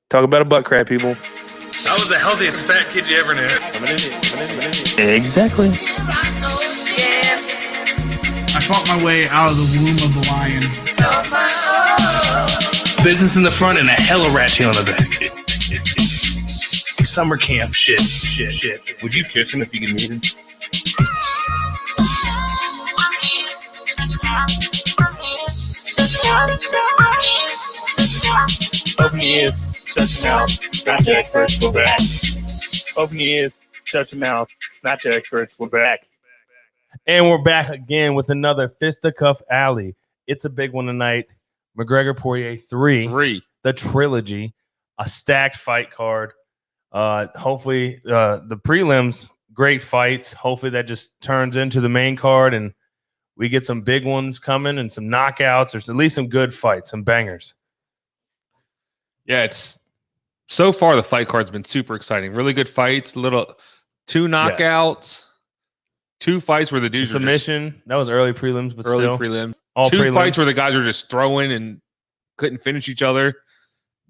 Talk about a butt crack, people. I was the healthiest fat kid you ever knew. Exactly. I fought my way out of the womb of the lion. Business in the front and a hella ratchet on the back. Summer camp shit. Would you kiss him if you could meet him? Open your ears, shut your mouth, snatch your experts, we're back. Open your ears, shut your mouth, snatch your experts, we're back. And we're back again with another Fisticuff Alley. It's a big one tonight. McGregor Poirier 3, the trilogy, a stacked fight card. Hopefully the prelims, great fights. Hopefully that just turns into the main card and we get some big ones coming and some knockouts, or at least some good fights, some bangers. Yeah, it's so far the fight card's been super exciting. Really good fights, two knockouts, two fights where the dudes submission. That was early prelims, but early still. prelim. All two prelims. Fights where the guys were just throwing and couldn't finish each other.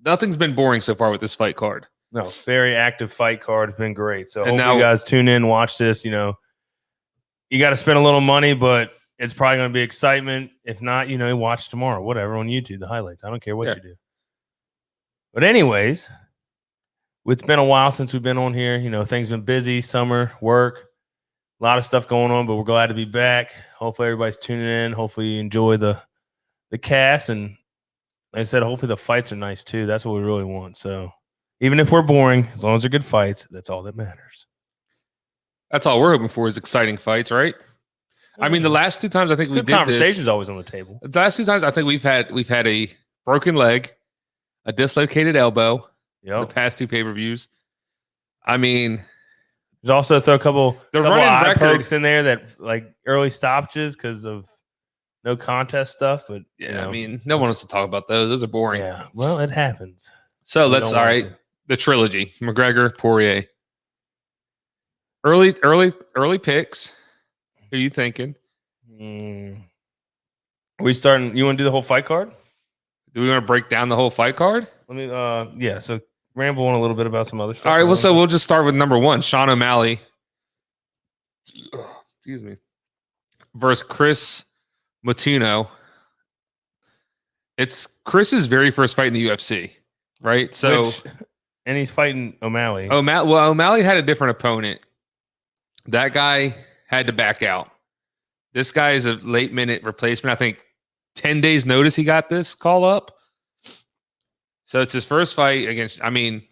Nothing's been boring so far with this fight card. No, very active fight card. It's been great. So hopefully now, you guys tune in, watch this. You know, you got to spend a little money, but it's probably going to be excitement. If not, watch tomorrow, whatever, on YouTube, the highlights. I don't care what you do. But anyways, it's been a while since we've been on here. Things been busy, summer, work, a lot of stuff going on, but we're glad to be back. Hopefully everybody's tuning in. Hopefully you enjoy the cast. And like I said, hopefully the fights are nice too. That's what we really want. So even if we're boring, as long as they're good fights, that's all that matters. That's all we're hoping for is exciting fights, right? I mean, the last two times I think we did conversations always on the table. The last two times I think we've had a broken leg, a dislocated elbow. The past two pay-per-views. I mean, there's also a couple running eye record pokes in there that like early stoppages because of no contest stuff. But I mean, no one wants to talk about those. Those are boring. Yeah, well, it happens. So the trilogy: McGregor, Poirier. Early picks. Who are you thinking? Are we starting? You want to do the whole fight card? Do we want to break down the whole fight card? Let me. So ramble on a little bit about some other stuff. All right. Well, so we'll just start with number one: Sean O'Malley. Excuse me. Versus Chris Motino. It's Chris's very first fight in the UFC, right? So, and he's fighting O'Malley. O'Malley had a different opponent. That guy had to back out. This guy is a late minute replacement. I think 10 days notice he got this call up. So it's his first fight against, I mean,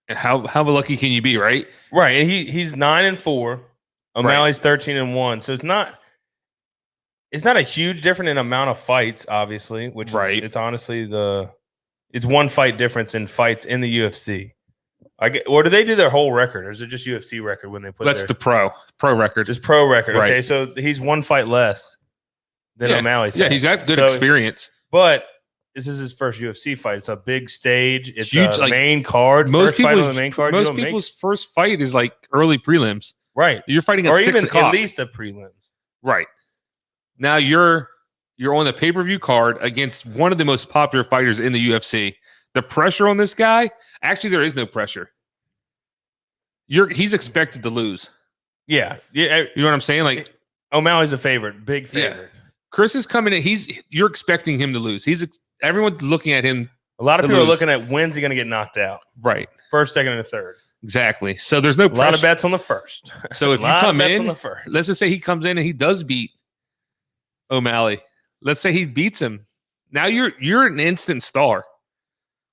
how lucky can you be, right? Right. And he's 9-4. O'Malley's 13-1. So it's not a huge difference in amount of fights, obviously, which it's honestly it's one fight difference in fights in the UFC. Or do they do their whole record, or is it just UFC record when they put That's the pro record. Just pro record. Right. Okay, so he's one fight less than O'Malley's. Yeah, he's got good experience. But this is his first UFC fight. It's a big stage. It's huge, a main card. Most fight on the main card. Most people's first fight is like early prelims. Right. You're fighting at or 6 even o'clock. at least a prelims. Right. Now you're on the pay-per-view card against one of the most popular fighters in the UFC. The pressure on this guy, actually there is no pressure. He's expected to lose. Yeah. You know what I'm saying? Like O'Malley's a favorite, big favorite. Yeah. Chris is coming in. You're expecting him to lose. Everyone's looking at him. A lot of people are looking at when's he going to get knocked out. Right. First, second, and the third. Exactly. So there's no pressure. A lot of bets on the first. So if you come in, let's just say he comes in and he does beat O'Malley. Let's say he beats him. Now you're an instant star.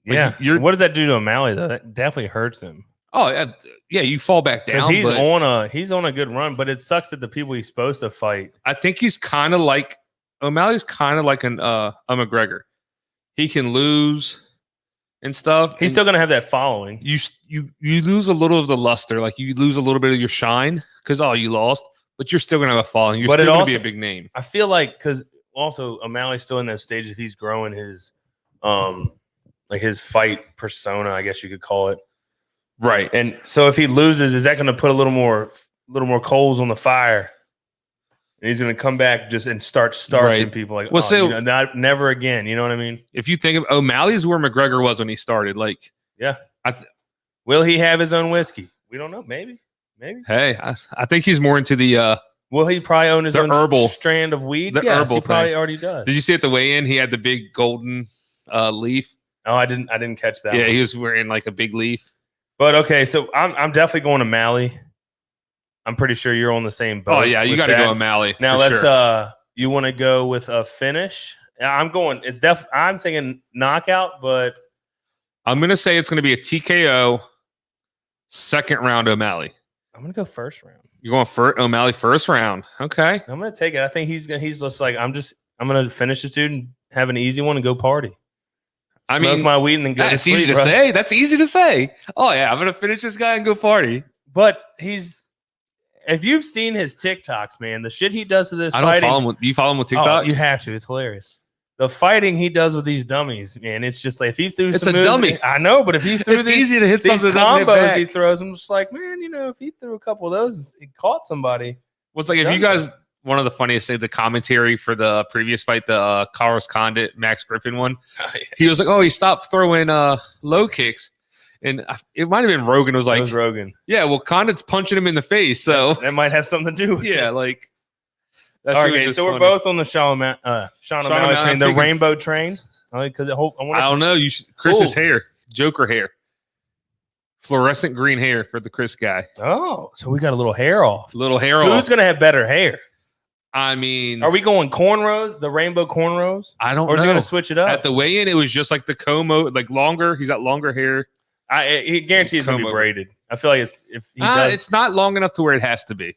Like what does that do to O'Malley though? That definitely hurts him. Oh yeah, you fall back down. He's on a good run, but it sucks that the people he's supposed to fight. I think he's kind of like O'Malley's kind of like a McGregor. He can lose and stuff. He's still gonna have that following. You lose a little of the luster, like you lose a little bit of your shine because you lost, but you're still gonna have a following. You're still gonna be a big name. I feel like because also O'Malley's still in that stage that he's growing his like his fight persona, I guess you could call it. Right. And so if he loses, is that going to put a little more coals on the fire? And he's going to come back and start starching people like, never again. You know what I mean? If you think of O'Malley's where McGregor was when he started, like Yeah. I Will he have his own whiskey? We don't know. Maybe. Hey, I think he's more into the Will he probably own his the own herbal- strand of weed? the Yes, herbal he probably thing. already does. Did you see at the weigh-in? He had the big golden leaf. Oh, I didn't catch that. Yeah, one. he was wearing like a big leaf. But okay, so I'm definitely going to Mally. I'm pretty sure you're on the same boat. Oh yeah, you got to go O'Malley. Now for let's sure. You want to go with a finish? I'm going. I'm thinking knockout, but I'm gonna say it's gonna be a TKO. Second round O'Malley. I'm gonna go first round. You're going for O'Malley first round. Okay. I'm gonna take it. I think he's just like I'm gonna finish this dude and have an easy one and go party. I Smoke mean, my weed and then go to that's sleep. easy to bro. say. That's easy to say. Oh yeah, I'm gonna finish this guy and go party. But if you've seen his TikToks, man, the shit he does to this I don't fighting. follow him. Do you follow him with Oh, TikTok? you have to. It's hilarious. The fighting he does with these dummies, man, it's just like if he threw It's some a moves, dummy. I know, but if he threw It's these, easy to hit these something that doesn't hit combos back. he throws, I'm just like, man, if he threw a couple of those, he caught somebody. Well, it's like if you guys, one of the funniest things, the commentary for the previous fight, the Carlos Condit Max Griffin one, he was like, "Oh, he stopped throwing low kicks," and it might have been Rogan. Was It like, was Rogan. "Yeah, well, Condit's punching him in the face, so That might have something to do with it. yeah, like." That shit was Okay, just so we're funny. both on the Sean O'Malley O'Malley, train, I'm the taking- rainbow train. Because I don't know. You should, Chris's Ooh. hair, Joker hair, fluorescent green hair for the Chris guy. Oh, so we got a little hair off. Little hair Who's off. gonna have better hair? I mean, Are we going cornrows, the rainbow cornrows, I don't or is he know. gonna switch it up? At the weigh-in, it was just like the Como, like longer. He's got longer hair. He guarantees it's gonna be Comb over. braided. I feel like if he does, It's not long enough to where it has to be.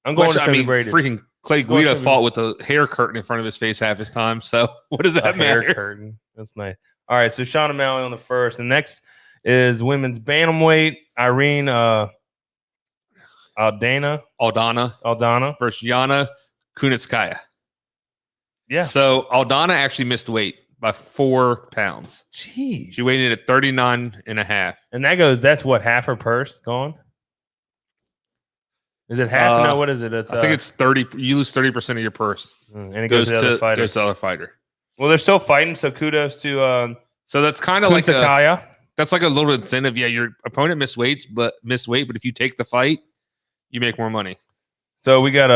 I'm going Which, to I mean, be braided. freaking Clay Going Guida to be- fought with a hair curtain in front of his face half his time. So what does A that hair matter? curtain. That's nice. All right, so Sean O'Malley on the first. The next is women's bantamweight. Irene Aldana versus Yana Kunitskaya. Yeah. So Aldana actually missed weight by 4 pounds. Jeez. She weighed in at 39 and a half. And that's what, half her purse gone? Is it half? No, what is it? It's I think it's 30. You lose 30% of your purse. and it goes to the other fighter. Goes to the other fighter. Well, they're still fighting, so kudos to So that's kind of like Kunitskaya. that's like a little incentive. Yeah, your opponent missed weight, but if you take the fight, you make more money. So we got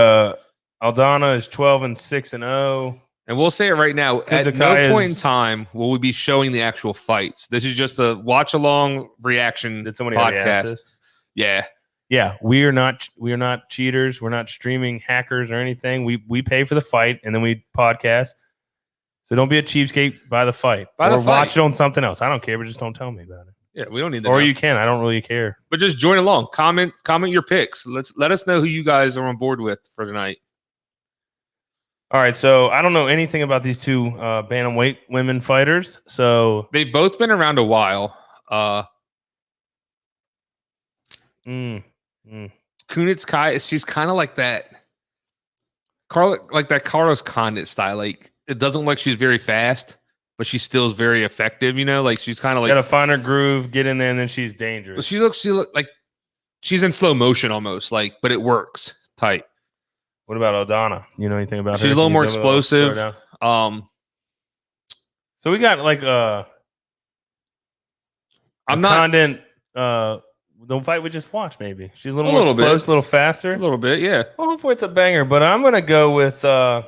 Aldana is 12-6-0. And we'll say it right now. At no Kunitskaya point in is- time will we be showing the actual fights. This is just a watch along reaction Did somebody already ask podcast. this? Yeah. Yeah, we are not cheaters. We're not streaming hackers or anything. We pay for the fight and then we podcast. So don't be a cheapskate. Buy the fight Buy the or watch fight. it on something else. I don't care, but just don't tell me about it. Yeah, we don't need that. Or you can. I don't really care. But just join along. Comment your picks. Let us know who you guys are on board with for tonight. All right, so I don't know anything about these two bantamweight women fighters. So They've both been around a while. Kunitskaya, she's kind of like that. Carlos Condit style. Like it doesn't look like she's very fast, but she still is very effective. Like she's kind of like got to find her groove, get in there, and then she's dangerous. But she looks like she's in slow motion almost, but it works tight. What about Aldana? You know anything about her? She's a little Can you more tell me about- explosive. slow down? So we got like I'm not Condit, the fight we just watched. Maybe she's a little A more little bit. explosive, a little faster. a little bit, yeah. Well, hopefully it's a banger, but I'm gonna go with It's the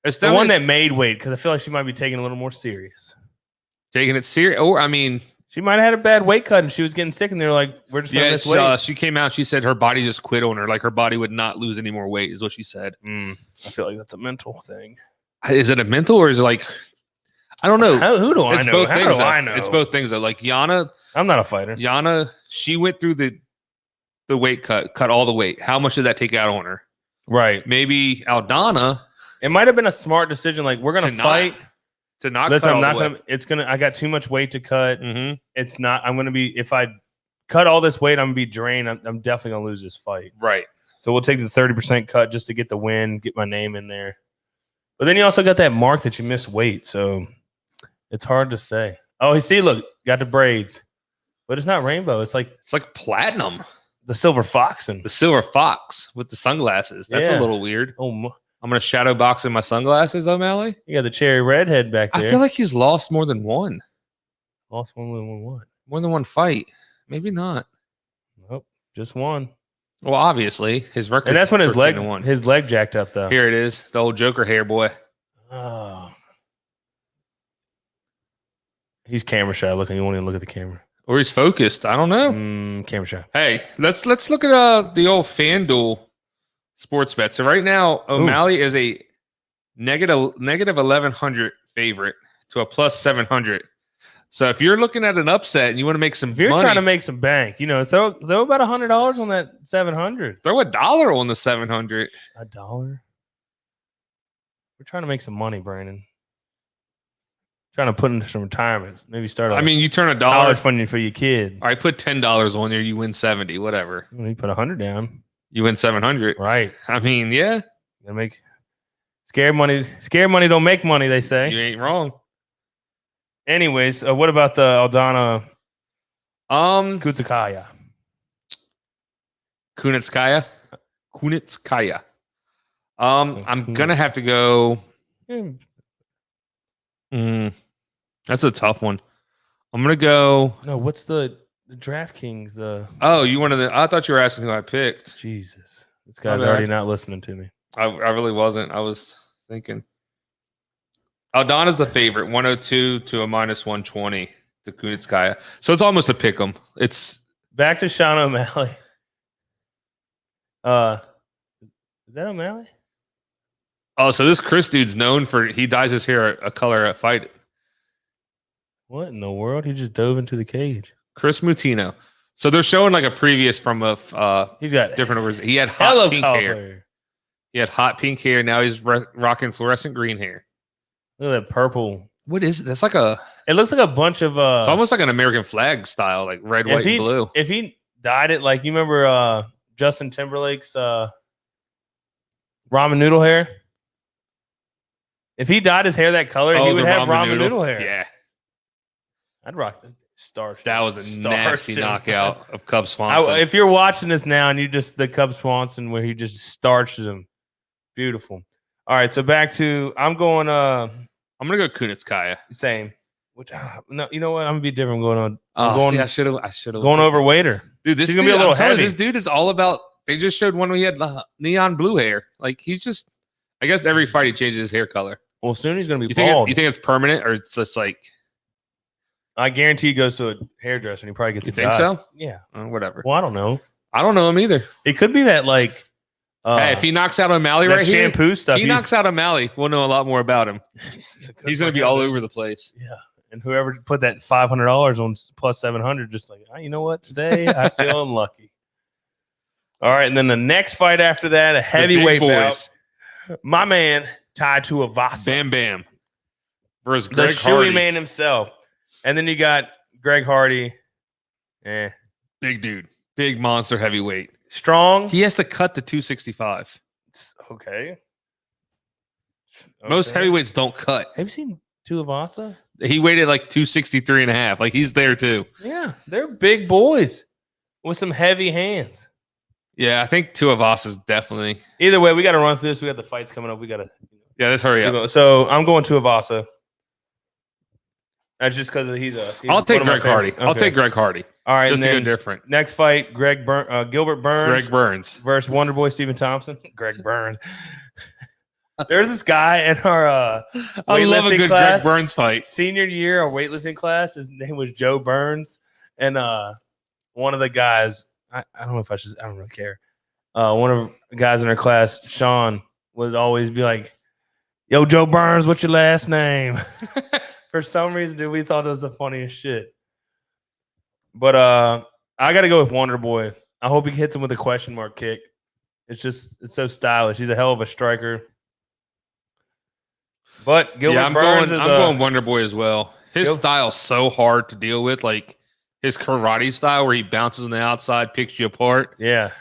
definitely one that made weight because I feel like she might be taking it a little more serious. taking it serious. Or I mean, She might have had a bad weight cut and she was getting sick, and they're like, "We're just gonna yeah, miss weight." she came out. She said her body just quit on her. Like her body would not lose any more weight, is what she said. I feel like that's a mental thing. Is it a mental or is it like I don't know? Who do I It's know? both How things. do though. I know? It's both things. Though. Like Yana, I'm not a fighter. she went through the weight cut all the weight. How much did that take out on her? Right. Maybe Aldana It might have been a smart decision. Like we're gonna To not fight. to not. Listen, cut I'm all not the gonna. It's gonna. I got too much weight to cut. weight. It's not. I'm gonna be. If I cut all this weight, I'm gonna be drained. I'm definitely gonna lose this fight. Right. So we'll take the 30% cut just to get the win, get my name in there. But then you also got that mark that you missed weight, so it's hard to say. Oh, you see, look, got the braids, but it's not rainbow. It's like It's like platinum. the silver foxen. The silver fox with the sunglasses. That's Yeah. a little weird. Oh, I'm gonna shadow box in my sunglasses, O'Malley. you got the cherry redhead back there. I feel like he's lost more than one. Lost one, won what? More than one fight. Maybe not. Nope, just one. Well, obviously his record. And that's when his 13-1. leg jacked up though. Here it is, the old Joker hair boy. Oh. He's camera shy looking. You won't even look at the camera. Or he's focused. I don't know. Camera shy. Hey, let's look at the old FanDuel sports bet. So right now, O'Malley is a negative 1,100 favorite to a plus 700. So if you're looking at an upset and you want to make some If you're money, trying to make some bank, throw about $100 on that 700. throw $1 on the 700. $1? We're trying to make some money, Brandon. Trying to put into some retirement. Maybe start. You turn $1 college funding for your kid. All right, put $10 on there. You win 70. Whatever. You put 100 down. You win 700. Right. I mean, yeah. Gotta make scared money. Scared money don't make money. They say. You ain't wrong. Anyways, what about the Aldana? Kunitskaya. I'm gonna have to go. That's a tough one. I'm gonna go. No, what's the DraftKings? Oh, you wanted the? I thought you were asking who I picked. Jesus, this guy's already not listening to me. I really wasn't. I was thinking. Aldana's the favorite, 102 to a minus 120 to Kunitskaya. So it's almost a pick 'em. It's back to Sean O'Malley. Is that O'Malley? Oh, so this Chris dude's known for he dyes his hair a color at fight. What in the world? He just dove into the cage. Chris Mutino. So they're showing like a previous from a he's got different. He had hot pink hair. Hair. He had hot pink hair. Now he's rocking fluorescent green hair. Look at that purple. What is it? That's like a. It looks like a bunch of. It's almost like an American flag style, like red, white, and blue. If he dyed it like you remember Justin Timberlake's ramen noodle hair. If he dyed his hair that color, he would have ramen noodle hair. Yeah, I'd rock the starch. That was a nasty knockout of Cub Swanson. If you're watching this now and you just the Cub Swanson where he just starches him, beautiful. All right, so back to I'm going gonna go Kunitskaya. Same. Which no, you know what? I'm gonna be different. I should have going over waiter. Dude, this is gonna be a little heavy. This dude is all about. They just showed one where he had neon blue hair. Like he's just. I guess every fight he changes his hair color. Well, soon he's gonna be bald. bald. You think it's permanent or it's just like? I guarantee he goes to a hairdresser and he probably gets. You think so? Yeah. Whatever. Well, I don't know. I don't know him either. It could be that like. Hey, if he knocks out O'Malley right here, shampoo stuff. He knocks out O'Malley, we'll know a lot more about him. He's going to be all over the place. Yeah, and whoever put that $500 on plus 700, just like, you know what? Today I feel unlucky. All right, and then the next fight after that, a heavyweight bout. My man Tai Tuivasa, Bam Bam, versus Greg the Hardy, shoey man himself, and then you got Greg Hardy, big dude, big monster heavyweight. Strong. He has to cut to 265. Okay. Most heavyweights don't cut. Have you seen Tuivasa? He weighted like 263 and a half. Like he's there too. Yeah, they're big boys with some heavy hands. Yeah, I think Tuivasa's definitely. Either way, we got to run through this. We got the fights coming up. We got to. Yeah, let's hurry up. So I'm going Tuivasa. That's just because he's I'll take Greg Hardy. Okay. I'll take Greg Hardy. All right, just to go different. Next fight, Gilbert Burns. Greg Burns versus Wonderboy Stephen Thompson. Greg Burns. There's this guy in our I love a good class, Greg Burns fight. Senior year, our weightlifting class. His name was Joe Burns, and one of the guys. I don't know if I don't really care. One of the guys in our class, Sean, would always be like, "Yo, Joe Burns, what's your last name?" For some reason, dude, we thought it was the funniest shit. But I got to go with Wonder Boy. I hope he hits him with a question mark kick. It's so stylish. He's a hell of a striker. But Gilbert Burns I'm going Wonder Boy as well. His style's so hard to deal with. Like his karate style where he bounces on the outside, picks you apart. Yeah.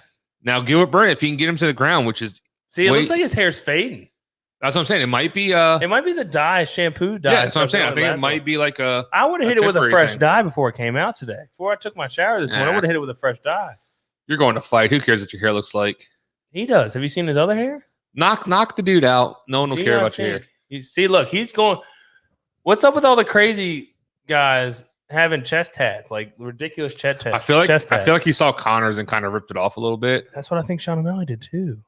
Now Gilbert Burns, if he can get him to the ground, which is it looks like his hair's fading. That's what I'm saying. It might be the dye, shampoo dye. Yeah, that's what I'm saying. I think it might be like I would have hit it with a fresh dye before it came out today. Before I took my shower this morning, I would have hit it with a fresh dye. You're going to fight. Who cares what your hair looks like? He does. Have you seen his other hair? Knock the dude out. No one will care about your hair. You see, look, he's going. What's up with all the crazy guys having chest tats, like ridiculous chest tats. I feel like chest I feel tats. like he saw Connor's and kind of ripped it off a little bit. That's what I think Sean O'Malley did too.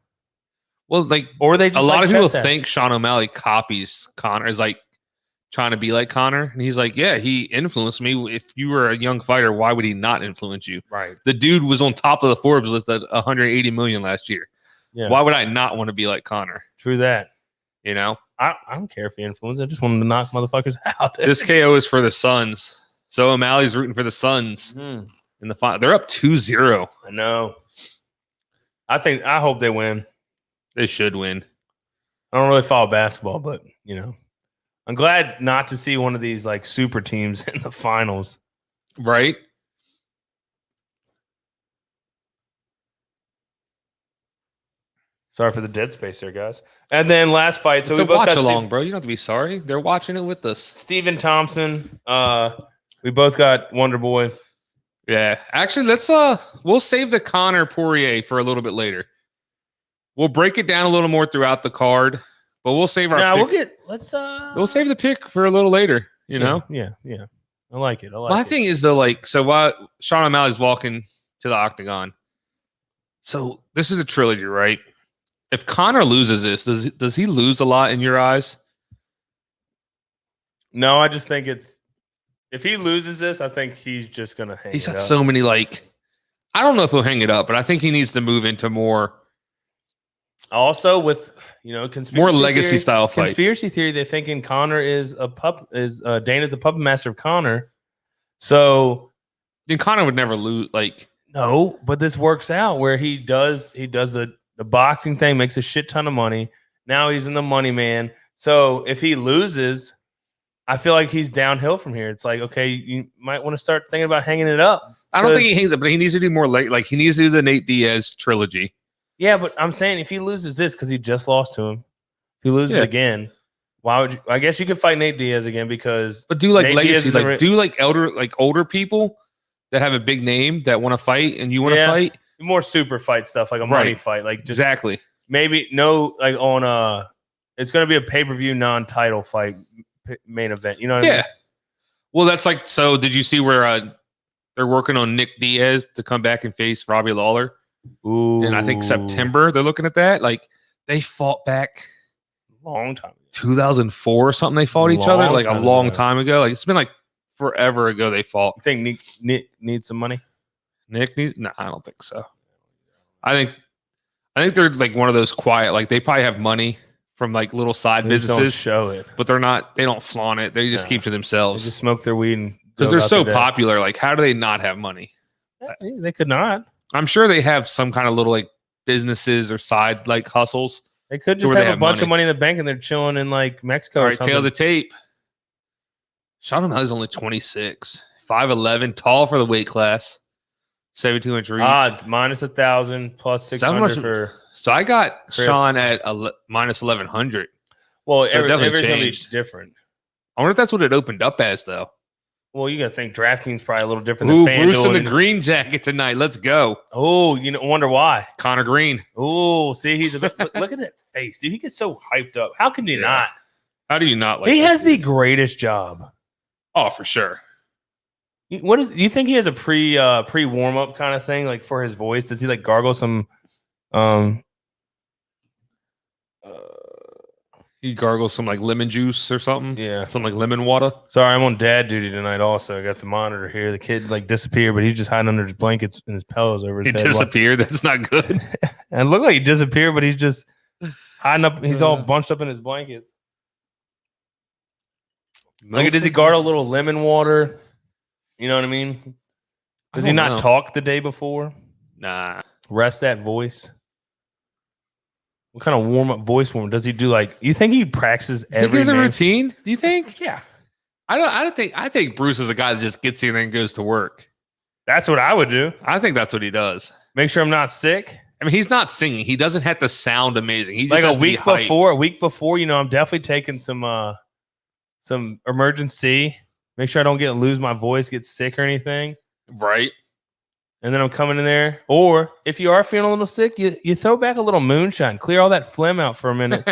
Well, like Or they just a lot like of people chest tats. think Sean O'Malley copies Connor, is like trying to be like Connor, and he's like, yeah, he influenced me. If you were a young fighter, why would he not influence you? Right. The dude was on top of the Forbes list at 180 million last year. Yeah. Why would I not want to be like Connor? True that. You know, I don't care if he influenced. I just wanted to knock motherfuckers out. this KO is for the Suns. So O'Malley's rooting for the Suns in the final. They're up 2-0. I know. I hope they win. They should win. I don't really follow basketball, but I'm glad not to see one of these like super teams in the finals. Right? Sorry for the dead space there, guys. And then last fight. So It's we a both watch got along, bro. You don't have to be sorry. They're watching it with us. Stephen Thompson. We both got Wonder Boy. Yeah. Actually, we'll save the Connor Poirier for a little bit later. We'll break it down a little more throughout the card, but we'll save our pick. We'll save the pick for a little later, you know? Yeah. I like it. My thing is though, like, so while Sean O'Malley's walking to the octagon, so this is a trilogy, right? If Connor loses this, does he lose a lot in your eyes? No, I just think if he loses this, I think he's just gonna hang He's it got up. so many, like, I don't know if he'll hang it up, but I think he needs to move into more Also, with conspiracy more legacy theory, style fights. Conspiracy theory, they're thinking Connor is Dana's a puppet master of Connor. So Then Connor would never lose. Like, no, but this works out where he does the boxing thing, makes a shit ton of money. Now he's in the money man. So if he loses, I feel like he's downhill from here. It's like, okay, you might want to start thinking about hanging it up. I don't think he hangs up, but he needs to do more like he needs to do the Nate Diaz trilogy. Yeah, but I'm saying if he loses this because he just lost to him, if he loses again, why would you? I guess you could fight Nate Diaz again because. But do like Nate legacy, Diaz like do like older people that have a big name that want to fight and you want to fight. More super fight stuff, like a money fight, like just exactly. Maybe no, like on it's going to be a pay-per-view non-title fight main event. You know what I mean? Well, that's like, so did you see where they're working on Nick Diaz to come back and face Robbie Lawler? Ooh. And I think September they're looking at that. Like they fought back long time ago. 2004 or something. They fought each other like a long time ago. Like it's been like forever ago they fought. You think Nick needs some money? Nick needs? No, I don't think so. I think they're like one of those quiet, like they probably have money from like little side They just businesses, don't show it. but they don't flaunt it. They just keep to They themselves just smoke their weed and because go they're about so their day. popular. Like, how do they not have money? They could not. I'm sure they have some kind of little like businesses or side like hustles. They could So just where they have a have bunch money. of money in the bank and they're chilling in like Mexico All or right, something. tail of the tape. Sean O'Malley's only 26, 5'11", tall for the weight class, 72-inch reach. Odds minus 1,000 plus 600 much- for. So I got Chris. Sean at minus 1,100. Well, So it definitely everything's gonna be changed. different. I wonder if that's what it opened up as, though. Well, you got to think DraftKings probably a little different Ooh, than Bruce in FanDuel. the green jacket tonight. Let's go. Oh, wonder why. Connor Green. Oh, see, he's a bit. look at that face, dude. He gets so hyped up. How can you Yeah. not? How do you not like He this has the dude? greatest job. Oh, for sure. What is? You think he has a pre warm up kind of thing, like for his voice? Does he like gargle some? He gargles some like lemon juice or something. Yeah. Some like lemon water. Sorry, I'm on dad duty tonight. Also, I got the monitor here. The kid like disappeared, but he's just hiding under his blankets and his pillows over his He head. disappeared. That's not good. And it looked like he disappeared, but he's just hiding up. He's all bunched up in his blanket. Like, does he gargle a little lemon water? You know what I mean? Does he not talk the day before? Nah. Rest that voice. What kind of warm up voice warm does he do? Like, you think he practices You think every there's a name? routine? Do you think? Yeah, I think Bruce is a guy that just gets in there and goes to work. that's what I would do. I think that's what he does. Make sure I'm not sick. I mean, he's not singing. He doesn't have to sound amazing. He just Like has a to be week hyped. before, I'm definitely taking some emergency. Make sure I don't lose my voice, get sick or anything. Right? And then I'm coming in there. Or if you are feeling a little sick, you throw back a little moonshine, clear all that phlegm out for a minute.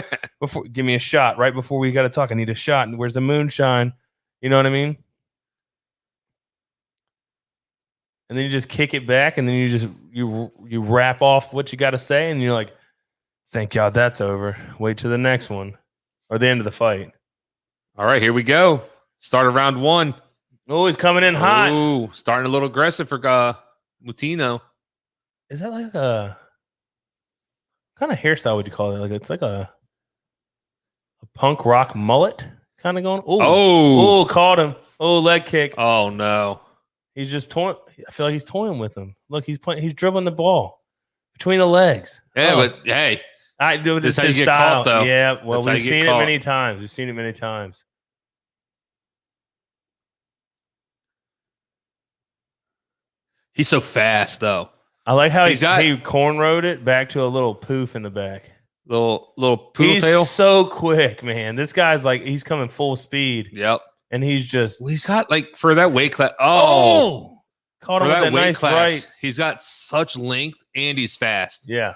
Give me a shot right before we got to talk. I need a shot. And where's the moonshine? You know what I mean? and then you just kick it back, and then you wrap off what you got to say, and you're like, thank God that's over. Wait till the next one or the end of the fight. All right, here we go. Start of round 1. Oh, he's coming in hot. Ooh, starting a little aggressive for Mutino. Is that like a kind of hairstyle? Would you call it? Like it's like a punk rock mullet kind of going. Oh, caught him. Oh, leg kick. Oh no, he's just toying. I feel like he's toying with him. Look, he's playing. He's dribbling the ball between the legs. Yeah, but hey, I do this. This how you get style. caught, though. Yeah, well, That's how we've you get seen caught. it many times. We've seen it many times. he's so fast though. I like how he got- cornrowed it back to a little poof in the back. Little poodle He's tail. so quick, man. This guy's like he's coming full speed, Yep. and he's just Well, he's got like for that weight class. Oh, caught for him with that that weight nice class, right. he's got such length and he's fast. Yeah.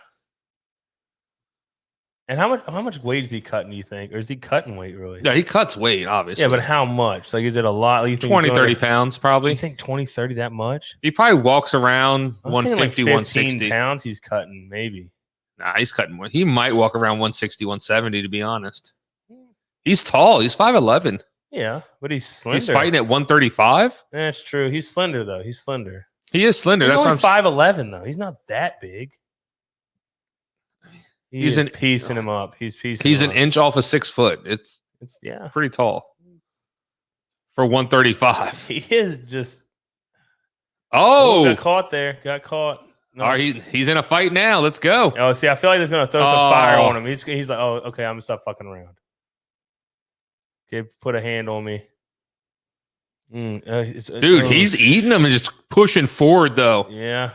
And how much weight is he cutting, do you think? Or is he cutting weight really? Yeah, he cuts weight, obviously. Yeah, but how much? Like, is it a lot? You think 20, 30 pounds probably. You think 20, 30 that much? He probably walks around I was thinking 150, like 15 160. pounds he's cutting, maybe. Nah, he's cutting more. He might walk around 160, 170, to be honest. He's tall. He's 5'11". Yeah, but he's slender. He's fighting at 135. That's true. He's slender, though. He's slender. He is slender. He's That's only what I'm 5'11", though. He's not that big. He's He's piecing him up. He's piecing He's him an up. inch off of 6 foot. It's Yeah. pretty tall for 135. He is just... Oh, got caught there. Got caught. No. all right, he's in a fight now. Let's go. Oh, see, I feel like there's going to throw some fire on him. He's like, oh, okay, I'm going to stop fucking around. Okay, put a hand on me. Dude, he's eating them and just pushing forward, though. Yeah.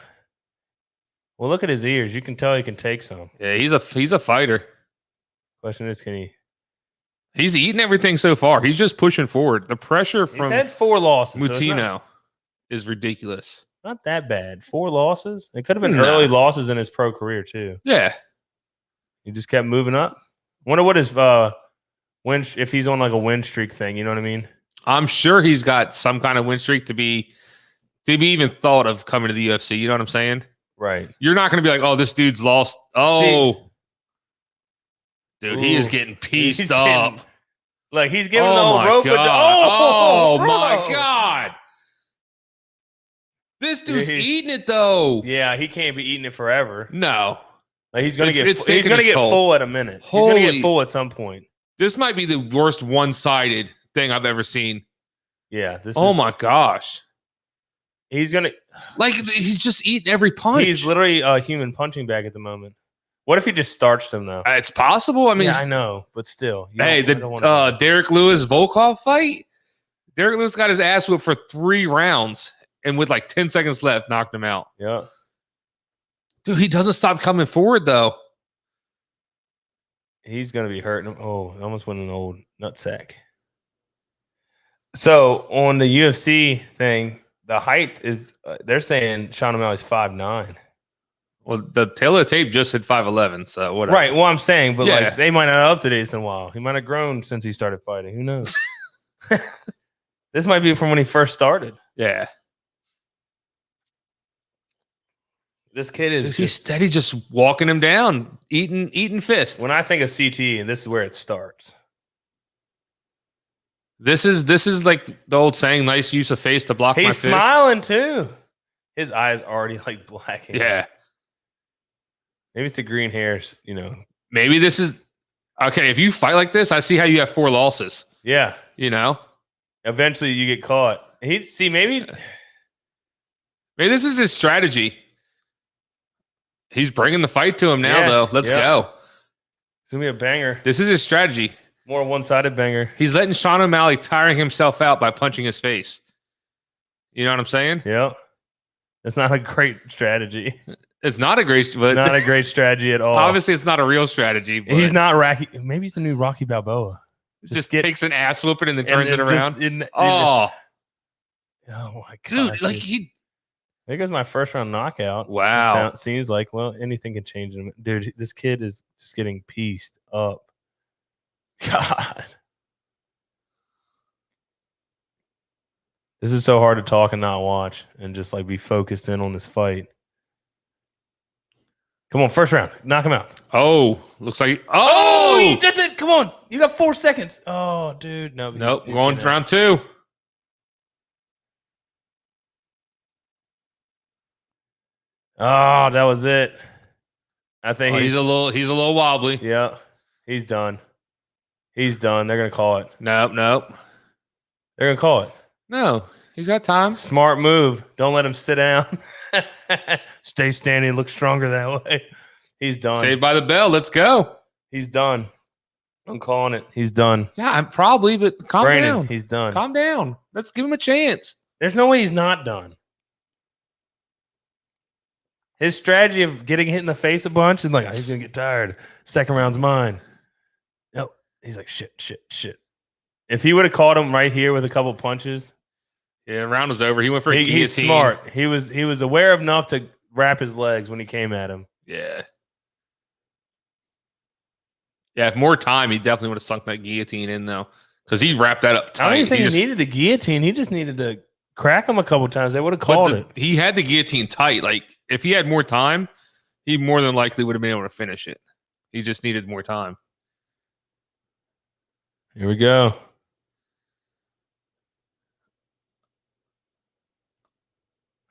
Well, look at his ears. You can tell he can take some. Yeah, he's a fighter. Question is, can he? He's eating everything so far. He's just pushing forward. The pressure He's from had 4 losses. so it's Mutino is ridiculous. not that bad. 4 losses. It could have been Nah. early losses in his pro career too. Yeah. He just kept moving up. Wonder what his win if he's on like a win streak thing. You know what I mean? I'm sure he's got some kind of win streak to be even thought of coming to the UFC. You know what I'm saying? Right. You're not going to be like, oh, this dude's lost. Oh, dude, he is getting pieced He's up. getting- Like he's giving the Oh old my rope. god! Oh bro. my god! This dude's Yeah, eating it though. Yeah, he can't be eating it forever. No, Like he's gonna It's he's taking gonna its get toll. full at a minute. He's gonna Holy- get full at some point. this might be the worst one-sided thing I've ever seen. Yeah. Oh my gosh! He's gonna. Like he's just eating every punch. He's literally a human punching bag at the moment. What if he just starched him though? It's possible. I mean, yeah, I know, but still. hey, I don't the wanna- Derek Lewis Volkov fight. Derek Lewis got his ass whipped for 3 rounds, and with like 10 seconds left, knocked him out. Yeah. Dude, he doesn't stop coming forward though. He's gonna be hurting him. Oh, I almost went an old nutsack. So on the UFC thing, the height is they're saying Sean O'Malley's 5'9". Well, the tail of the tape just said 5'11", so whatever. Right. Well, I'm saying, but Yeah. like they might not have updated this in a while. He might have grown since he started fighting. Who knows? This might be from when he first started. Yeah. This kid is. Dude, he's just- steady just walking him down, eating fist. when I think of CTE, and this is where it starts. This is like the old saying, nice use of face to block my He's fist. smiling too. His eyes already like black. Yeah. Maybe it's the green hairs. You know. Maybe this is okay. If you fight like this, I see how you have 4 losses. Yeah. You know? Eventually, you get caught. Maybe. Maybe this is his strategy. He's bringing the fight to him now, Yeah, though. Let's yeah. go. It's gonna be a banger. This is his strategy. More one-sided banger. He's letting Sean O'Malley tiring himself out by punching his face. You know what I'm saying? Yeah. It's not a great strategy. It's not a great, but Not a great strategy at all. obviously it's not a real strategy. But He's not Rocky. Maybe he's the new Rocky Balboa. just takes an ass whooping and then turns And it around. oh Oh, my god, dude, like he. there goes my first round knockout. Wow. Seems like, well, anything can change him. Dude, this kid is just getting pieced up. God. This is so hard to talk and not watch and just like be focused in on this fight. Come on, first round. Knock him out. Oh, looks like. Oh, Oh, that's it. Come on. You got 4 seconds. Oh, dude. No. nope. he's Going gonna- round 2. Oh, that was it. I think He's a little wobbly. Yeah, he's done. He's done. They're gonna call it. Nope. They're gonna call it. No, he's got time. Smart move. Don't let him sit down. Stay standing. Look stronger that way. He's done. Saved by the bell. Let's go. He's done. I'm calling it. He's done. Yeah, I'm probably, but calm Brandon, down. he's done. Calm down. Let's give him a chance. There's no way he's not done. His strategy of getting hit in the face a bunch and like, he's gonna get tired. Second round's mine. No, he's like shit. If he would have caught him right here with a couple punches, Yeah, round was over. He went for a guillotine. he's smart. He was aware enough to wrap his legs when he came at him. Yeah. Yeah, if more time, he definitely would have sunk that guillotine in, though. Because he wrapped that up tight. I don't even think he needed the guillotine. He just needed to crack him a couple times. They would have called it. He had the guillotine tight. Like, if he had more time, he more than likely would have been able to finish it. He just needed more time. Here we go.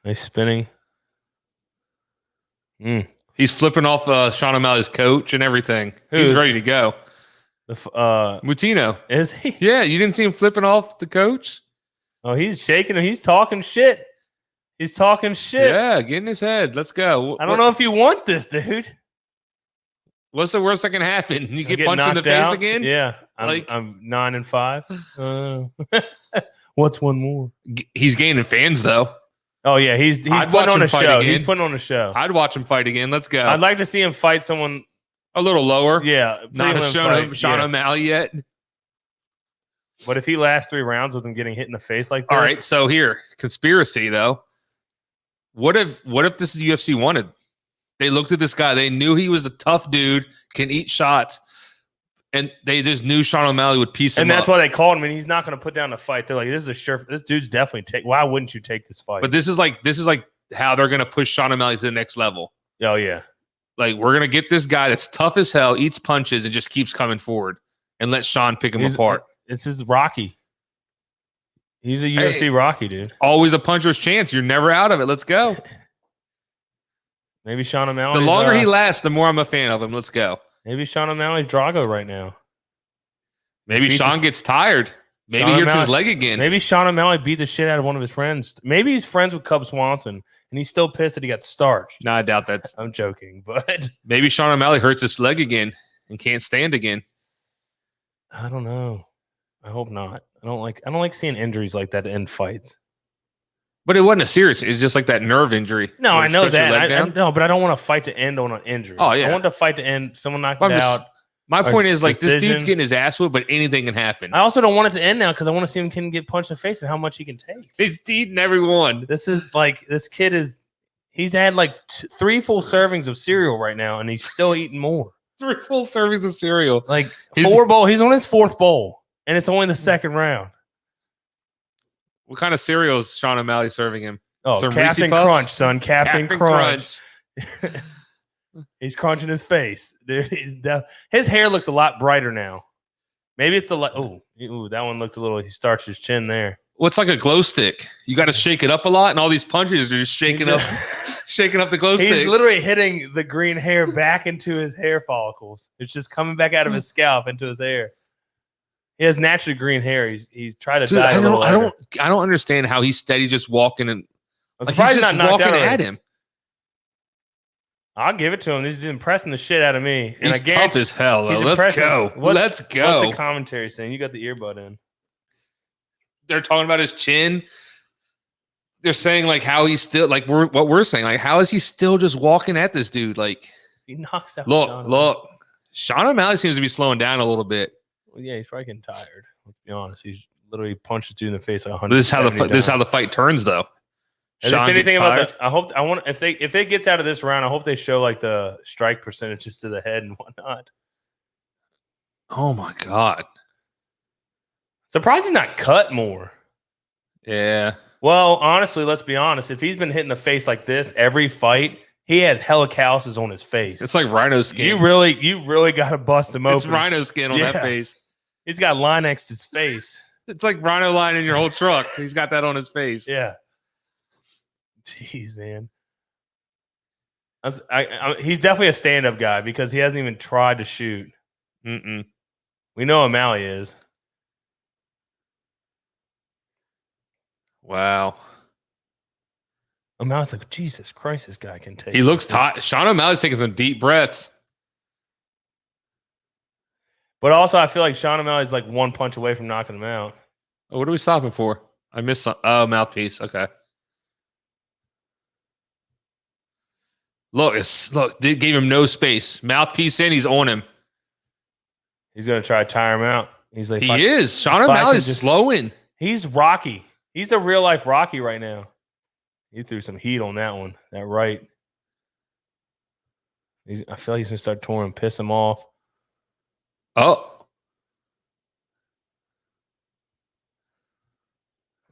Nice spinning. He's flipping off Sean O'Malley's coach and everything. Who? He's ready to go. Mutino. Is he? Yeah, you didn't see him flipping off the coach? Oh, he's shaking him. He's talking shit. He's talking shit. Yeah, get in his head. Let's go. I don't know if you want this, dude. What's the worst that can happen? You get punched in the knocked face out? again? Yeah. I'm 9-5. What's one more? He's gaining fans, though. Oh, yeah. He's I'd putting watch on him a fight show. again. He's putting on a show. I'd watch him fight again. Let's go. I'd like to see him fight someone. A little lower. Yeah. Not prelim shown fight. Sean Yeah. O'Malley yet. But if he lasts 3 rounds with him getting hit in the face like this. All right, so here, conspiracy though. What if this is UFC wanted? They looked at this guy. They knew he was a tough dude, can eat shots, and they just knew Sean O'Malley would piece him And that's up. why they called him, and he's not going to put down the fight. They're like, this dude's definitely take. Why wouldn't you take this fight? But this is like how they're gonna push Sean O'Malley to the next level. Oh yeah. Like, we're gonna get this guy that's tough as hell, eats punches, and just keeps coming forward, and let Sean pick him apart. This is Rocky. He's a UFC Rocky, dude. Always a puncher's chance. You're never out of it. Let's go. Maybe Sean O'Malley. The longer he lasts, the more I'm a fan of him. Let's go. Maybe Sean O'Malley's Drago right now. Maybe Beat Sean gets tired. Maybe Sean he hurts his O'Malley- leg again. Maybe Sean O'Malley beat the shit out of one of his friends. Maybe he's friends with Cub Swanson, and he's still pissed that he got starched. No, I doubt that. I'm joking, but Maybe Sean O'Malley hurts his leg again and can't stand again. I don't know. I hope not. I don't like seeing injuries like that in fights. But it wasn't a serious. It's just like that nerve injury. No, Where I it know shuts your that. leg down. No, but I don't want a fight to end on an injury. Oh, yeah. I want the fight to end. Someone knocked I'm it just- out. My Or point is, like, this decision. dude's getting his ass whipped, but anything can happen. I also don't want it to end now because I want to see him can get punched in the face and how much he can take. He's eating everyone. This kid is. He's had like 3 full servings of cereal right now, and he's still eating more. 3 full servings of cereal. Like He's- 4 bowl. He's on his 4th bowl, and it's only the 2nd round. What kind of cereal is Sean O'Malley serving him? Oh, Some Captain Reese's Puffs? Crunch, son. Captain Crunch. He's crunching his face, dude. His hair looks a lot brighter now. Maybe it's the that one looked a little. He starched his chin there. What's like a glow stick? You got to shake it up a lot, and all these punches are just shaking up, shaking up the glow He's stick. literally hitting the green hair back into his hair follicles. It's just coming back out of his scalp into his hair. He has naturally green hair. He's tried to Dude, dye it a little. I don't understand how he's steady just walking and I'm like, surprised he's he's just not knocked walking out at already. him. I'll give it to him. He's impressing the shit out of me. And He's I guarantee tough as hell. he's Though. Let's impressive. go. Let's go. What's the commentary saying? You got the earbud in. They're talking about his chin. They're saying like how he's still like what we're saying. Like, how is he still just walking at this dude? Like, He knocks out. look. Sean O'Malley seems to be slowing down a little bit. Well, yeah, he's probably getting tired. Let's be honest. He's literally punched a dude in the face like But 100. this is how the fight turns, though. Is there Sean gets anything about tired. the? I want if it gets out of this round, I hope they show like the strike percentages to the head and whatnot. Oh my god. Surprised he's not cut more. Yeah. Well, honestly, let's be honest. If he's been hitting the face like this every fight, he has hella calluses on his face. It's like rhino skin. You really got to bust him open. It's rhino skin on that face. He's got line next to his face. It's like rhino line in your whole truck. He's got that on his face. Yeah. Jeez, man. He's definitely a stand-up guy because he hasn't even tried to shoot. Mm-mm. We know O'Malley is. Wow. O'Malley's like, Jesus Christ, this guy can take. He looks tight. Sean O'Malley's taking some deep breaths. But also, I feel like Sean O'Malley's like one punch away from knocking him out. Oh, what are we stopping for? I missed some. Oh, mouthpiece. Okay. Look, they gave him no space. Mouthpiece in, he's on him. He's gonna try to tire him out. He's like, he is. Sean O'Malley's just slowing. He's Rocky. He's a real life Rocky right now. He threw some heat on that one. That right. I feel like he's gonna start touring, piss him off. Oh.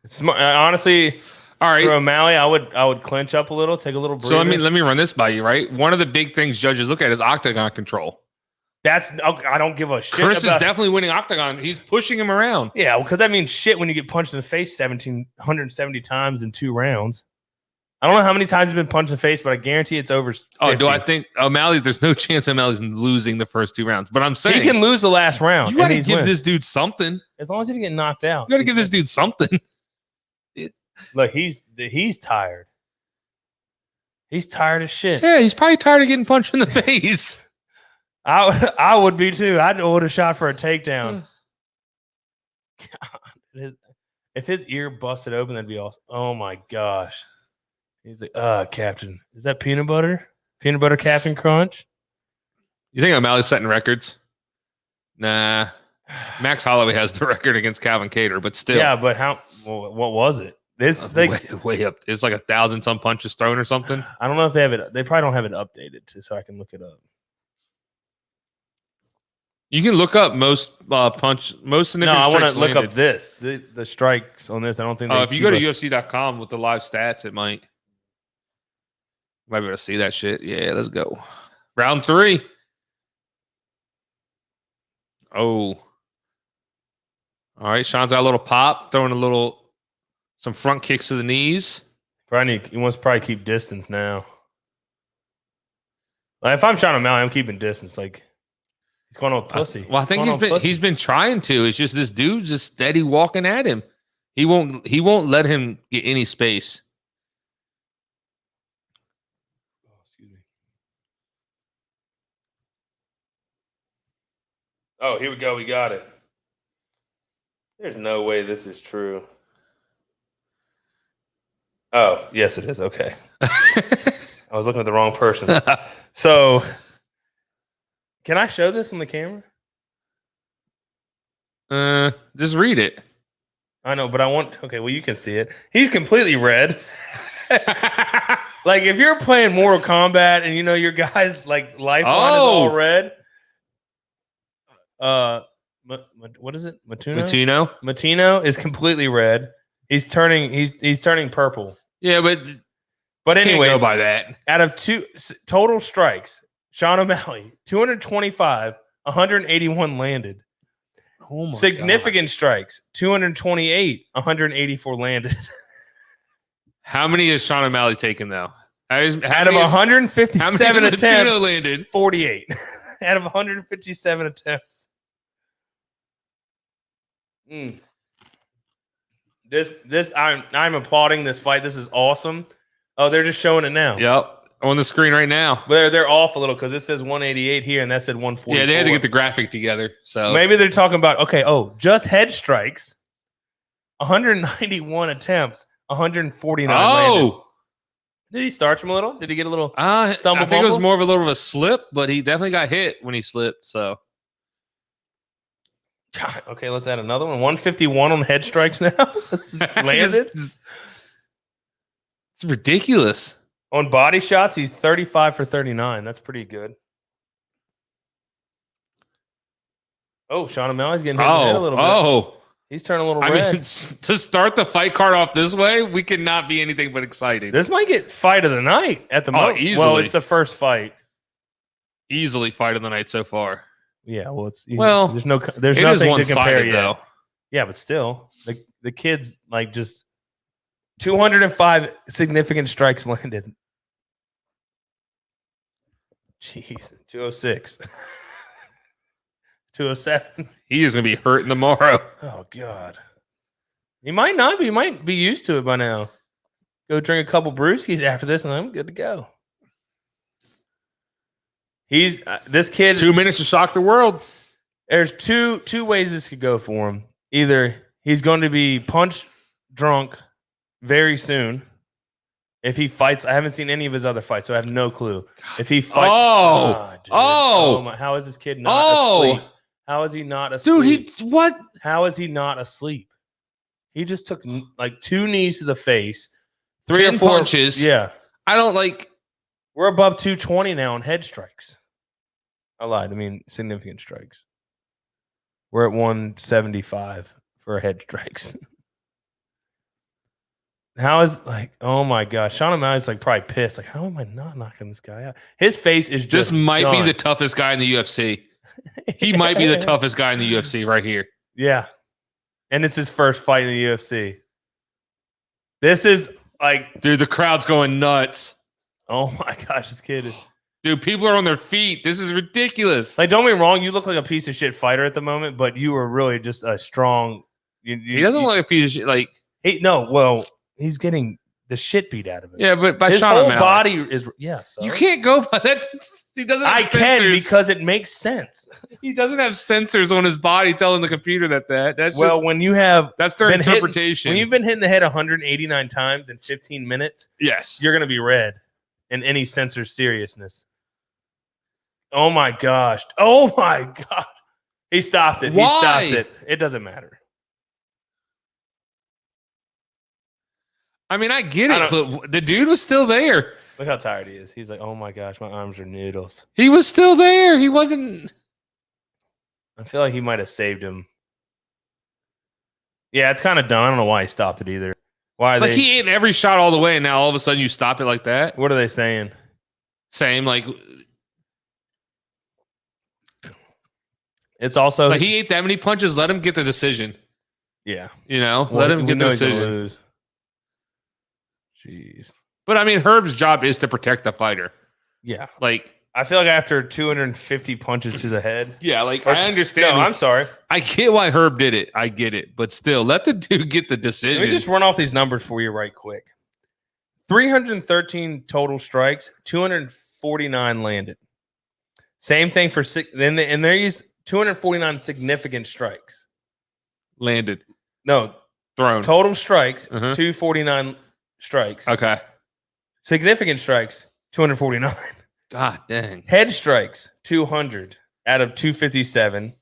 It's smart. Honestly, all right. For O'Malley, I would clinch up a little, take a little breather. So let me run this by you, right? One of the big things judges look at is octagon control. I don't give a shit. Chris is definitely winning octagon. He's pushing him around. Yeah, because that means shit when you get punched in the face 170 times in 2 rounds. I don't know how many times he's been punched in the face, but I guarantee it's over 50. Oh, do I think O'Malley? There's no chance O'Malley's losing the first 2 rounds. But I'm saying he can lose the last round. You got to give this dude something. As long as he didn't get knocked out. You got to give this dude something. Look, he's tired. He's tired as shit. Yeah, he's probably tired of getting punched in the face. I would be too. I would have shot for a takedown. God, if his ear busted open, that'd be awesome. Oh my gosh. He's like, Captain. Is that peanut butter? Peanut butter Captain Crunch? You think O'Malley's setting records? Nah. Max Holloway has the record against Calvin Kattar, but still. Yeah, but what was it? This way up. It's like 1,000 some punches thrown or something. I don't know if they have it. They probably don't have it updated so I can look it up. You can look up most significant. No, I want to look up the strikes on this. I don't think. If you go to UFC.com with the live stats, it might be able to see that shit. Yeah, let's go. Round 3. Oh, all right. Sean's got a little pop, throwing some front kicks to the knees. He wants to probably keep distance now. Like if I'm Sean O'Malley, I'm keeping distance. Like. He's going on pussy. Well, I think he's been trying to. It's just this dude's just steady walking at him. He won't let him get any space. Oh, excuse me. Oh, here we go. We got it. There's no way this is true. Oh, yes, it is. Okay. I was looking at the wrong person. So. Can I show this on the camera? Just read it. I know, but okay, well, you can see it. He's completely red. Like, if you're playing Mortal Kombat and your guy's, like, lifeline is all red. What is it? Matino? Matino is completely red. He's turning purple. Yeah, but anyways, can't go by that. Out of 2 total strikes, Sean O'Malley, 225, 181 landed. Oh my Significant strikes, 228, 184 landed. How many has Sean O'Malley taken, though? Out of 157 attempts, landed? 48. Out of 157 attempts. I'm applauding this fight. This is awesome. Oh, they're just showing it now. Yep. On the screen right now. But they're off a little because it says 188 here and that said 144. Yeah, they had to get the graphic together. So maybe they're talking about, just head strikes, 191 attempts, 149 landed. Did he starch him a little? Did he get a little stumble? I think it was more of a little of a slip, but he definitely got hit when he slipped. So okay, let's add another one. 151 on head strikes now. Landed. It's ridiculous. On body shots, he's 35 for 39. That's pretty good. Oh, Sean O'Malley's getting hit in the head a little bit. He's turning a little I red. mean, to start the fight card off this way, we cannot be anything but exciting. This might get fight of the night at the moment. Easily. Well, it's the first fight. Easily fight of the night so far. Yeah, well, there's It is nothing to compare one-sided, yet. though. Yeah, but still, the kids like just 205 significant strikes landed. Jeez, 206, 207. He is going to be hurting tomorrow. Oh God, he might not be. He might be used to it by now. Go drink a couple brewskis after this, and I'm good to go. He's this kid. 2 minutes to shock the world. There's two ways this could go for him. Either he's going to be punch drunk very soon. If he fights, I haven't seen any of his other fights, so I have no clue. If he fights, how is this kid not asleep? How is he not asleep? Dude, what? How is he not asleep? He just took like 2 knees to the face, 3 or 4 punches. Yeah, I don't like. we're above 220 now in head strikes. I lied. I mean significant strikes. We're at 175 for head strikes. How is oh my gosh, Sean O'Malley's like probably pissed. Like, how am I not knocking this guy out? His face is just This might be done. the toughest guy in the UFC. He might be the toughest guy in the UFC right here. Yeah. And it's his first fight in the UFC. This is like, Dude, the crowd's going nuts. oh my gosh, this kid is Dude, people are on their feet. This is ridiculous. like, don't get me wrong, you look like a piece of shit fighter at the moment, but you were really just a strong. He doesn't look like a piece of shit. Like, He's getting the shit beat out of him. yeah, but by his Sean whole O'Malley. body is So. You can't go by that. He doesn't have I sensors. can because it makes sense. He doesn't have sensors on his body telling the computer that's Well, just, when you have that's their been hitting- interpretation. when you've been hitting the head 189 times in 15 minutes, yes. you're gonna be red in any sensor seriousness. Oh my gosh! Oh my god! He stopped it. Why? He stopped it. It doesn't matter. I mean, I get I it, but the dude was still there. Look how tired he is. He's like, oh my gosh, my arms are noodles. He was still there. He wasn't. I feel like he might have saved him. Yeah, it's kind of dumb. I don't know why he stopped it either. Why are Like, they? he ate every shot all the way, and now all of a sudden you stop it like that. What are they saying? Same, like It's also he ate that many punches. Let him get the decision. yeah. You know, Well, let him we get the know he's gonna decision. lose. Jeez. But I mean, Herb's job is to protect the fighter. Yeah. Like, I feel like after 250 punches to the head. yeah, like Or I understand. No, I'm sorry. I get why Herb did it. I get it, but still, let the dude get the decision. Let me just run off these numbers for you right quick. 313 total strikes, 249 landed. Same thing for six. Then and there is 249 significant strikes. Landed, No, thrown. total strikes, Uh-huh. 249 strikes. Okay. Significant strikes, 249. God dang. Head strikes, 200 out of 257.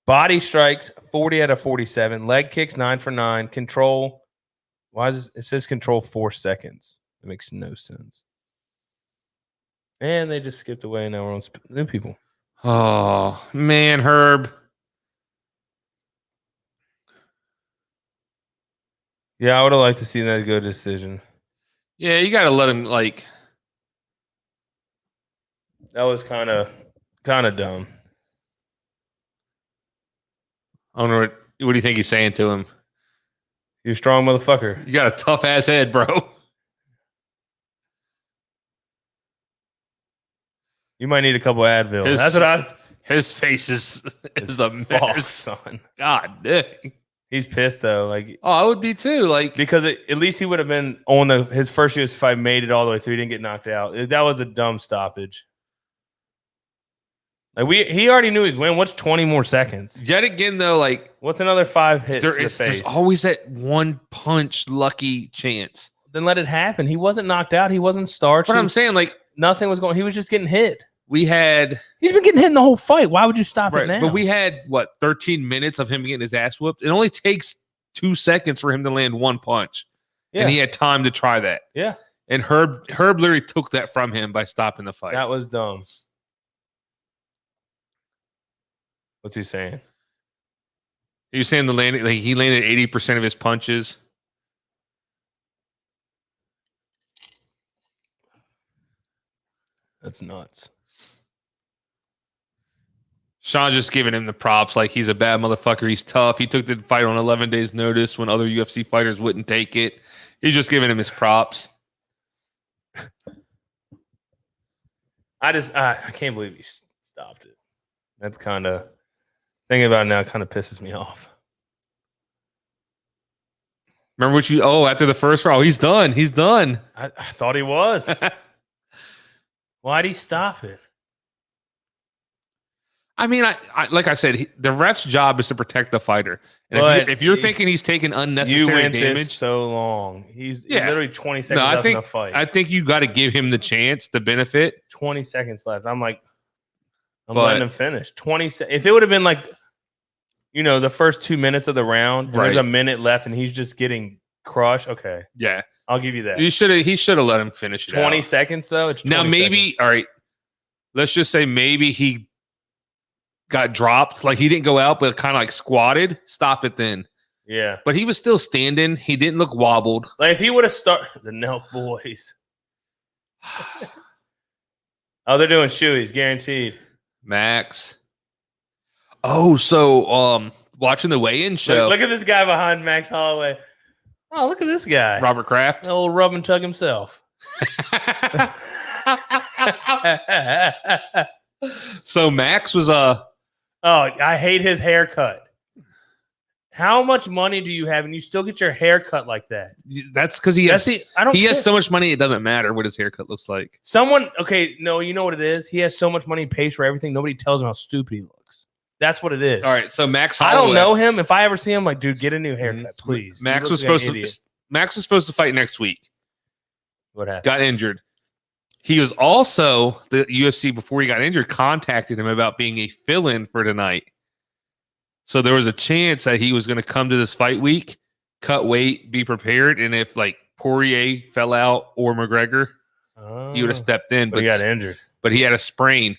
Body strikes, 40 out of 47. Leg kicks, 9 for 9. Control, why is it says control 4 seconds? It makes no sense. And they just skipped away. Now we're on new people. Oh man, Herb. Yeah, I would have liked to see that go decision. Yeah, you got to let him like. That was kind of dumb. I don't know what do you think he's saying to him? You strong motherfucker. You got a tough ass head, bro. You might need a couple Advil. His- That's what I was. His face is a Fuck, mess. son. God dang. He's pissed though. Like, Oh, I would be too. Like, because at least he would have been on his first UFC fight, made it all the way through. He didn't get knocked out. That was a dumb stoppage. Like he already knew he's win. What's 20 more seconds? yet again, though, like What's another 5 hits to the there's face? always that one punch lucky chance. Then let it happen. He wasn't knocked out. He wasn't starched. But I'm saying, like, Nothing was going. He was just getting hit. we had He's been getting hit in the whole fight. Why would you stop it now? but we had 13 minutes of him getting his ass whooped. It only takes 2 seconds for him to land one punch, yeah, and he had time to try that. yeah, And Herb literally took that from him by stopping the fight. that was dumb. What's he saying? You're saying the landing, like he landed 80% of his punches. That's nuts. Sean just giving him the props, like he's a bad motherfucker. He's tough. He took the fight on 11 days' notice when other UFC fighters wouldn't take it. He's just giving him his props. I can't believe he stopped it. That's kind of thinking about it now. Kind of pisses me off. Remember what you? Oh, after the first round, he's done. He's done. I thought he was. Why'd he stop it? I mean, I like I said, the ref's job is to protect the fighter. And if you're thinking he's taking unnecessary damage, so long. He's literally 20 seconds left in the fight. I think you got to give him the chance, the benefit. 20 seconds left. I'm letting him finish. 20. If it would have been like, the first 2 minutes of the round, and there's a minute left, and he's just getting crushed. Okay, yeah, I'll give you that. He should have let him finish it. 20 seconds though. It's 20 now maybe seconds. All right. Let's just say maybe he got dropped, like he didn't go out, but kind of like squatted. Stop it then. Yeah, but he was still standing. He didn't look wobbled. Like if he would have started the Nelk boys. Oh, they're doing shoeies, guaranteed. Max. Oh, so watching the weigh-in show. Look at this guy behind Max Holloway. Oh, look at this guy, Robert Kraft, the old rub and tug himself. So Max was Oh, I hate his haircut. How much money do you have and you still get your haircut like that? That's because he has he has so much money it doesn't matter what his haircut looks like. No, you know what it is? He has so much money, he pays for everything. Nobody tells him how stupid he looks. That's what it is. All right, so Max Holloway, I don't know him. If I ever see him, like, dude, get a new haircut, please. Max was supposed to fight next week. What happened? Got injured. He was also, the UFC before he got injured contacted him about being a fill-in for tonight. So there was a chance that he was going to come to this fight week, cut weight, be prepared, and if like Poirier fell out or McGregor, he would have stepped in. But he got injured. But he had a sprain,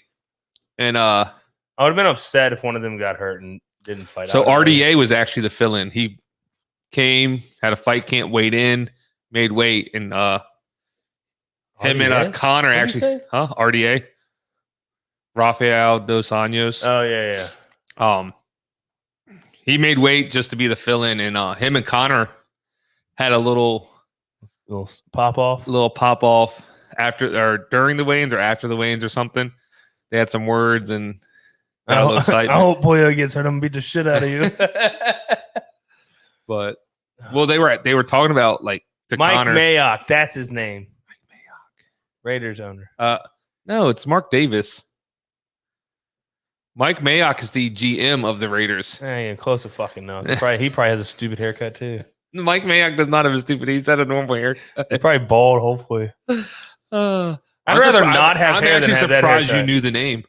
and I would have been upset if one of them got hurt and didn't fight. So RDA was actually the fill-in. He came, had a fight camp, weighed in, made weight, and him and Connor actually, RDA, Rafael Dos Anjos. Oh yeah. He made weight just to be the fill-in, and him and Connor had a little pop off after or during the weigh-ins or after the weigh-ins or something. They had some words and got a little excitement. I hope Poyo gets hurt. I'm gonna beat the shit out of you. But they were talking about like Mike Connor. Mayock, that's his name. Mike Mayock, Raiders owner. No, it's Mark Davis. Mike Mayock is the GM of the Raiders. Yeah, close to fucking no. He probably has a stupid haircut too. Mike Mayock does not have a stupid. He's had a normal haircut. He's probably bald. Hopefully. I'd rather not have hair than have that haircut. I'm surprised you knew the name.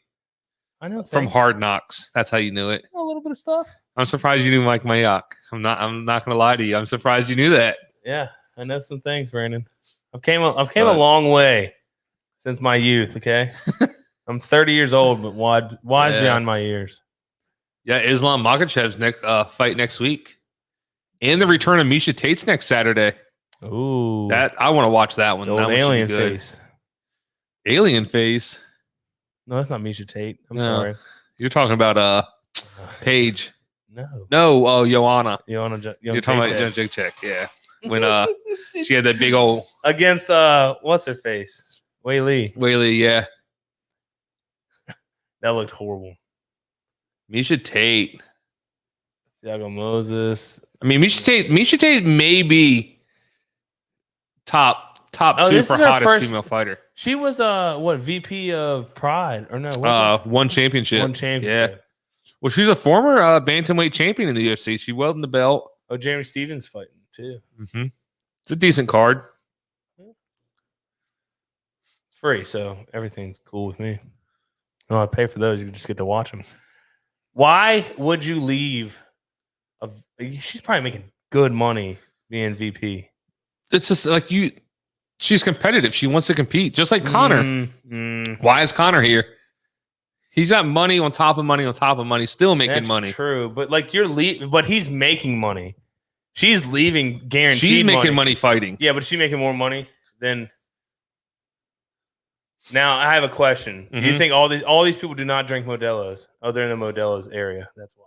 I know from Hard Knocks. That's how you knew it. A little bit of stuff. I'm surprised you knew Mike Mayock. I'm not gonna lie to you. I'm surprised you knew that. Yeah, I know some things, Brandon. I've came a long way since my youth. Okay. I'm 30 years old, but wise beyond my years. Yeah, Islam Makhachev's next fight next week, and the return of Misha Tate's next Saturday. Ooh, that I want to watch that one. That one alien should be good. face. Alien face. No, that's not Misha Tate. I'm sorry. You're talking about Paige. No. Joanna. You're talking about Young Jacek. Yeah, when she had that big old against what's her face, Wei Li. Yeah. That looked horrible. Misha Tate. Thiago Moses. I mean, Misha Tate may be top two for hottest female fighter. She was VP of Pride or no? One championship. Yeah. Well, she's a former bantamweight champion in the UFC. She won the belt. Oh, Jeremy Stevens fighting too. Mm-hmm. It's a decent card. It's free, so everything's cool with me. You don't have to pay for those. You just get to watch them. Why would you leave? She's probably making good money being VP. It's just like she's competitive. She wants to compete, just like Connor. Why is Connor here? He's got money on top of money on top of money, still making That's money. true, but like but he's making money. She's leaving guaranteed. She's making money fighting. Yeah, but is she making more money than? Now I have a question. Do you think all these people do not drink Modelo's? Oh, they're in the Modelo's area. That's why.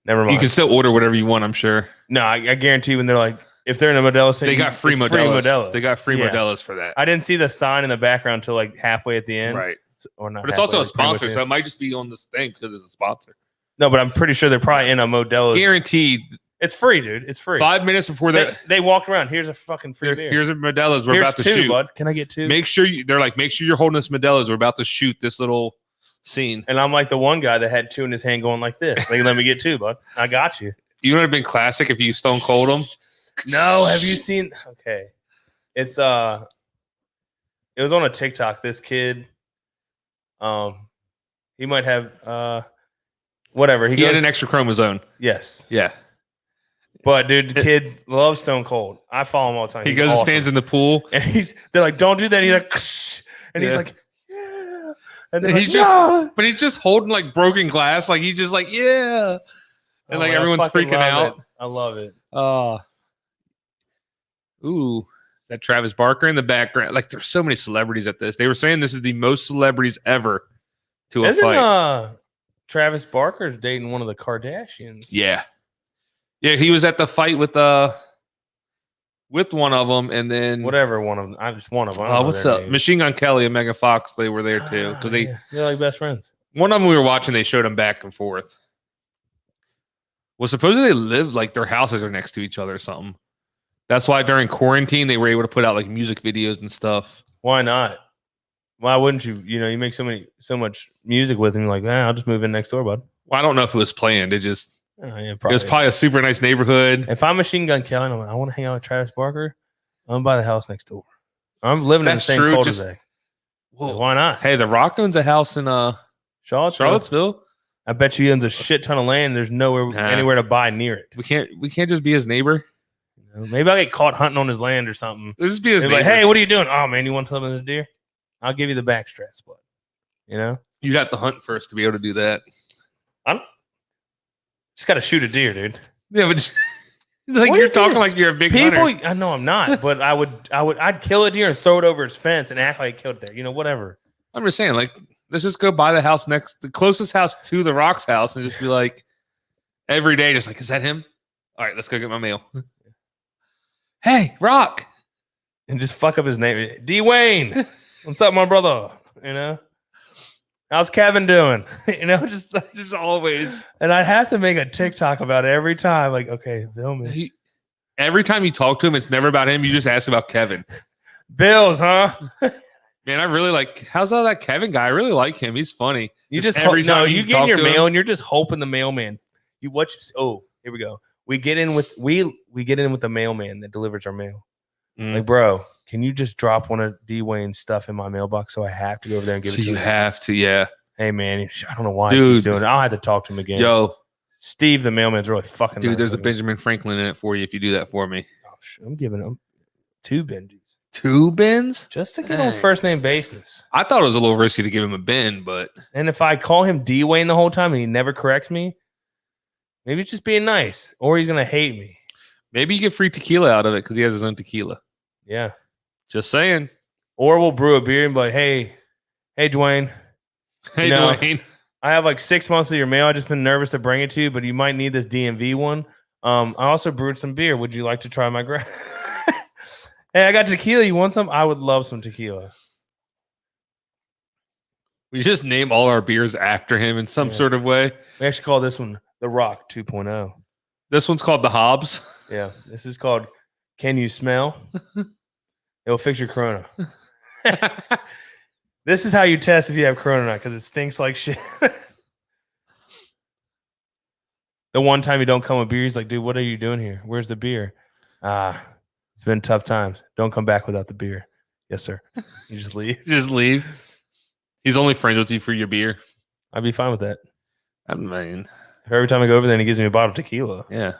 Never mind. You can still order whatever you want, I'm sure. No, I guarantee when they're like, if they're in a Modelo, They got free Modelo's. They got free Modelo's for that. I didn't see the sign in the background until like halfway at the end. Right. Or not but it's halfway, also a like pretty much sponsor, so it might just be on this thing because it's a sponsor. No, but I'm pretty sure they're probably in a Modelo's. Guaranteed. It's free, dude. It's free. 5 minutes before they walked around. Here's a fucking free beer. Here's a Modelo's. We're about to shoot. Bud. Can I get two? Make sure you're holding this Modelo's. We're about to shoot this little scene. And I'm like the one guy that had two in his hand going like this. They let me get two, bud. I got you. You would have been classic if you stone cold them. No, have you seen? Okay, it's it was on a TikTok. This kid, he might have whatever. He had an extra chromosome. Yes, yeah. But dude, the kids love Stone Cold. I follow him all the time. He goes and stands in the pool, and they're like, "Don't do that." He's like, and he's like, "Yeah," and then but he's just holding like broken glass, like he's just like, "Yeah," and like everyone's freaking out. I love it. Ooh, is that Travis Barker in the background? Like, there's so many celebrities at this. They were saying this is the most celebrities ever to a fight. Travis Barker's dating one of the Kardashians. Yeah, he was at the fight with one of them, and then whatever one of them. I just one of them. What's up? Machine Gun Kelly and Megan Fox. They were there too because they're like best friends. One of them we were watching. They showed them back and forth. Well, supposedly they live like their houses are next to each other or something. That's why during quarantine they were able to put out like music videos and stuff. Why not? Why wouldn't you? You know, you make so much music with him. Like, I'll just move in next door, bud. Well, I don't know if it was planned. It was probably a super nice neighborhood. If I'm Machine Gun Kelly, and I'm like, I want to hang out with Travis Barker, I'm gonna buy the house next door. I'm living in the same cul-de-sac. Well, why not? Hey, The Rock owns a house in Charlottesville. I bet you he owns a shit ton of land. There's anywhere to buy near it. We can't just be his neighbor. Maybe I'll get caught hunting on his land or something. It'll just be his neighbor. Like, hey, what are you doing? Oh man, you want to play with this deer? I'll give you the backstrap split. You know? You'd have to hunt first to be able to do that. Just got to shoot a deer, dude. Yeah, but like you're talking like you're a big hunter. I know I'm not, but I'd kill a deer and throw it over its fence and act like I killed it there. You know, whatever. I'm just saying, like, let's just go buy the closest house to The Rock's house, and just be like, every day, just like, is that him? All right, let's go get my mail. Hey, Rock, and just fuck up his name, Dwayne. What's up, my brother? You know, how's Kevin doing? You know, just always. And I'd have to make a TikTok about it every time. Like, okay, film it. Every time you talk to him, it's never about him. You just ask about Kevin. Bills, huh? Man, I really like. How's all that Kevin guy? I really like him. He's funny. You just you get in your mail and you're just hoping the mailman. You watch. Oh, here we go. We get in with the mailman that delivers our mail. Like, bro, can you just drop one of Dwayne's stuff in my mailbox so I have to go over there and give it to you? You have to, yeah. Hey, man, I don't know why he's doing it. I'll have to talk to him again. Yo, Steve, the mailman's really fucking. Dude, there's a Benjamin Franklin in it for you if you do that for me. Oh, I'm giving him 2 Benjis. 2 bins? Just to get on first name basis. I thought it was a little risky to give him a bin, but. And if I call him Dwayne the whole time and he never corrects me, maybe it's just being nice, or he's gonna hate me. Maybe you get free tequila out of it because he has his own tequila. Yeah, just saying. Or we'll brew a beer and be like, "Hey, Dwayne. Hey, Dwayne. I have like 6 months of your mail. I've just been nervous to bring it to you, but you might need this DMV one. I also brewed some beer. Would you like to try my Hey, I got tequila. You want some? I would love some tequila. We just name all our beers after him in some sort of way. We actually call this one The Rock 2.0. This one's called the Hobbs. Yeah, this is called Can You Smell? It'll fix your corona. This is how you test if you have corona or not, because it stinks like shit. The one time you don't come with beer, he's like, dude, what are you doing here? Where's the beer? It's been tough times. Don't come back without the beer. Yes, sir. You just leave. Just leave. He's only friends with you for your beer. I'd be fine with that. I mean, if every time I go over there and he gives me a bottle of tequila. Yeah.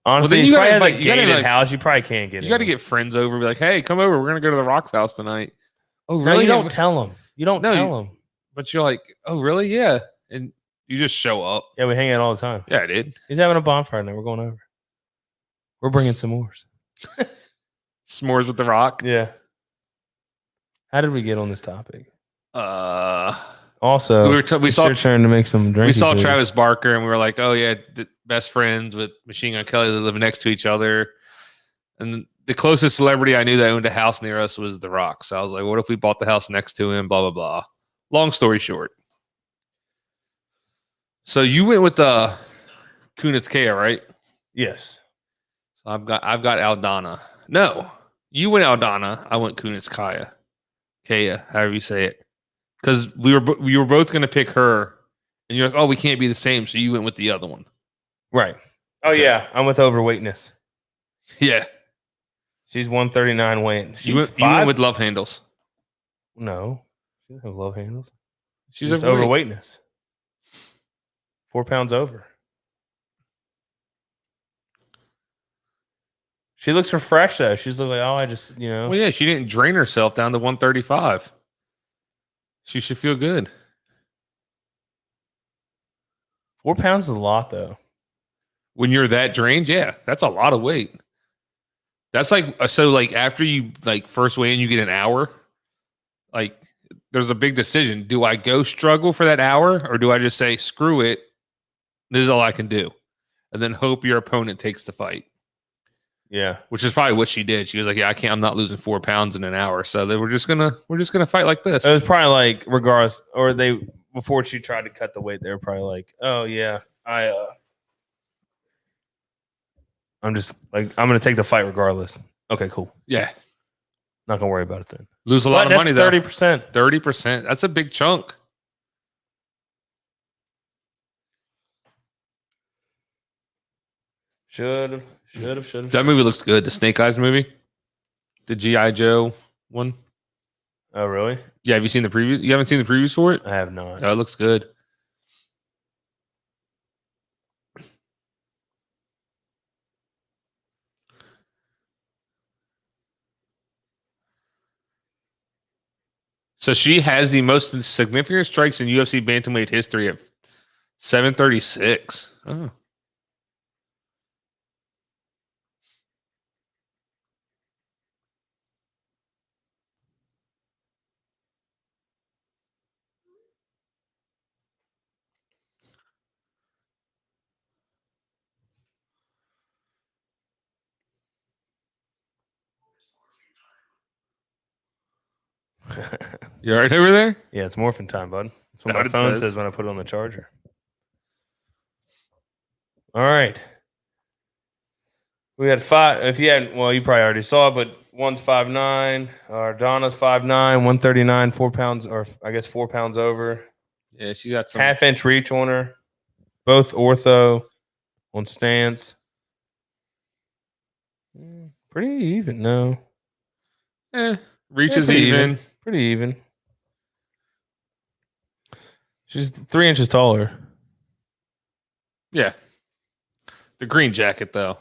Honestly, well, you probably has a gated house. You probably can't get it. You got to get friends over. Be like, hey, come over. We're going to go to the Rock's house tonight. Oh, really? No, you don't tell them. You don't tell them. But you're like, oh, really? Yeah. And you just show up. Yeah, we hang out all the time. Yeah, I did. He's having a bonfire now. We're going over. We're bringing s'mores. S'mores with the Rock. Yeah. How did we get on this topic? Uh, Also, we saw your turn to make some drinks. we saw Travis Barker, and we were like, oh yeah, best friends with Machine Gun Kelly. They live next to each other. And the closest celebrity I knew that owned a house near us was The Rock. So I was like, what if we bought the house next to him? Blah blah blah. Long story short. So you went with the Kunitskaya, right? Yes. So I've got Aldana. No, you went Aldana. I went Kunitskaya. Kaya, however you say it. Because we were both going to pick her, and you're like, oh, we can't be the same. So you went with the other one. Right. Oh, Okay. yeah. I'm with overweightness. Yeah. She's 139 weight. She's You went with love handles. No. She doesn't have love handles. She's Just overweight. overweightness. 4 pounds over. She looks refreshed, though. She's like, oh, I just, Well, yeah, she didn't drain herself down to 135. She should feel good. 4 pounds is a lot, though. When you're that drained, yeah, that's a lot of weight. That's like, so like after you like first weigh in, you get an hour. Like there's a big decision. Do I go struggle for that hour, or do I just say, screw it? This is all I can do. And then hope your opponent takes the fight. Yeah. Which is probably what she did. She was like, yeah, I'm not losing 4 pounds in an hour. So we're just gonna fight like this. It was probably like, regardless, or before she tried to cut the weight, they were probably like, oh, yeah, I'm just like, I'm going to take the fight regardless. Okay, cool. Yeah. Not going to worry about it then. Lose a lot of money, though. 30%. 30%. That's a big chunk. Should have. That movie looks good. The Snake Eyes movie. The G.I. Joe one. Oh, really? Yeah, have you seen the previews? You haven't seen the previews for it? I have not. Oh, it looks good. So she has the most significant strikes in UFC bantamweight history at 736. Oh. You all right over there? Yeah, it's morphin' time, bud. That's what That my what it phone says? says when I put it on the charger. All right. We had 5. If you had, well, you probably already saw it, but one's 5'9", Donna's 5'9", 139, 4 pounds, or I guess 4 pounds over. Yeah, she got some. Half-inch reach on her. Both ortho on stance. Pretty even, no. Reach is pretty even. Pretty even. She's 3 inches taller. Yeah. The green jacket, though.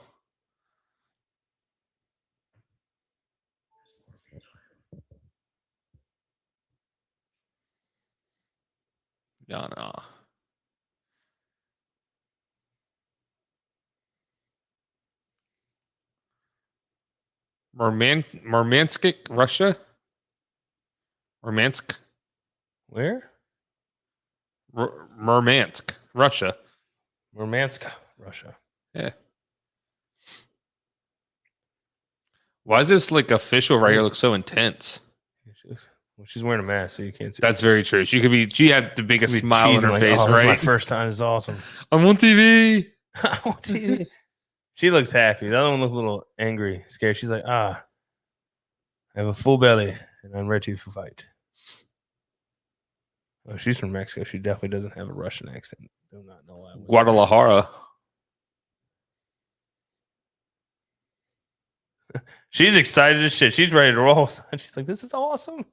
No. Murmansk, Russia? Murmansk? Where? Murmansk, Russia. Murmansk, Russia. Yeah. Why is this like official right here look so intense? She's wearing a mask, so you can't see. That's very true. She had the biggest smile on her like, face, oh, this is right? my first time. This is awesome. I'm on TV. I'm on TV. She looks happy. The other one looks a little angry, scared. She's like, I have a full belly and I'm ready to fight. Oh, she's from Mexico. She definitely doesn't have a Russian accent. Do not know why. Guadalajara. She's excited as shit. She's ready to roll. She's like, this is awesome.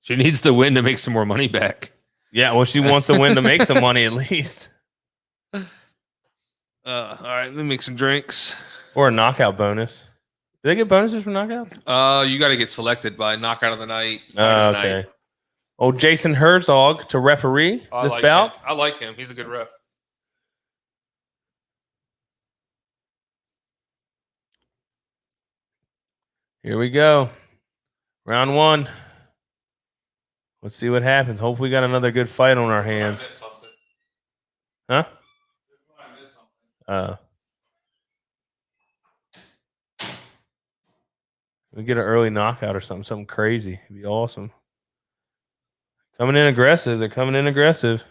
She needs to win to make some more money back. Yeah, well, she wants to win to make some money at least. All right, let me make some drinks. Or a knockout bonus. Do they get bonuses for knockouts? You got to get selected by knockout of the night. Oh, fight of the okay. night. Oh, Jason Herzog to referee this bout. I like him. He's a good ref. Here we go. Round 1. Let's see what happens. Hopefully we got another good fight on our hands. Huh? We get an early knockout or something crazy. It'd be awesome. Coming in aggressive. They're coming in aggressive.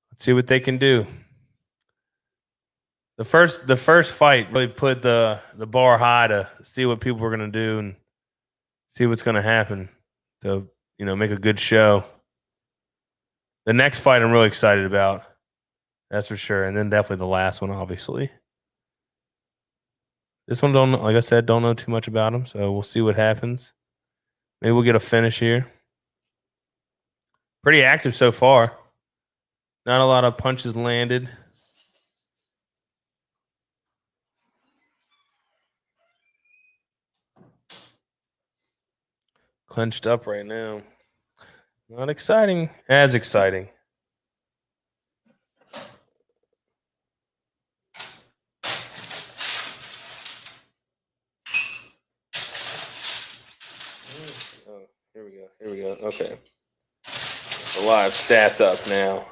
Let's see what they can do. The first fight really put the bar high to see what people were going to do and see what's going to happen to, make a good show. The next fight I'm really excited about. That's for sure. And then definitely the last one, obviously. This one, like I said, don't know too much about him, so we'll see what happens. Maybe we'll get a finish here. Pretty active so far. Not a lot of punches landed. Clenched up right now. Not exciting. As exciting. Oh, here we go. Okay. A lot of stats up now.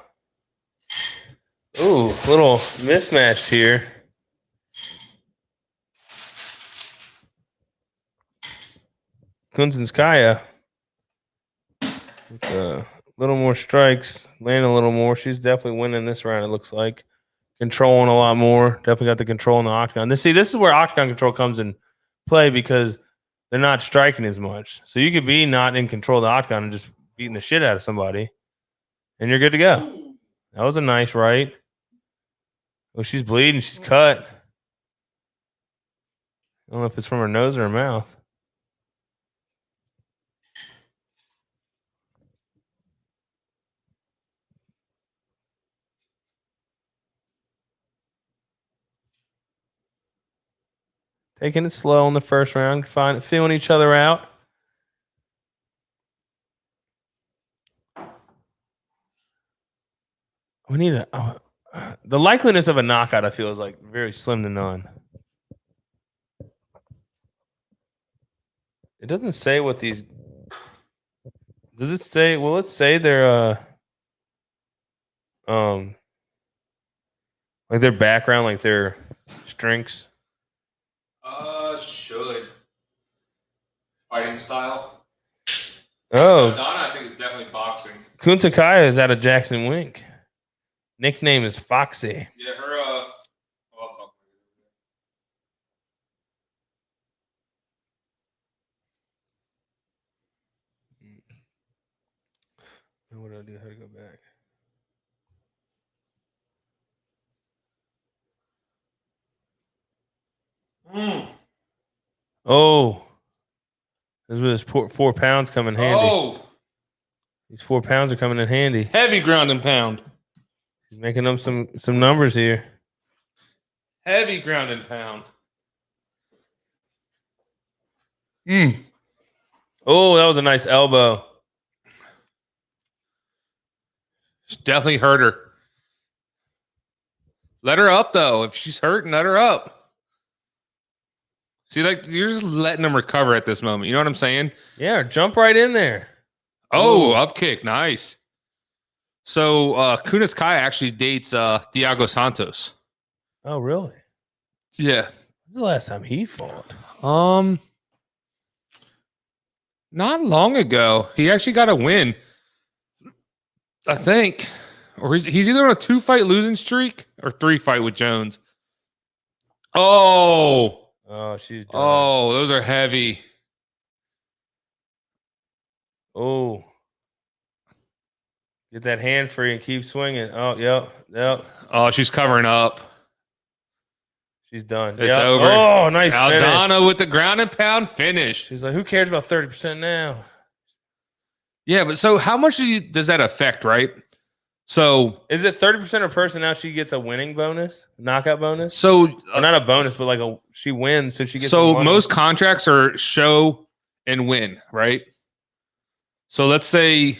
Ooh, little mismatched here. Kunzinskaya. A little more strikes, landing a little more. She's definitely winning this round, it looks like. Controlling a lot more. Definitely got the control in the octagon. This is where octagon control comes in play because they're not striking as much. So you could be not in control of the octagon and just beating the shit out of somebody, and you're good to go. That was a nice right. Oh, she's bleeding. She's cut. I don't know if it's from her nose or her mouth. Taking it slow in the first round, feeling each other out. We need the likeliness of a knockout, I feel, is like very slim to none. It doesn't say what these. Does it say? Well, let's say they're like their background, like their strengths. Should fighting style. Oh, Donna, I think is definitely boxing. Kuntakaya is out of Jackson Wink. Nickname is Foxy. Yeah, her. I'll talk. What do I do? How to go back? Oh, this was 4 pounds coming handy. Oh, These 4 pounds are coming in handy. heavy ground and pound. He's making them some numbers here. Heavy ground and pound. Oh, that was a nice elbow. Definitely hurt her. Let her up though. If she's hurting, let her up. See, like you're just letting them recover at this moment. You know what I'm saying? Yeah, jump right in there. Oh, up kick, nice. So Kunitskaya actually dates Thiago Santos. Oh, really? Yeah. When's the last time he fought? Not long ago. He actually got a win, I think. Or he's either on a 2-fight losing streak or 3-fight with Jones. Oh, she's done. Oh, those are heavy. Oh. Get that hand free and keep swinging. Oh, yep. Oh, she's covering up. She's done. It's over. Oh, nice Aldana finish. with the ground and pound finish. She's like, who cares about 30% now? Yeah, but so how much does that affect, right? So Is it 30% of person now she gets a winning bonus, knockout bonus? so Or not a bonus, but like she wins, so she gets so the money. most contracts are show and win, right? So let's say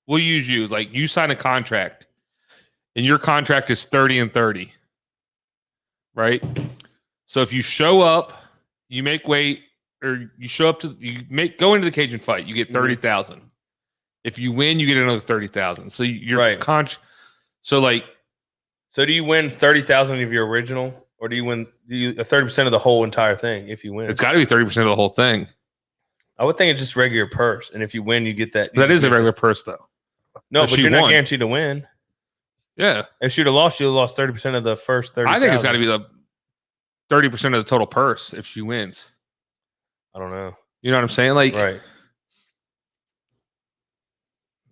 we'll use you. Like you sign a contract, and your contract is 30 and 30, right? So if you show up, you make weight, or you show up to go into the cage and fight, you get 30,000. If you win, you get another 30,000. So you're Right. So like, So do you win 30,000 of your original, or do you win 30% of the whole entire thing if you win? it's got to be 30% of the whole thing. I would think it's just regular purse, and if you win, you get that. That is a regular purse, though. No, But but she you're not won. guaranteed to win. Yeah, If she'd have lost, you'd have lost 30% of the first 30. I think it's got to be the 30% of the total purse if she wins. I don't know. You know what I'm saying? Like, Right.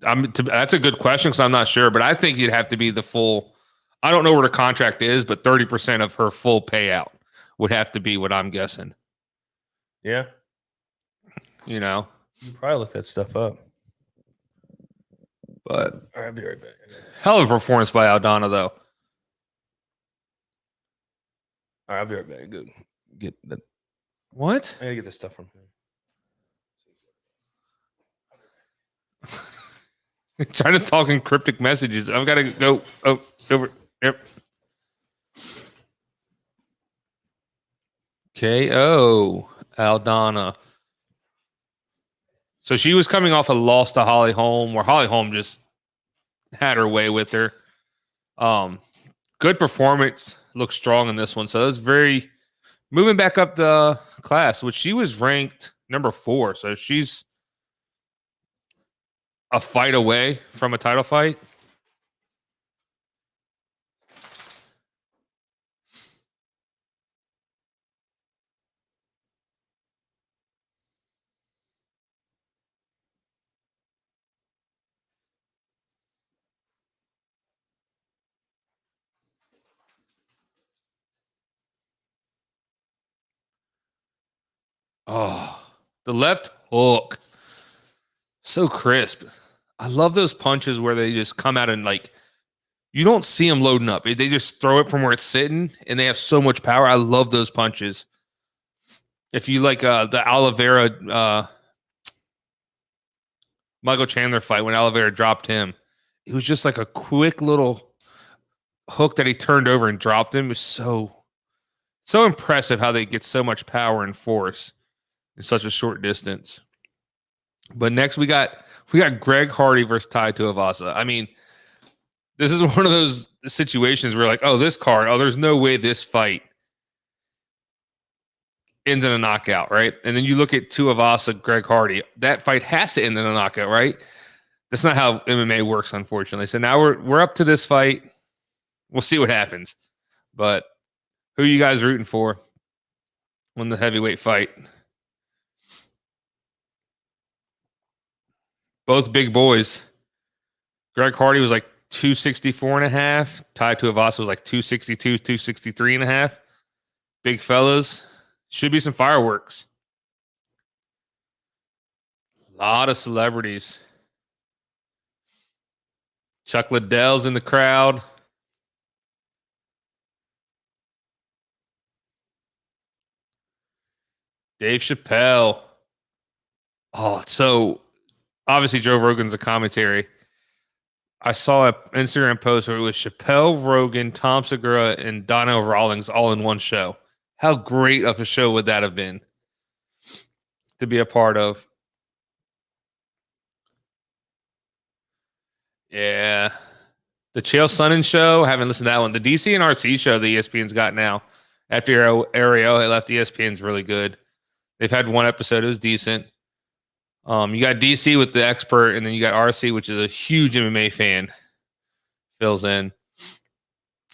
That's a good question because I'm not sure, but I think you'd have to be the full. I don't know where the contract is, but 30% of her full payout would have to be what I'm guessing. Yeah. You know, You can probably look that stuff up. but All right, I'll be right back. hell of a performance by Aldana, though. All right, I'll be right back. Good. Get that. What? I gotta get this stuff from him. Trying to talk in cryptic messages. I've got to go over. Yep. KO Aldana. So she was coming off a loss to Holly Holm, where Holly Holm just had her way with her. Good performance. Looked strong in this one. So it was very moving back up the class, which she was ranked number 4. So she's a fight away from a title fight. Oh, the left hook. So crisp. I love those punches where they just come out and like you don't see them loading up. They just throw it from where it's sitting and they have so much power. I love those punches. If you like the Oliveira Michael Chandler fight when Oliveira dropped him, it was just like a quick little hook that he turned over and dropped him. It was so impressive how they get so much power and force in such a short distance. But next we got Greg Hardy versus Tai Tuivasa. I mean, this is one of those situations where like, oh, this card, oh, there's no way this fight ends in a knockout, right? And then you look at Tuivasa, Greg Hardy, that fight has to end in a knockout, right? That's not how MMA works, unfortunately. So now we're up to this fight. We'll see what happens. But who are you guys rooting for on the heavyweight fight? Both big boys. Greg Hardy was like 264.5. Tai Tuivasa was like 262, 263.5. Big fellas. Should be some fireworks. A lot of celebrities. Chuck Liddell's in the crowd. Dave Chappelle. Oh, so obviously Joe Rogan's a commentary. I saw an Instagram post where it was Chappelle, Rogan, Tom Segura, and Donnell Rawlings all in one show. How great of a show would that have been to be a part of? Yeah. The Chael Sonnen show, haven't listened to that one. The DC and RC show the ESPN's got now. After Ariel left, ESPN's really good. They've had one episode. It was decent. You got DC with the expert, and then you got RC, which is a huge MMA fan, fills in.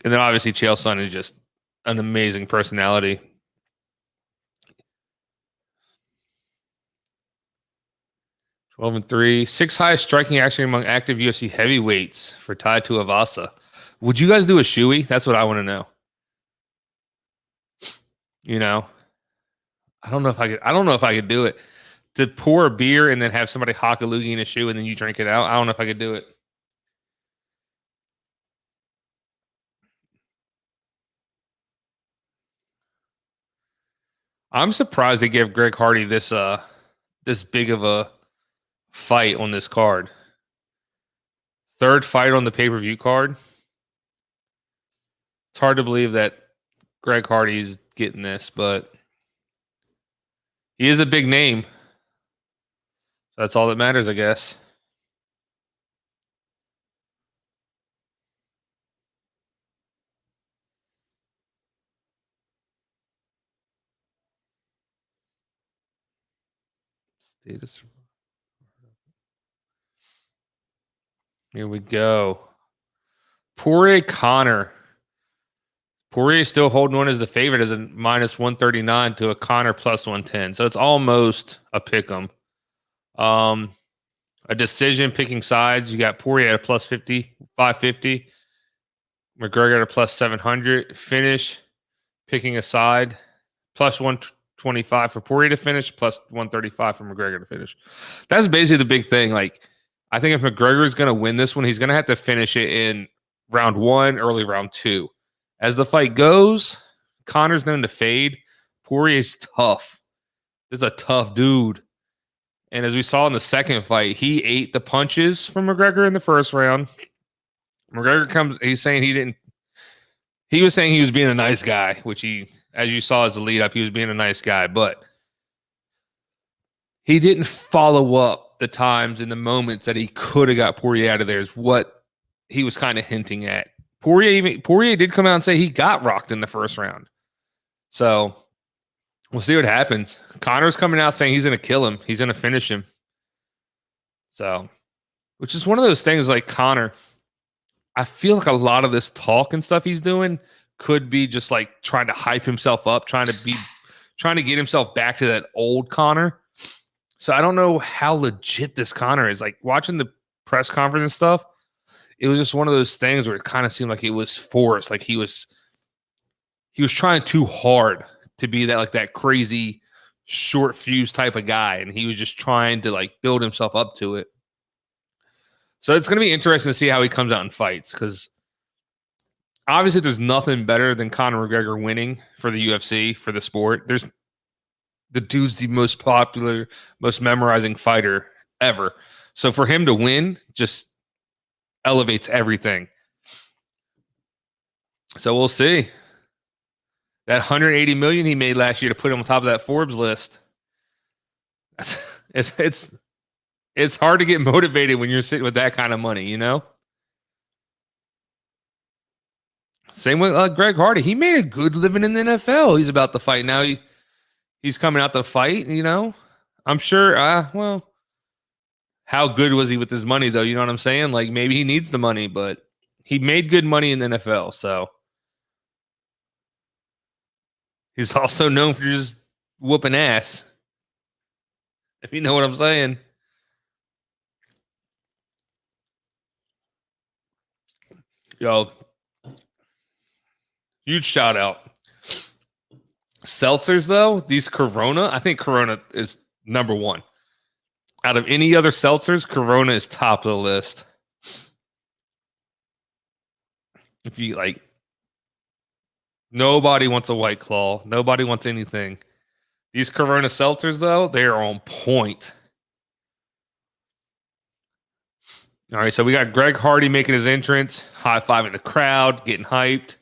And then obviously Chael Sonnen is just an amazing personality. Twelve and 3, 6th highest striking action among active UFC heavyweights for Tai Tuivasa. Would you guys do a shoey? That's what I want to know. You know, I don't know if I could do it. to pour a beer and then have somebody hock a loogie in a shoe and then you drink it out. I don't know if I could do it. I'm surprised they gave Greg Hardy this big of a fight on this card. Third fight on the pay-per-view card. It's hard to believe that Greg Hardy's getting this, but he is a big name. So that's all that matters, I guess. Status. Here we go. Poirier Connor. Poirier still holding on as the favorite as a minus 139 to a Connor plus 110. So it's almost a pick 'em. A decision picking sides. You got Poirier at a plus 50, 550. McGregor at a plus 700. Finish picking a side. Plus 125 for Poirier to finish. Plus 135 for McGregor to finish. That's basically the big thing. Like, I think if McGregor is going to win this one, he's going to have to finish it in round 1, early round 2. As the fight goes, Connor's known to fade. Poirier's tough. This is a tough dude. And as we saw in the second fight, he ate the punches from McGregor in the first round. McGregor comes, he's saying he was saying he was being a nice guy, which he, as you saw as the lead up, he was being a nice guy, but he didn't follow up the times and the moments that he could have got Poirier out of there is what he was kind of hinting at. Poirier did come out and say he got rocked in the first round. So we'll see what happens. Connor's coming out saying he's going to kill him. He's going to finish him. So, which is one of those things like Connor. I feel like a lot of this talk and stuff he's doing could be just like trying to hype himself up, trying to get himself back to that old Connor. So I don't know how legit this Connor is. Like watching the press conference and stuff, it was just one of those things where it kind of seemed like it was forced. Like he was trying too hard to be that crazy short fuse type of guy. And he was just trying to like build himself up to it. So it's going to be interesting to see how he comes out and fights. Cause obviously there's nothing better than Conor McGregor winning for the UFC, for the sport. The dude's the most popular, most memorizing fighter ever. So for him to win just elevates everything. So we'll see. That $180 million he made last year to put him on top of that Forbes list. It's hard to get motivated when you're sitting with that kind of money, you know? Same with Greg Hardy. He made a good living in the NFL. He's about to fight now. He's coming out to fight, you know? I'm sure, well, how good was he with his money, though? You know what I'm saying? Like, maybe he needs the money, but he made good money in the NFL, so. He's also known for just whooping ass. If you know what I'm saying. Yo, huge shout out. Seltzers, though, these Corona, I think Corona is number one. Out of any other seltzers, Corona is top of the list. If you like, nobody wants a White Claw. Nobody wants anything. These Corona seltzers, though, they are on point. All right, so we got Greg Hardy making his entrance, high-fiving the crowd, getting hyped.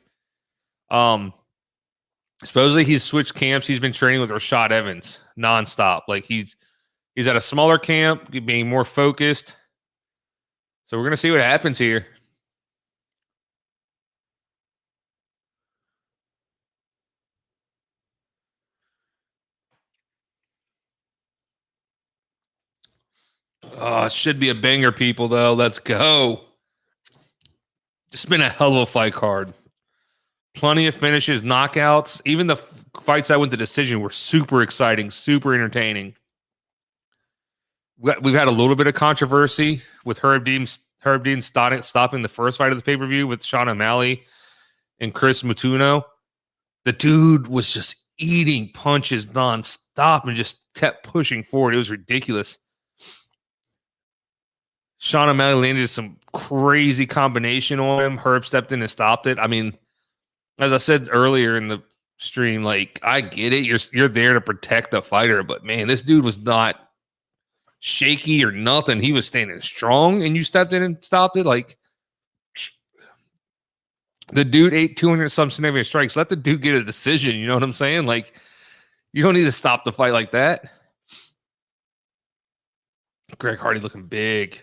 Supposedly he's switched camps. He's been training with Rashad Evans nonstop. Like he's at a smaller camp, being more focused. So we're gonna see what happens here. Oh, it should be a banger, people, though. Let's go. It's been a hell of a fight card. Plenty of finishes, knockouts. Even the fights that went to decision were super exciting, super entertaining. We've had a little bit of controversy with Herb Dean stopping the first fight of the pay-per-view with Sean O'Malley and Chris Mutuno. The dude was just eating punches nonstop and just kept pushing forward. It was ridiculous. Sean O'Malley landed some crazy combination on him. Herb stepped in and stopped it. I mean, as I said earlier in the stream, like, I get it. You're there to protect the fighter, but man, this dude was not shaky or nothing. He was standing strong, and you stepped in and stopped it. Like, the dude ate 200 some significant strikes. Let the dude get a decision. You know what I'm saying? Like, you don't need to stop the fight like that. Greg Hardy looking big.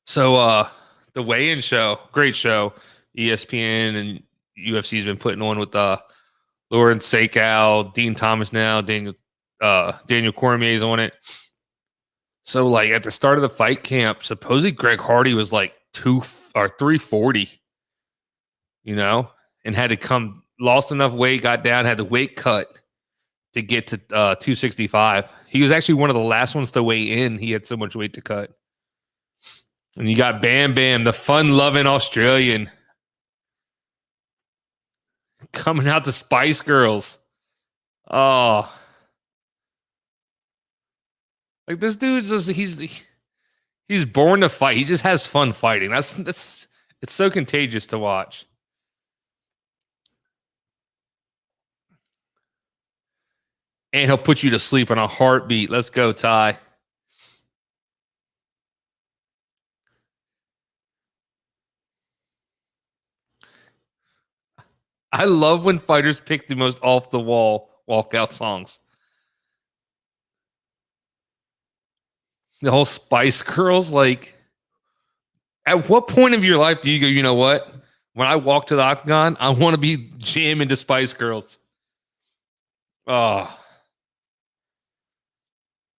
So the weigh-in show, great show. ESPN and UFC's been putting on with Lawrence Sakow, Dean Thomas now, Daniel Cormier's on it. So, like, at the start of the fight camp, supposedly Greg Hardy was like 340, you know, and had to lost enough weight, got down, had the weight cut to get to 265. He was actually one of the last ones to weigh in. He had so much weight to cut. And you got Bam Bam, the fun-loving Australian, coming out to Spice Girls. Oh. Like, this dude's just, he's born to fight. He just has fun fighting. It's so contagious to watch. And he'll put you to sleep in a heartbeat. Let's go, Ty. I love when fighters pick the most off-the-wall walkout songs. The whole Spice Girls, like, at what point of your life do you go, you know what? When I walk to the octagon, I want to be jamming to Spice Girls. Oh.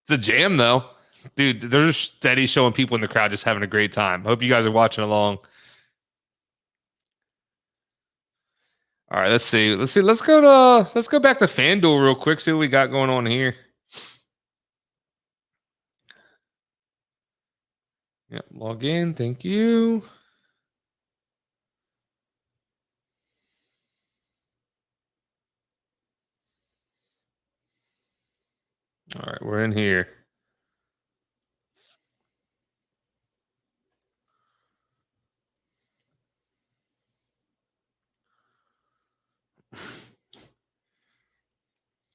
It's a jam, though. Dude, they're steady showing people in the crowd just having a great time. Hope you guys are watching along. All right, let's see. Let's go back to FanDuel real quick, see what we got going on here. Yep, log in. Thank you. All right, we're in here.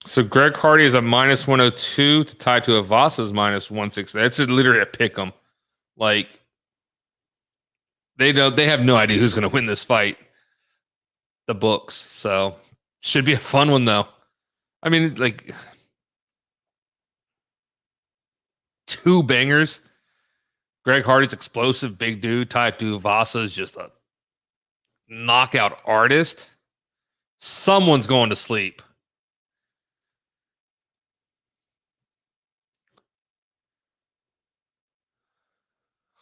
So Greg Hardy is a minus 102 to tie to Avasa's minus 160. That's literally a pick 'em. Like, they have no idea who's going to win this fight. The books. So should be a fun one, though. I mean, like, two bangers. Greg Hardy's explosive big dude. Tai Tuivasa is just a knockout artist. Someone's going to sleep.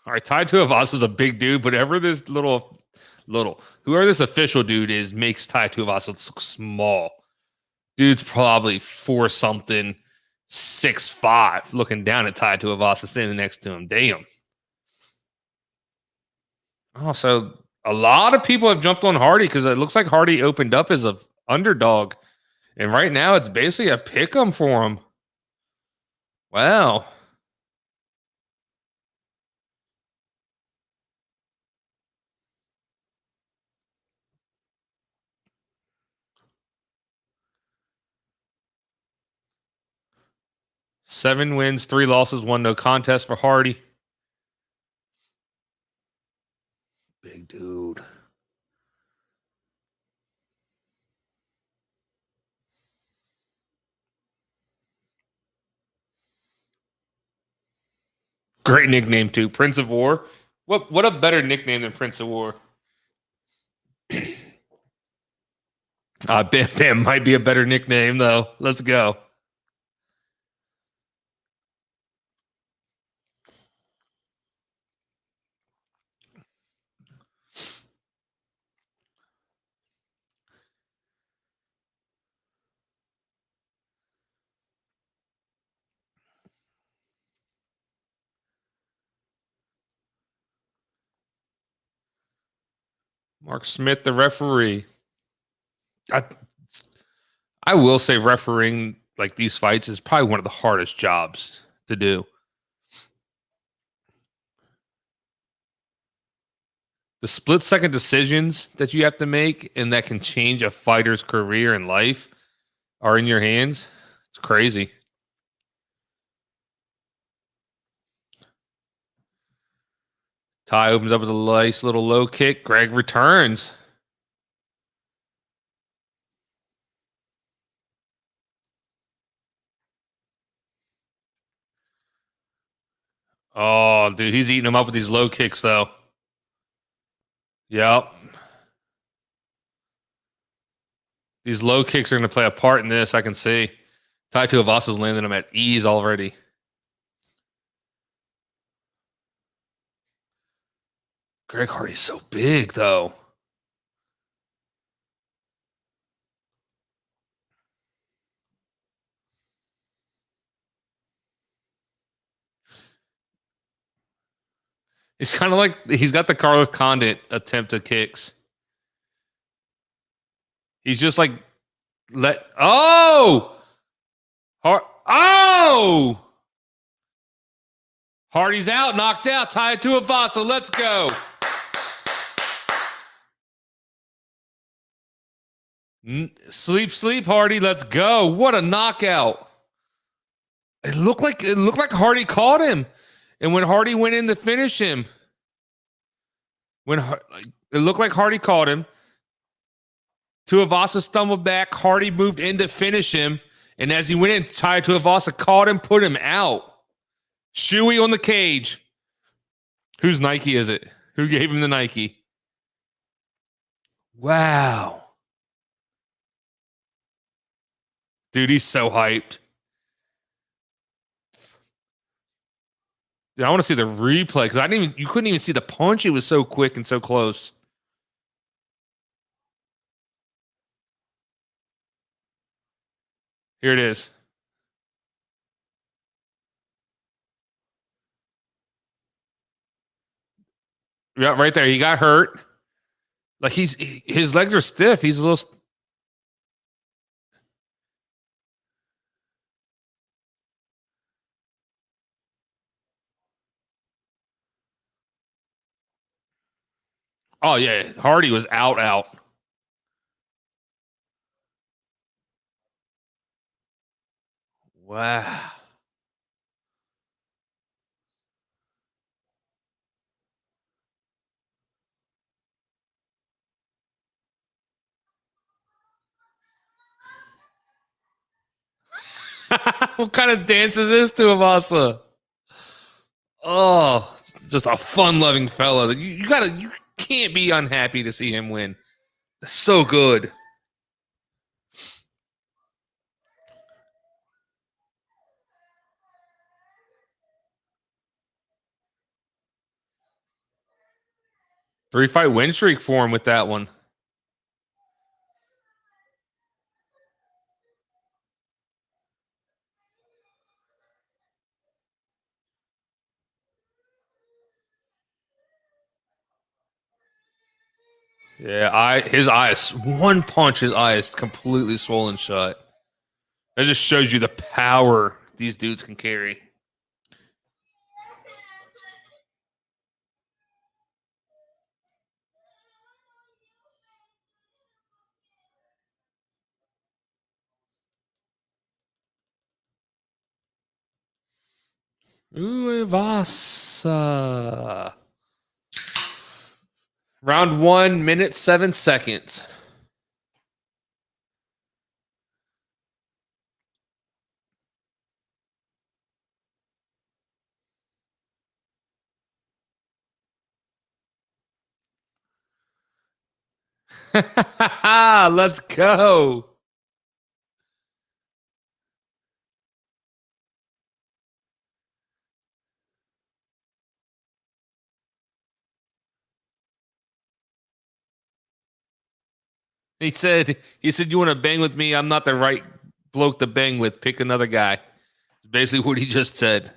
All right, Tai Tuivasa is a big dude, but whoever this whoever this official dude is makes Tai Tuivasa look small. Dude's probably 4 something, 6'5", looking down at Tai Tuivasa standing next to him. Damn. Oh, so a lot of people have jumped on Hardy because it looks like Hardy opened up as an underdog. And right now it's basically a pick 'em for him. Wow. Seven wins, 3 losses, 1 no contest for Hardy. Big dude. Great nickname too, Prince of War. What a better nickname than Prince of War? Bam Bam might be a better nickname though. Let's go. Mark Smith, the referee. I I will say refereeing like these fights is probably one of the hardest jobs to do. The split-second decisions that you have to make and that can change a fighter's career and life are in your hands. It's crazy. Ty opens up with a nice little low kick. Greg returns. Oh, dude, he's eating him up with these low kicks, though. Yep. These low kicks are going to play a part in this, I can see. Tai Tuivasa's landing them at ease already. Greg Hardy's so big, though. It's kind of like he's got the Carlos Condit attempt at kicks. He's just like, oh! Hardy's out, knocked out, tied to Tuivasa. Let's go. Sleep, Hardy. Let's go. What a knockout. It looked like Hardy caught him. And when Hardy went in to finish him, it looked like Hardy caught him. Tuivasa stumbled back. Hardy moved in to finish him. And as he went in, Tai Tuivasa caught him, put him out. Shuey on the cage. Whose Nike is it? Who gave him the Nike? Wow. Dude, he's so hyped. Dude, I want to see the replay because you couldn't even see the punch. It was so quick and so close. Here it is. Yeah, right there. He got hurt. Like his legs are stiff. He's a little. Oh yeah, Hardy was out. Wow. What kind of dance is this to Tuivasa? Oh, just a fun-loving fella. You can't be unhappy to see him win. That's so good. Three-fight win streak for him with that one. Yeah, his eyes, one punch, his eye is completely swollen shut. That just shows you the power these dudes can carry. Tuivasa. Round 1 minute 7 seconds. Let's go. He said, you want to bang with me? I'm not the right bloke to bang with. Pick another guy. It's basically what he just said.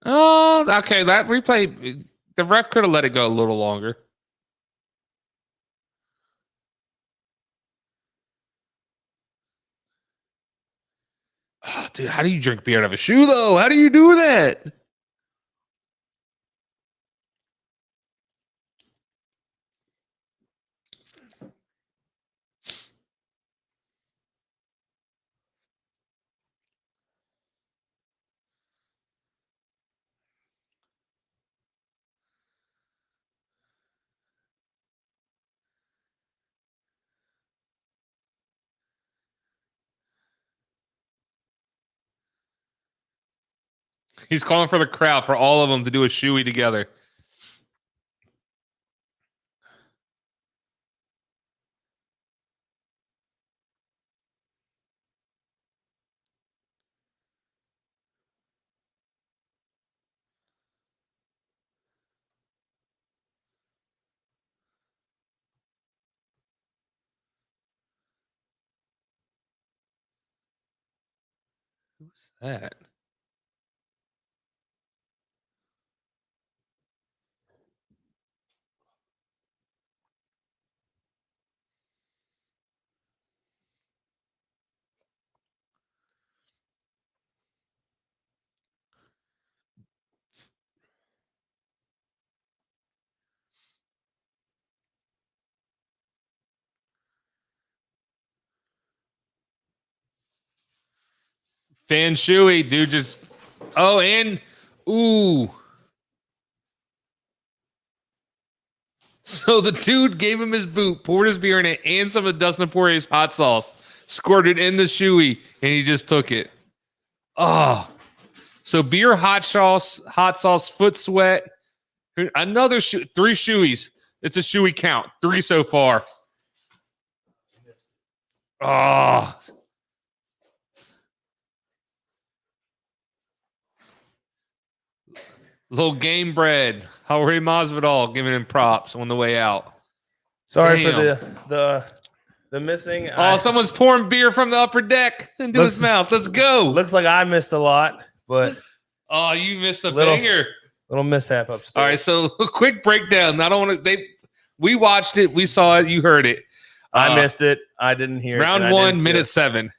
Oh, okay. That replay, the ref could have let it go a little longer. Oh, dude, how do you drink beer out of a shoe, though? How do you do that? He's calling for the crowd, for all of them to do a shoey together. Who's that? Fan shoey, dude. Just and ooh. So the dude gave him his boot, poured his beer in it, and some of Dustin Poirier's hot sauce, squirted it in the shoey, and he just took it. Oh, so beer, hot sauce, foot sweat, another 3 shoeys. It's a shoey count. 3 so far. Oh. Little game bread. Jorge Masvidal giving him props on the way out. Sorry Damn. for the missing. Someone's pouring beer from the upper deck into his mouth. Let's go. Looks like I missed a lot, but Oh, you missed a Little- banger. little mishap upstairs. All right, so a quick breakdown. I don't want to. We watched it. We saw it. You heard it. I missed it. I didn't hear it. and I Round didn't 1, see minute it. 7.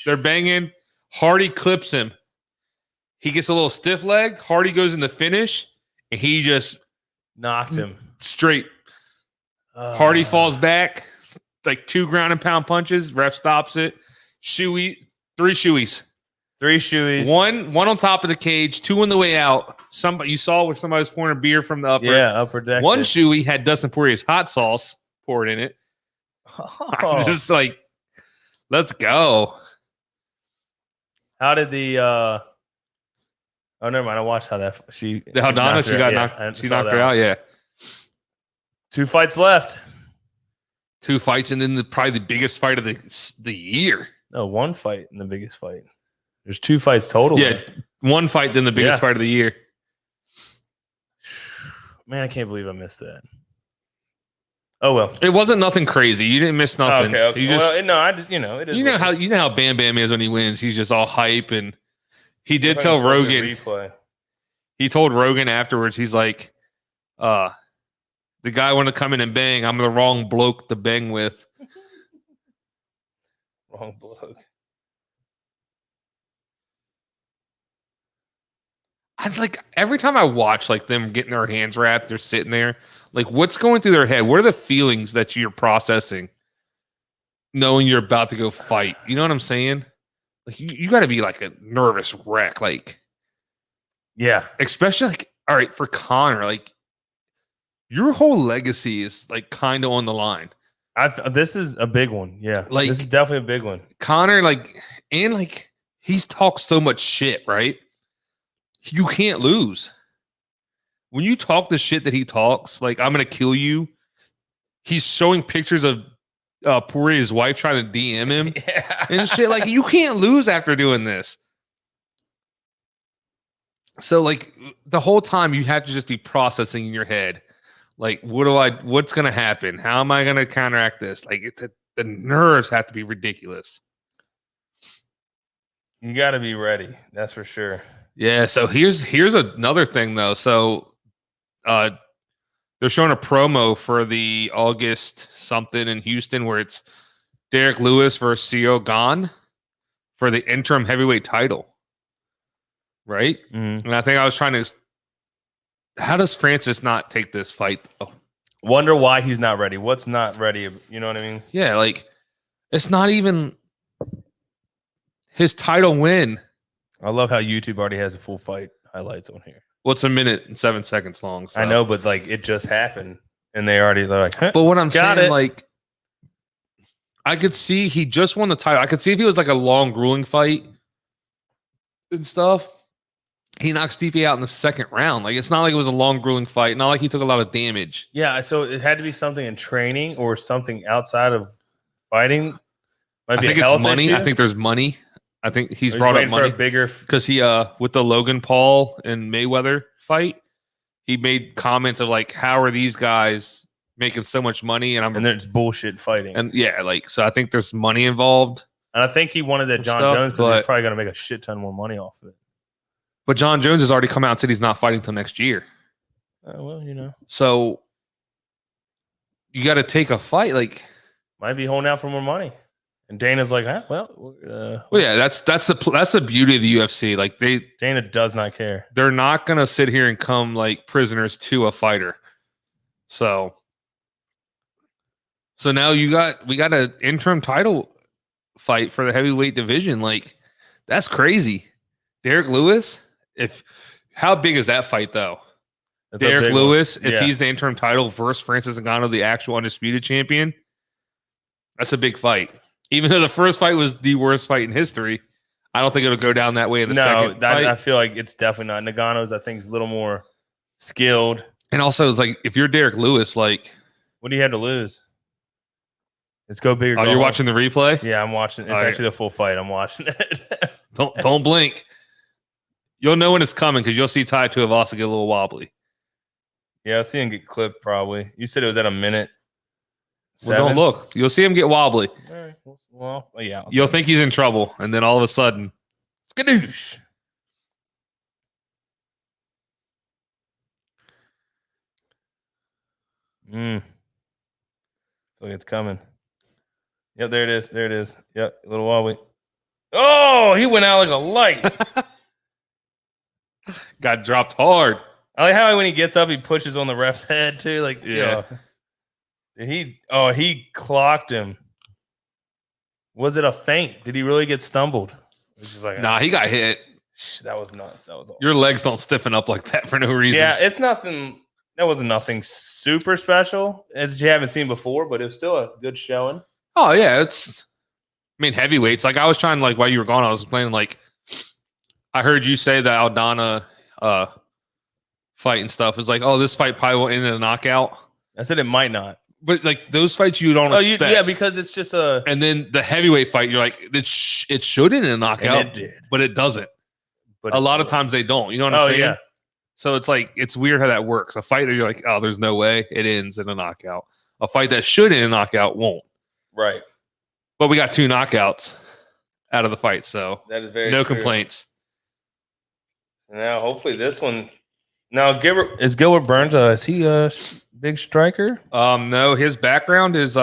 They're banging. Hardy clips him. He gets a little stiff legged. Hardy goes in the finish, and he just Knocked him. straight. Hardy falls back, like 2 ground and pound punches. Ref stops it. 3 shoeys. 3 shoeys. One on top of the cage, 2 on the way out. Somebody you saw where somebody was pouring a beer from the upper. Yeah, upper deck. One shoey had Dustin Poirier's hot sauce poured in it. Oh. I'm just like, let's go. How did the oh never mind. I watched how that she How Donna, knocked she her got out. Yeah, I knocked. She saw knocked that her out. one. Yeah, 2 fights left. 2 fights, and then probably the biggest fight of the year. No, 1 fight in the biggest fight. There's 2 fights total. Yeah, 1 fight, then the biggest Yeah. fight of the year. Man, I can't believe I missed that. Oh well. It wasn't nothing crazy. You didn't miss nothing. Okay. You just, well, no, I just it is. you know what it is. how Bam Bam is when he wins. He's just all hype, and he did If I tell can find the Rogan. replay. He told Rogan afterwards. He's like, the guy wanted to come in and bang. I'm the wrong bloke to bang with. Wrong bloke. I like every time I watch like them getting their hands wrapped, they're sitting there. Like, what's going through their head? What are the feelings that you're processing, knowing you're about to go fight? You know what I'm saying? Like, you got to be like a nervous wreck. Like, Yeah. especially like, all right, for Connor, like your whole legacy is like kind of on the line. This is a big one. Yeah. Like- this is definitely a big one. Connor, like, and like he's talked so much shit, right? You can't lose. When you talk the shit that he talks, like, I'm gonna kill you. He's showing pictures of Poirier's wife trying to DM him Yeah. and shit. Like, you can't lose after doing this. So, like, the whole time you have to just be processing in your head, like, what's gonna happen? How am I gonna counteract this? Like, the nerves have to be ridiculous. You got to be ready. That's for sure. Yeah. So here's another thing though. So they're showing a promo for the August something in Houston where it's Derek Lewis versus CO Gane for the interim heavyweight title. Right? Mm-hmm. And I think I was trying to. How does Francis not take this fight? Oh. Wonder why he's not ready. What's not ready? You know what I mean? Yeah, like it's not even his title win. I love how YouTube already has a full fight highlights on here. Well, it's a minute and 7 seconds long. So. I know, but like it just happened, and they're like, huh, but what I'm saying, it. like, I could see he just won the title. I could see if he was like a long, grueling fight and stuff. He knocks Stipe out in the second round. Like, it's not like it was a long, grueling fight. Not like he took a lot of damage. Yeah, so it had to be something in training or something outside of fighting. I think it's money. Issue? I think there's money. I think he's Or brought up waiting money for a bigger because he with the Logan Paul and Mayweather fight, he made comments of like, how are these guys making so much money? And there's bullshit fighting. And yeah, like, so I think there's money involved. And I think he wanted that John Jones because he's probably going to make a shit ton more money off of it. But John Jones has already come out and said he's not fighting till next year. Well, you know. So you got to take a fight. Like, might be holding out for more money. And Dana's like, well, yeah, that's the beauty of the UFC. Like Dana does not care. They're not gonna sit here and come like prisoners to a fighter. So now we got an interim title fight for the heavyweight division. Like, that's crazy. Derek Lewis. How big is that fight though? That's Derek Lewis, if he's the interim title versus Francis Ngannou, the actual undisputed champion, that's a big fight. Even though the first fight was the worst fight in history, I don't think it'll go down that way in the second fight. I feel like it's definitely not. Nagano's, I think, is a little more skilled. And also, it's like, if you're Derek Lewis, like... What do you have to lose? Let's go bigger. Oh, you're watching the replay? Yeah, I'm watching. It's actually the full fight. I'm watching it. Don't blink. You'll know when it's coming because you'll see Tai Tuivasa get a little wobbly. Yeah, I'll see him get clipped probably. You said it was at a minute. Well, don't look. You'll see him get wobbly. All right. Well, yeah. You'll think he's in trouble, and then all of a sudden, skadoosh. I feel like it's coming. Yep, there it is. There it is. Yep, a little wobbly. Oh, he went out like a light. Got dropped hard. I like how when he gets up, he pushes on the ref's head too. Like, yeah. He clocked him. Was it a feint? Did he really get stumbled? Like, nah, he got hit. That was nuts. That was awesome. Your legs don't stiffen up like that for no reason. Yeah, it's nothing. That wasn't nothing super special that you haven't seen before, but it was still a good showing. Oh yeah, heavyweights. Like, I was trying, like, while you were gone, I was playing, like, I heard you say the Aldana fight and stuff is like, oh, this fight probably will end in a knockout. I said it might not. But like those fights you don't expect. Yeah, because it's just a. And then the heavyweight fight, you're like, it should end in a knockout, and it did, but it doesn't. But a lot of times they don't. You know what I'm saying? Yeah. So it's like, it's weird how that works. A fight that you're like, oh, there's no way it ends in a knockout. A fight that should end in a knockout won't. Right. But we got 2 knockouts out of the fight, so that is very no true. Complaints. Now, hopefully, this one. Now, is Gilbert Burns? Is he a big striker? No, his background is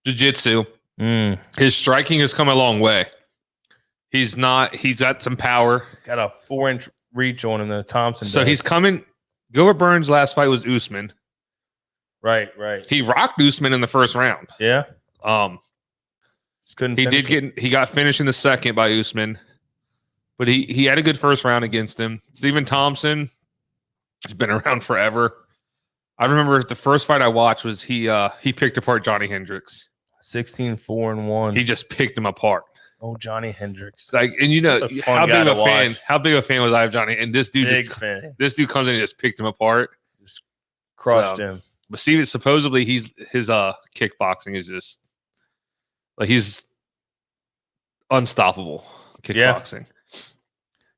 jiu-jitsu. His striking has come a long way. He's got some power. He's got a 4-inch reach on him, the Thompson. So he's coming. Gilbert Burns' last fight was Usman. Right. He rocked Usman in the first round. Yeah. He got finished in the second by Usman. But he had a good first round against him. Stephen Thompson has been around forever. I remember the first fight I watched was he picked apart Johnny Hendricks. 16-4-1. He just picked him apart. Oh, Johnny Hendricks. Like, and you know how big of a fan was I of Johnny? And this dude this dude comes in and just picked him apart. Just crushed him. But Steven, supposedly his kickboxing is just like, he's unstoppable kickboxing. Yeah.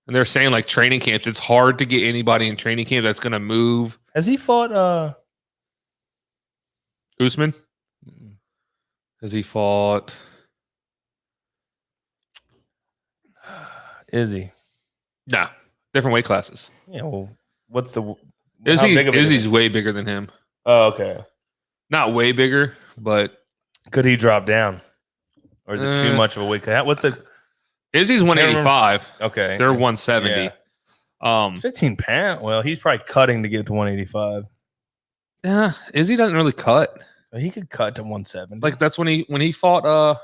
And they're saying, like, training camps, it's hard to get anybody in training camp that's going to move. Has he fought Usman? Has he fought? Izzy? Nah, different weight classes. Yeah. Well, what's the? how Izzy, big of a Izzy's difference? way bigger than him. Oh, okay. Not way bigger, but Could he drop down, or is it too Uh, much of a weight cut? What's it? Izzy's 185. Okay, They're 170. Yeah. 15 pounds. Well, he's probably cutting to get to 185. Yeah, Izzy doesn't really cut. So he could cut to 170. Like that's when he fought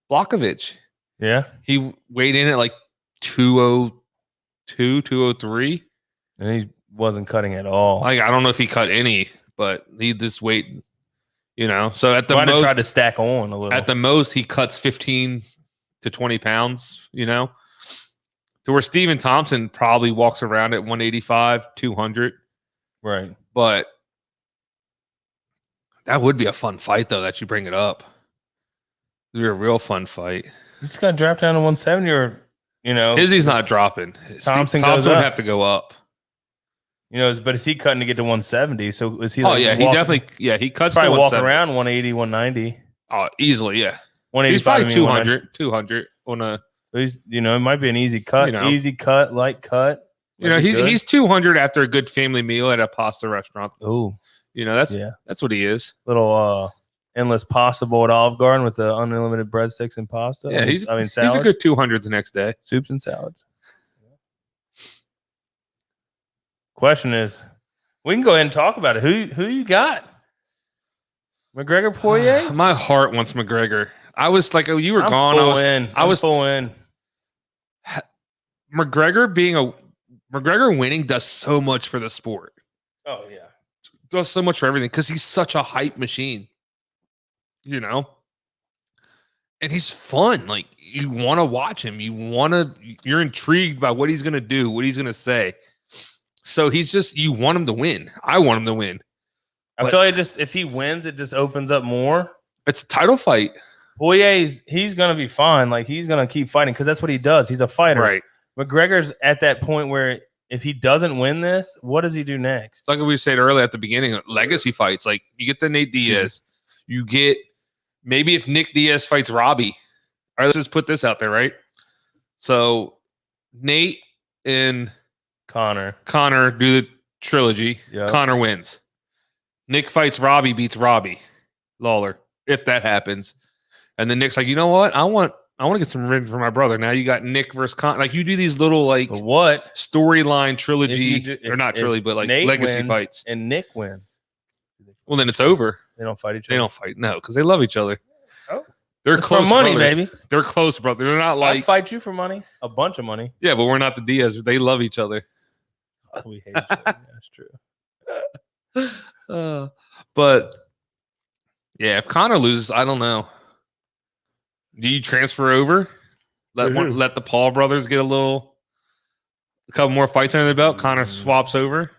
Blachowicz. yeah, He weighed in at like 202, 203. and he wasn't cutting at all. Like I don't know if he cut any, but he just weighed, So at the Might have most, tried to stack on a little. at the most, he cuts 15 to 20 pounds. To where Steven Thompson probably walks around at 185, 200. right. But that would be a fun fight, though, that you bring it up. It would be a real fun fight. He's got to drop down to 170, or Izzy's not dropping. Thompson Thompson goes would up. have to go up. But is he cutting to get to 170? So is he? Oh, like, yeah. He definitely, he cuts to probably walking 170. around 180, 190. Oh, easily, yeah. 185. He's probably I mean, 200 on a, So he's, it might be an easy cut, light cut. he's 200 after a good family meal at a pasta restaurant. Oh, That's what he is. little endless pasta bowl at Olive Garden with the unlimited breadsticks and pasta. Yeah, he's salads, a good 200 the next day. soups and salads. Question is, we can go ahead and talk about it. Who you got? McGregor Poirier? My heart wants McGregor. I was like, you were I'm gone. I was full in. McGregor winning does so much for the sport. Oh yeah. Does so much for everything because he's such a hype machine. And he's fun. Like you want to watch him. You're intrigued by what he's gonna do, what he's gonna say. So you want him to win. I want him to win. I feel like if he wins, it just opens up more. It's a title fight. Poirier's he's gonna be fine. Like he's gonna keep fighting because that's what he does. He's a fighter. Right. McGregor's at that point where if he doesn't win this, what does he do next? Like we said earlier at the beginning, legacy fights. Like you get the Nate Diaz, you get maybe if Nick Diaz fights Robbie. All right, let's just put this out there, right? So Nate and Connor do the trilogy. Yep. Connor wins. Nick fights Robbie, beats Robbie Lawler, if that happens. And then Nick's like, you know what? I want to get some revenge for my brother. Now you got Nick versus Connor. Like you do these little But what storyline trilogy if or not trilogy, but like Nate legacy wins fights. and Nick wins? Well, then it's over. They don't fight each They other. don't fight. No, because they love each other. Oh. They're It's close for money, brothers. baby. They're close, brother. They're not I'd like fight you for money, a bunch of money. yeah, but we're not the Diaz. They love each other. We hate each other. That's true. But yeah, if Connor loses, I don't know. Do you transfer over? Let the Paul brothers get a couple more fights under the belt. Connor swaps over.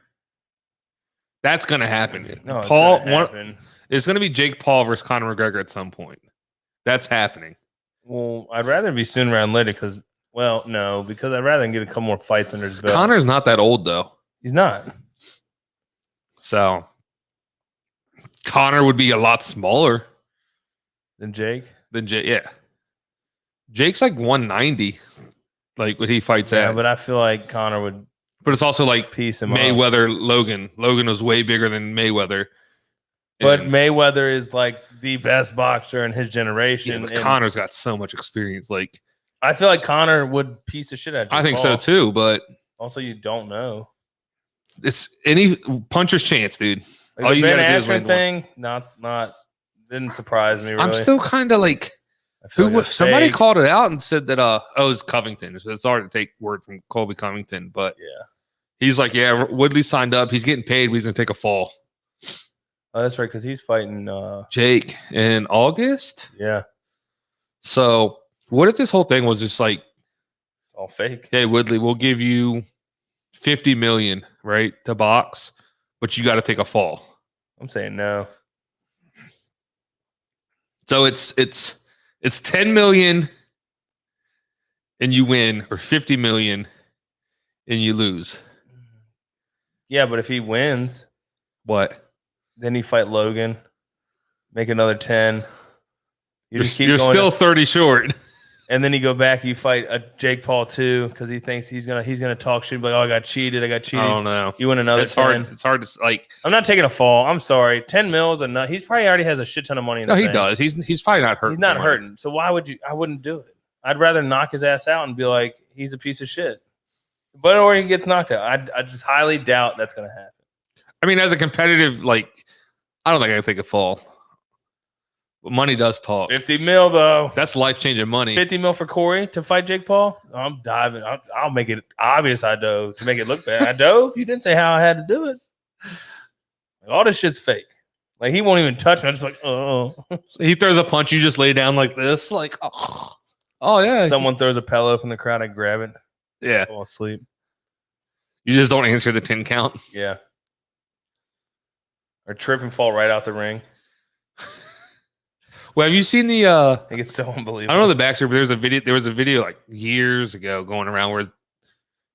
That's gonna happen. No, It's gonna be Jake Paul versus Conor McGregor at some point. That's happening. Well, I'd rather be sooner rather than later because I'd rather get a couple more fights under his belt. Connor's not that old though, He's not. so Conor would be a lot smaller Than Jake. than Jake. Yeah, Jake's like 190, like what he fights Yeah, at. but I feel like Connor would But it's also like piece him up. Mayweather, Logan. Logan was way bigger than Mayweather. But And- Mayweather is like the best boxer in his yeah, generation. but and Connor's got so much experience. Like I feel like Connor would piece the shit out of Jake I think so Paul. too, but Also, you don't know. it's any puncher's chance, dude. Like All the you Ben gotta do is Askren win one. thing, not didn't surprise me really. I'm still kind of like I feel like it was somebody fake. called it out and said that it's Covington. So it's hard to take word from Colby Covington, but Yeah. he's like, yeah, Woodley signed up. He's getting paid. But he's gonna take a fall. Oh, that's right, because he's fighting. Jake in August. Yeah, So what if this whole thing was just like, all fake. hey Woodley, we'll give you $50 million, right, to box, but you got to take a fall. I'm saying no. So it's 10 million and you win, or 50 million and you lose. Yeah, but if he wins, What? then he fight Logan, make another 10. You just keep You're going still 30 short. And then you go back, you fight a Jake Paul too, because he thinks he's gonna talk shit, like, oh, I got cheated. I don't know. You win another. It's 10. hard. It's hard to like. I'm not taking a fall. I'm sorry. 10 mils enough. He's probably already has a shit ton of money in the No, he bank. does. He's probably not hurting. He's not for money. hurting. So why would you? I wouldn't do it. I'd rather knock his ass out and be like, he's a piece of shit. But or he gets knocked out. I just highly doubt that's gonna happen. I mean, as a competitive, like, I don't think I can take a fall. But money does talk. 50 mil though. That's life-changing money. 50 mil for Corey to fight Jake Paul. I'm diving. I'll make it obvious I dove to make it look bad. I dove. You didn't say how I had to do it. Like, all this shit's fake. Like he won't even touch me. I'm just like, oh. He throws a punch, you just lay down like this, like, oh yeah. Someone throws a pillow from the crowd, I grab it, Yeah. fall asleep. You just don't answer the 10 count. Yeah. Or trip and fall right out the ring. Well, have you seen the? I think it's so unbelievable. I don't know the backstory, but there was a video like years ago going around where it's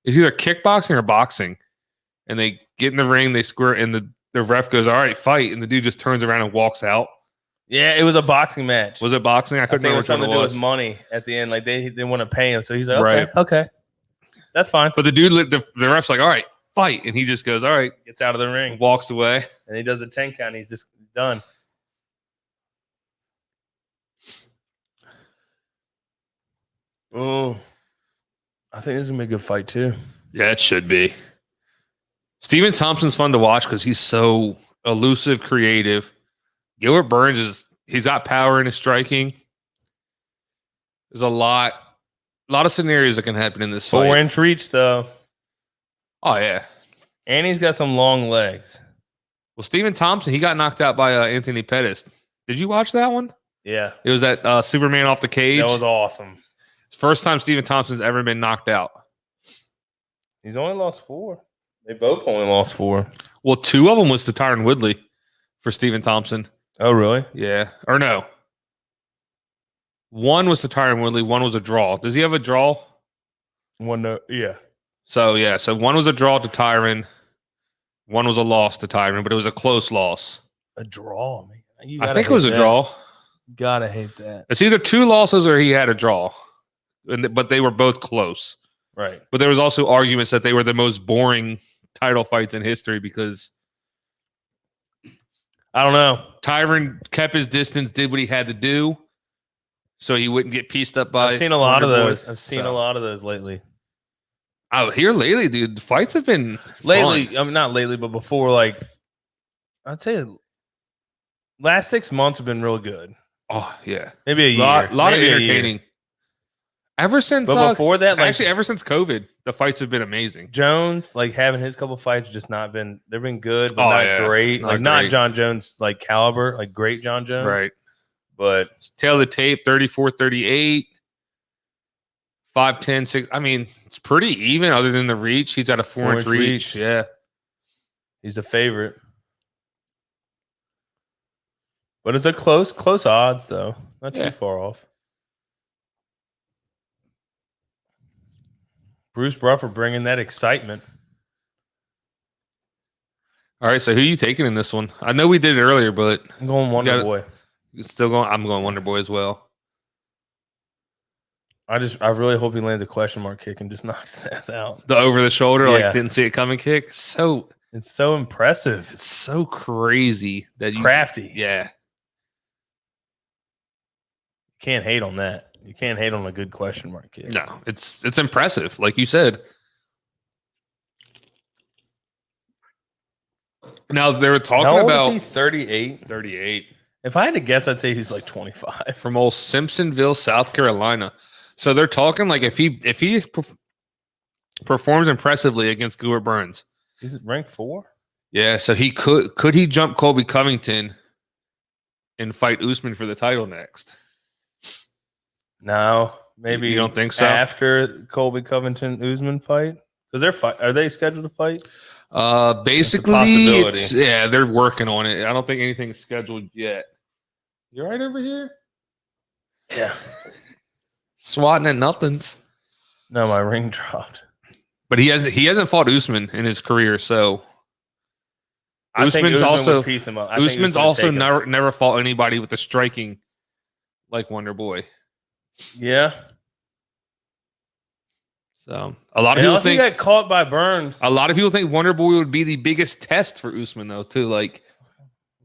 either kickboxing or boxing, and they get in the ring, they square, and the ref goes, "All right, fight," and the dude just turns around and walks out. Yeah, it was a boxing match. Was it boxing? I I couldn't think it remember was something to do with was. money at the end. Like they want to pay him, so he's like, okay, Right. okay, that's fine. But the dude, the ref's like, "All right, fight," and he just goes, "All right," Gets out of the ring, and walks away. and he does a 10 count. He's just done. Oh, I think this is gonna be a good fight too. Yeah, it should be. Steven Thompson's fun to watch because he's so elusive, creative. Gilbert Burns he's got power in his striking. There's a lot of scenarios that can happen in this fight. 4-inch reach though, Oh yeah. and he's got some long legs. Well, Steven Thompson, he got knocked out by Anthony Pettis. Did you watch that one? Yeah, It was that Superman off the cage. that was awesome. First time Steven Thompson's ever been knocked out. He's only lost 4. They both only lost 4. Well, 2 of them was to Tyron Woodley for Steven Thompson. Oh, really? Yeah. Or no. One was to Tyron Woodley. One was a draw. Does he have a draw? Yeah. So, yeah. So, one was a draw to Tyron. One was a loss to Tyron, but it was a close loss. A draw, man. I think it was a draw. Gotta hate that. It's either 2 losses or he had a draw. But they were both close. Right. But there was also arguments that they were the most boring title fights in history because I don't know. Tyron kept his distance, did what he had to do, so he wouldn't get pieced up by. I've seen a lot of Wonder Boy. those. I've seen a lot of those lately. Oh, here lately, dude, the fights have been Lately, fun. I mean, not lately, but before, like, I'd say last 6 months have been real good. Oh yeah, Maybe a year. lot of Maybe a year. entertaining. Ever since, But before that, like, actually, ever since COVID, the fights have been amazing. Jones, like, having his couple fights just not been, they've been good, but Oh, not yeah. great. Not Like, not great. John Jones, like, caliber, like, great John Jones. Right. But Tail of the tape, 34-38, 5'10", 6. I mean, it's pretty even other than the reach. He's got a 4-inch 4-inch reach. reach. Yeah. he's the favorite. But it's a close odds, though. Not Yeah. too far off. Bruce Buffer bringing that excitement. All right, so who you taking in this one? I know we did it earlier, but I'm going Wonder gotta- Boy. it's still going. I'm going Wonder Boy as well. I really hope he lands a question mark kick and just knocks his ass out. The over the shoulder, Yeah. like didn't see it coming kick. It's so impressive. It's so crazy that you. Crafty. Yeah. Can't hate on that. You can't hate on a good question mark kick. No, it's impressive, like you said. Now they were talking How old about is he? 38. 38 If I had to guess, I'd say he's like 25. from old Simpsonville, South Carolina. So they're talking like if he performs impressively against Gilbert Burns, He's ranked 4. yeah. So he could he jump Colby Covington and fight Usman for the title next? No, maybe You don't think so? after Colby Covington Usman fight, because are they scheduled to fight? Basically, possibility. they're working on it. I don't think anything's scheduled yet. You all right over here? Yeah. Swatting at nothings. No, my ring dropped. But he hasn't fought Usman in his career, so I think Usman's Usman also would piece him up. I think Usman's Usman would also take him. never fought anybody with the striking like Wonder Boy. Yeah, So a lot of And people also, think he got caught by Burns. a lot of people think Wonder Boy would be the biggest test for Usman, though. Too like,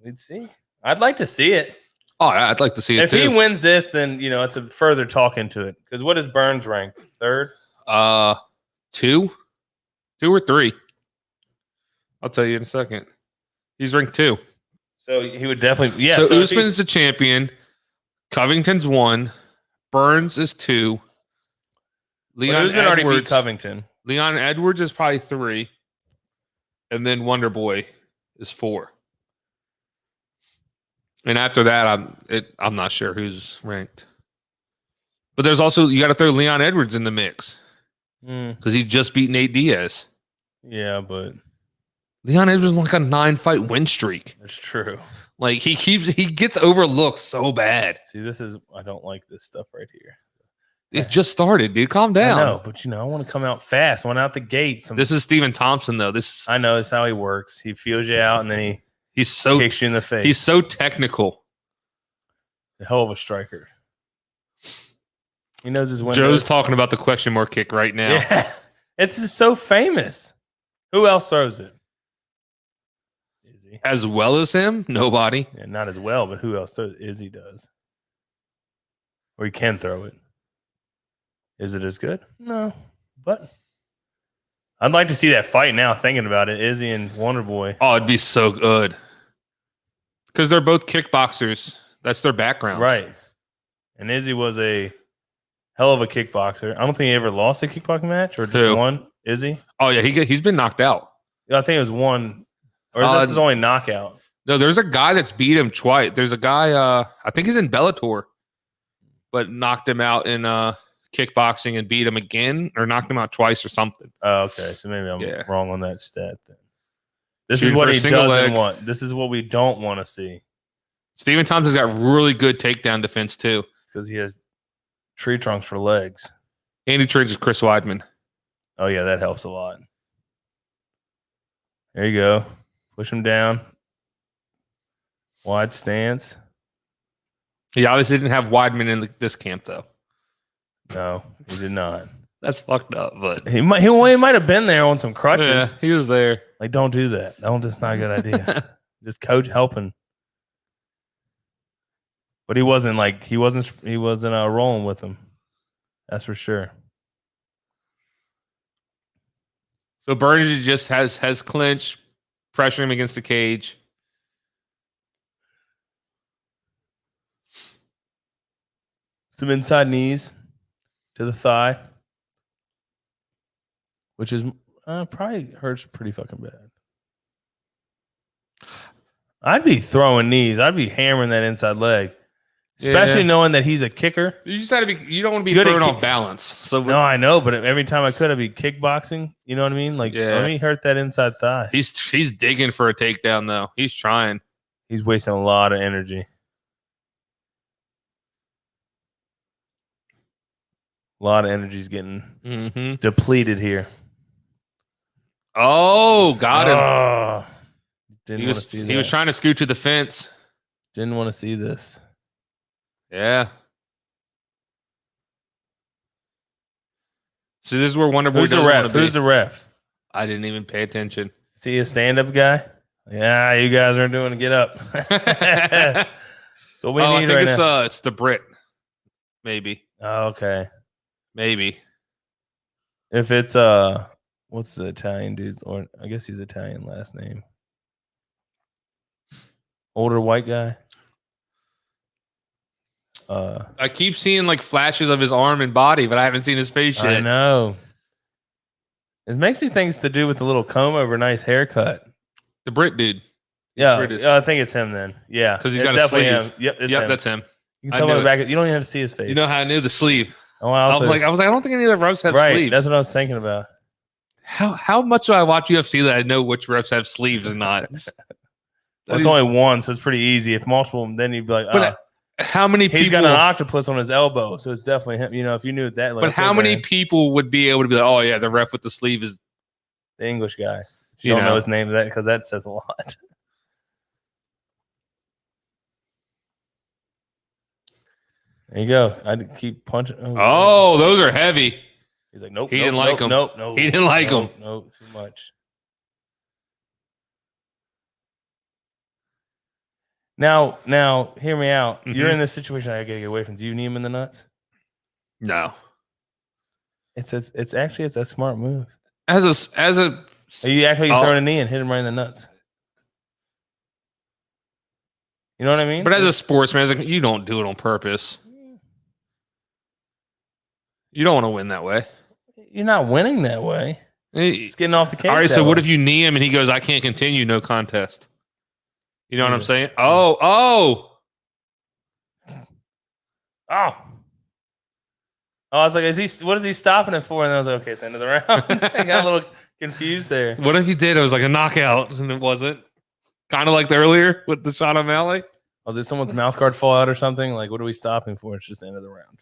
We'd see. I'd like to see it. oh, I'd like to see it If too. he wins this, then it's a further talk into it. Because what is Burns ranked? Third? 2 or 3. I'll tell you in a second. He's ranked 2. So he would definitely. Yeah. So, if Usman's the champion. Covington's 1. Burns is 2. Leon Usman already beat Edwards. Covington. Leon Edwards is probably 3. And then Wonder Boy is 4. And after that, I'm not sure who's ranked. But there's also, you got to throw Leon Edwards in the mix because he just beat Nate Diaz. Yeah, but Leon Edwards won like a 9-fight win streak. that's true. Like he gets overlooked so bad. See, I don't like this stuff right here. It just started, dude. Calm down. I know, but I want to come out fast. I want out the gate. This is Stephen Thompson, though. I know it's how he works. He feels you out and then he's so kicks you in the face. He's so technical. a hell of a striker. He knows his windows. Joe's talking about the question mark kick right now. Yeah, it's just so famous. Who else throws it? Izzy. As well as him, nobody. Yeah, not as well, but who else throws it? Izzy does. Or he can throw it. Is it as good? No, but I'd like to see that fight now. Thinking about it, Izzy and Wonder Boy. Oh, it'd be so good because they're both kickboxers. That's their background, Right. And Izzy was a hell of a kickboxer. I don't think he ever lost a kickboxing match or just Who? one. Izzy? Oh yeah, he's been knocked out. Yeah, I think it was one, or that's his only knockout. No, there's a guy that's beat him twice. There's a guy, I think he's in Bellator, but knocked him out in kickboxing and beat him again, or knocked him out twice or something. Oh, okay. So maybe I'm wrong on that stat then. This Shooting is what for a he single doesn't leg. want. This is what we don't want to see. Stephen Thompson's got really good takedown defense too. Because he has tree trunks for legs. And he trains with Chris Weidman. Oh, yeah, that helps a lot. There you go. Push him down. Wide stance. He obviously didn't have Weidman in this camp though. No, he did not. That's fucked up, but He might have been there on some crutches. yeah, he was there. Like, don't do that. That's not a good idea. Just coach helping. But he wasn't rolling with him. That's for sure. So Burns just has clinch, pressure him against the cage. Some inside knees to the thigh, which is probably hurts pretty fucking bad. I'd be throwing knees. I'd be hammering that inside leg, especially knowing that he's a kicker. You just got to be. You don't want to be Good at thrown off kick- balance. So No, I know, but every time I could, I'd be kickboxing. You know what I mean? Like, let me hurt that inside thigh. he's digging for a takedown though. He's trying. He's wasting a lot of energy. A lot of energy's getting depleted here. Oh, got him. Oh, didn't He want to was see that. he was trying to scoot to the fence. Didn't want to see this. Yeah. So this is where Wonder Boy Who's the doesn't want ref? to be. Who's the ref? I didn't even pay attention. See a stand-up guy? Yeah, you guys are doing a get up. So we I need think right it's now. it's the Brit. Maybe. Oh, okay. Maybe. If it's what's the Italian dude's? Or I guess he's Italian last name. Older white guy. I keep seeing like flashes of his arm and body, but I haven't seen his face yet. I know. It makes me think it's to do with the little comb over nice haircut. The Brit dude. Yeah, British. I think it's him then. Yeah, 'Cause he's it's got a definitely sleeve. him. Yep, it's Yep, him. that's him. You can I tell by knew the back. You don't even have to see his face. You know how I knew the sleeve? Oh, I was like, I don't think any of the refs have right. sleeves. That's what I was thinking about. How much do I watch UFC that I know which refs have sleeves and not? Well, it's only one, so it's pretty easy. If multiple, then you'd be like, But how many people? he's got an octopus on his elbow, so it's definitely him. You know, if you knew that. Like, But how many man, people would be able to be like, oh yeah, the ref with the sleeve is? the English guy? You You don't know know. his name of that because that says a lot. There you go. I'd keep punching. Oh, those are heavy. He's like, nope. He didn't like him. Nope. He didn't like him. No, too much. Now, hear me out. You're in this situation. I gotta get away from. Do you knee him in the nuts? No. It's a smart move. As a Are you actually throwing a knee and hit him right in the nuts? You know what I mean? But as a sportsman, you don't do it on purpose. You don't want to win that way. You're not winning that way. It's getting off the cage. All right, so what if you knee him and he goes, I can't continue, no contest? You know what I'm saying? Oh. I was like, what is he stopping it for? And I was like, okay, it's the end of the round. I got a little confused there. What if he did? It was like a knockout and it wasn't. Kind of like the earlier with the shot on Alley. Was it someone's mouth guard fall out or something? Like, what are we stopping for? It's just the end of the round.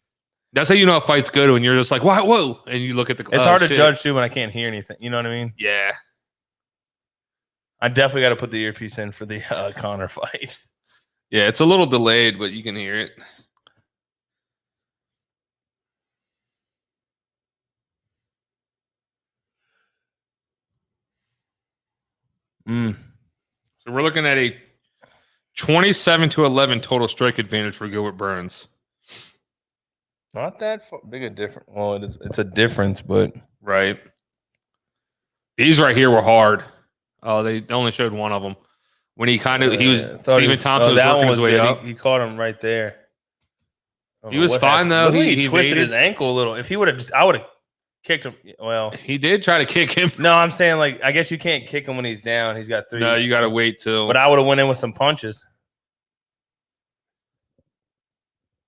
That's how you know a fight's good when you're just like, whoa. And you look at the It's hard to judge too when I can't hear anything. You know what I mean? Yeah. I definitely got to put the earpiece in for the Connor fight. Yeah, it's a little delayed, but you can hear it. So we're looking at a 27-11 total strike advantage for Gilbert Burns. Not that big a difference. Well, it's a difference, but right. These right here were hard. Oh, they only showed one of them. When he Stephen Thompson was working his way up. He caught him right there. He was fine though. He twisted his ankle a little. If he would have I would have kicked him. Well, he did try to kick him. No, I'm saying like I guess you can't kick him when he's down. He's got 3. No, you got to wait till. But I would have went in with some punches.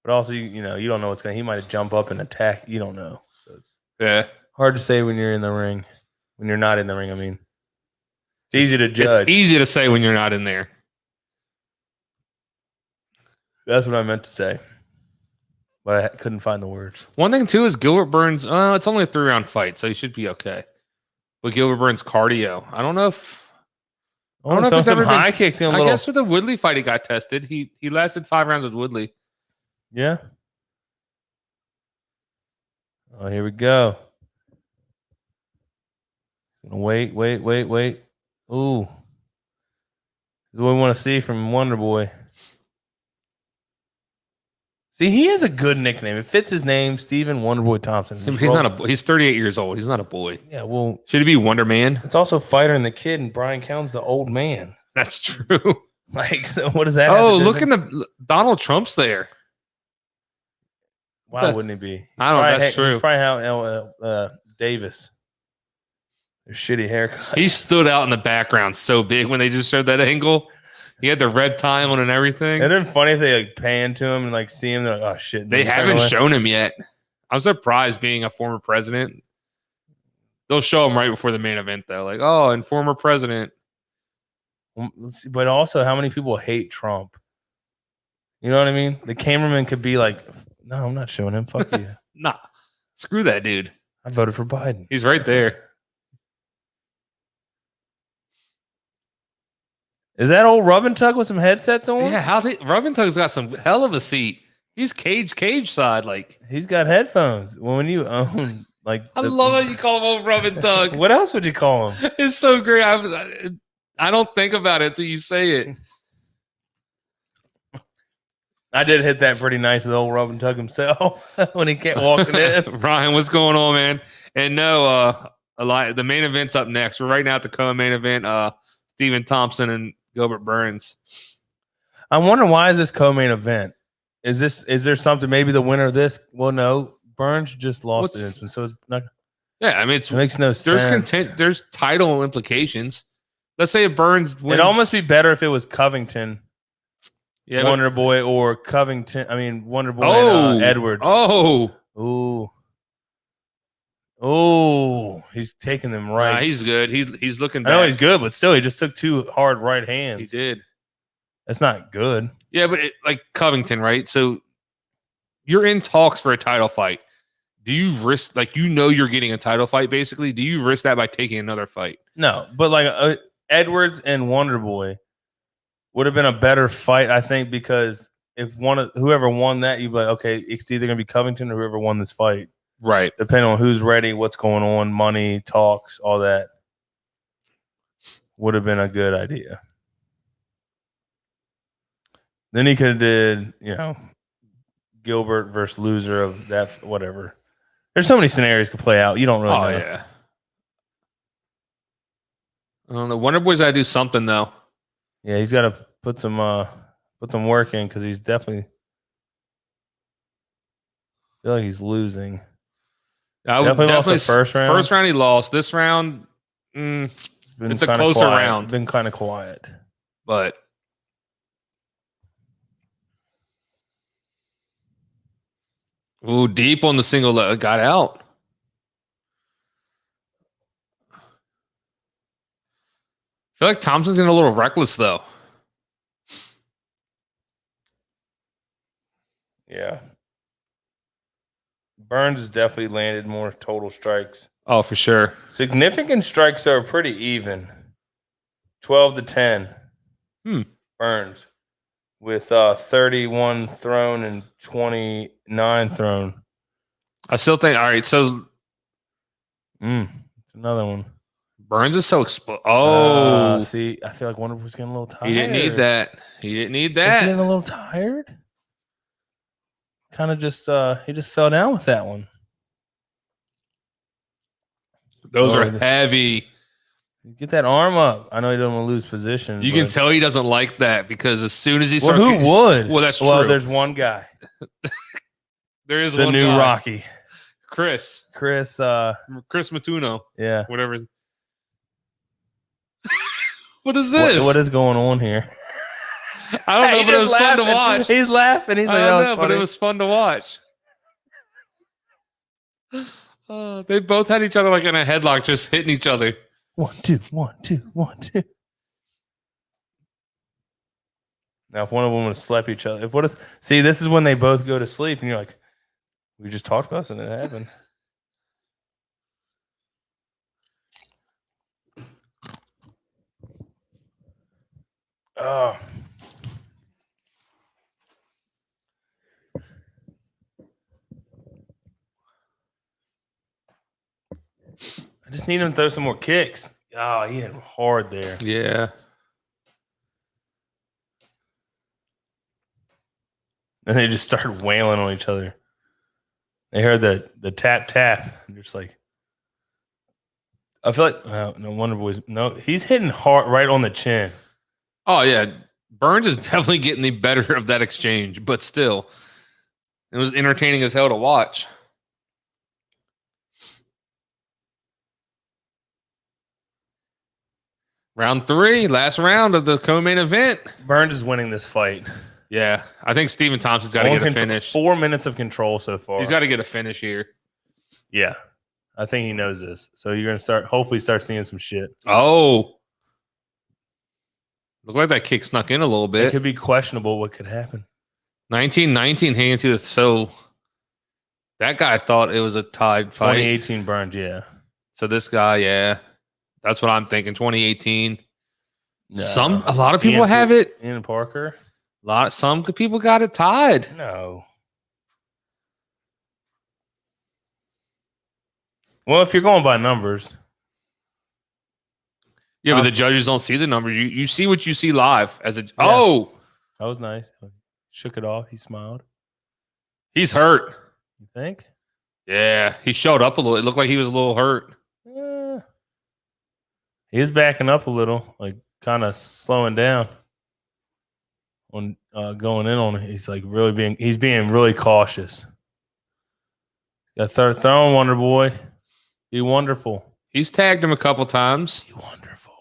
But also, you don't know what's going to. He might jump up and attack. You don't know. So it's hard to say when you're in the ring. When you're not in the ring, I mean. It's easy to judge. It's easy to say when you're not in there. That's what I meant to say. But I couldn't find the words. One thing, too, is Gilbert Burns. It's only a 3-round fight, so he should be okay. But Gilbert Burns' cardio. I don't know if it's ever high been, kicks. I guess with the Woodley fight, he got tested. He lasted 5 rounds with Woodley. Yeah. Oh, here we go. Wait. Ooh. This is what we want to see from Wonder Boy. See, he has a good nickname. It fits his name, Stephen Wonderboy Thompson. He's 38 years old. He's not a boy. Yeah, well. Should he be Wonder Man? It's also Fighter and the Kid, and Brian Cowan's the old man. That's true. Like, what does that look in the Donald Trump's there. Why wouldn't he be? I don't know. That's true. Probably how Davis. Their shitty haircut. He stood out in the background so big when they just showed that angle. He had the red tie on and everything. Isn't it funny if they like pan to him and like see him? They're like, oh shit. They haven't shown him yet. I'm surprised being a former president. They'll show him right before the main event though. Like, and former president. Let's see, but also how many people hate Trump? You know what I mean? The cameraman could be like, no, I'm not showing him. Fuck you. Nah. Screw that dude. I voted for Biden. He's right there. Is that old Rub and Tug with some headsets on? Yeah, Rub and Tug's got some hell of a seat. He's cage side, like he's got headphones. Well, when you own like, I love how you call him old Rub and Tug. What else would you call him? It's so great. I don't think about it until you say it. I did hit that pretty nice with old Rub and Tug himself when he kept walking in. Ryan, what's going on, man? And no, the main event's up next. We're right now at the co-main event. Stephen Thompson and Gilbert Burns. I'm wondering, why is this co-main event? Is there something? Maybe the winner of this? Well, no, Burns just lost it, so it's not. Yeah, I mean, it makes no sense. There's title implications. Let's say if Burns wins, it'd almost be better if it was Covington, Wonder Boy, or Covington. I mean, Wonder Boy and Edwards. Oh, he's taking them right. Nah, he's good. He's looking back. I know he's good, but still, he just took 2 hard right hands. He did. That's not good. Yeah, but like Covington, right? So you're in talks for a title fight. Do you risk, like, you're getting a title fight, basically? Do you risk that by taking another fight? No, but like Edwards and Wonder Boy would have been a better fight, I think, because if whoever won that, you'd be like, okay, it's either going to be Covington or whoever won this fight. Right. Depending on who's ready, what's going on, money, talks, all that would have been a good idea. Then he could have did, Gilbert versus loser of that, whatever. There's so many scenarios could play out. You don't really know. Yeah. I don't know. Wonder Boy's got to do something though. Yeah, he's got to put some work in because he's definitely feel like he's losing. Definitely lost the first round. First round he lost. This round, it's a closer round. Been kind of quiet, but deep on the single leg, got out. I feel like Thompson's getting a little reckless though. Yeah. Burns has definitely landed more total strikes. Oh, for sure. Significant strikes are pretty even. 12-10. Burns with 31 thrown and 29 thrown. I still think. All right, so it's another one. Burns is so exposed. See, I feel like Wonder was getting a little tired. He didn't need that. He didn't need Is that. he getting a little tired? Kind of just he just fell down with that one. Those are heavy. Get that arm up. I know he doesn't want to lose position. You can tell he doesn't like that because as soon as he starts, who would? Well, that's true. Well, there's one guy. There is the one new guy. Rocky. Chris Matuno. Yeah. Whatever. What is this? What is going on here? I don't know, but it was fun to watch. He's laughing. He's like, I don't know, but it was fun to watch. They both had each other like in a headlock, just hitting each other. 1, 2, 1, 2, 1, 2. Now, if one of them would slap each other, see, this is when they both go to sleep, and you're like, we just talked about something that happened. Oh. I just need him to throw some more kicks. Oh, he hit him hard there. Yeah. And they just started wailing on each other. They heard the tap tap. And just like, I feel like no Wonder Boys. No, he's hitting hard right on the chin. Oh yeah, Burns is definitely getting the better of that exchange, but still, it was entertaining as hell to watch. Round 3, last round of the co-main event. Burns is winning this fight. Yeah, I think Stephen Thompson's got to get a finish. 4 minutes of control so far. He's got to get a finish here. Yeah, I think he knows this. So you're gonna hopefully start seeing some shit. Oh, look like that kick snuck in a little bit. It could be questionable what could happen. 19-19 hanging to the so. That guy thought it was a tied fight. 2018 Burns, yeah. So this guy, yeah, that's what I'm thinking. 2018. No. A lot of people have it. Ian Parker. Some people got it tied. No. Well, if you're going by numbers. Yeah, but the judges don't see the numbers. You see what you see live as a. Yeah. Oh, that was nice. Shook it off. He smiled. He's hurt. You think? Yeah, he showed up a little. It looked like he was a little hurt. Yeah. He is backing up a little, like kind of slowing down on going in on it. He's like he's being really cautious. Got third throwing, Wonder Boy. Be wonderful. He's tagged him a couple times. Be wonderful.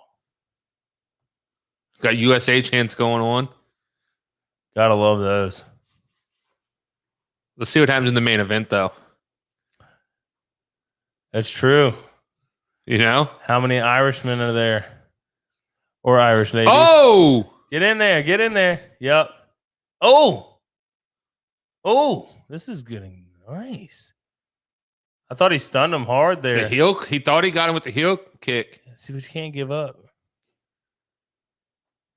Got USA chants going on. Gotta love those. Let's see what happens in the main event, though. That's true. You know? How many Irishmen are there? Or Irish ladies? Oh! Get in there. Get in there. Yep. Oh! Oh! This is getting nice. I thought he stunned him hard there. The heel. He thought he got him with the heel kick. See, but you can't give up.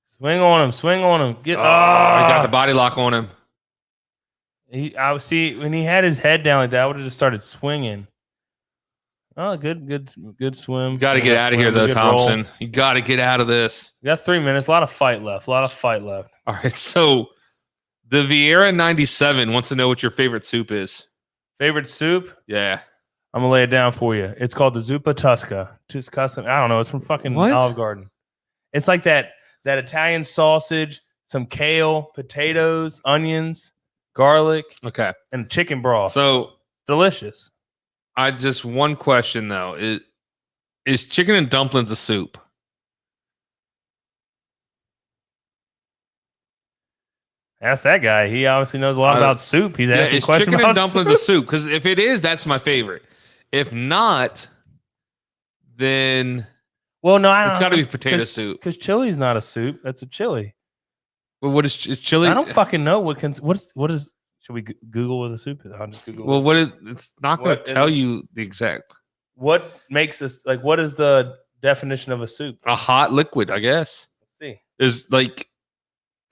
Swing on him. Swing on him. He got the body lock on him. I see when he had his head down like that, I would have just started swinging. Oh, good swim. You got to get out of here, though, Thompson. You got to get out of this. You got 3 minutes. A lot of fight left. All right, so the Vieira 97 wants to know what your favorite soup is. Favorite soup? Yeah. I'm going to lay it down for you. It's called the Zuppa Tusca. I don't know. It's from fucking Olive Garden. It's like that Italian sausage, some kale, potatoes, onions, garlic, and chicken broth. So delicious. One question though. Is chicken and dumplings a soup? Ask that guy. He obviously knows a lot about soup. He's asking questions chicken about and dumplings soup. a soup? Because if it is, that's my favorite. If not, then well, no, it's got to be potato soup. Because chili's not a soup. That's a chili. Well, what is chili? I don't fucking know what is. Should we Google what a soup is? I'll just Google. Well, what is? It's not going to tell you the exact. What makes us like? What is the definition of a soup? A hot liquid, I guess. Let's see.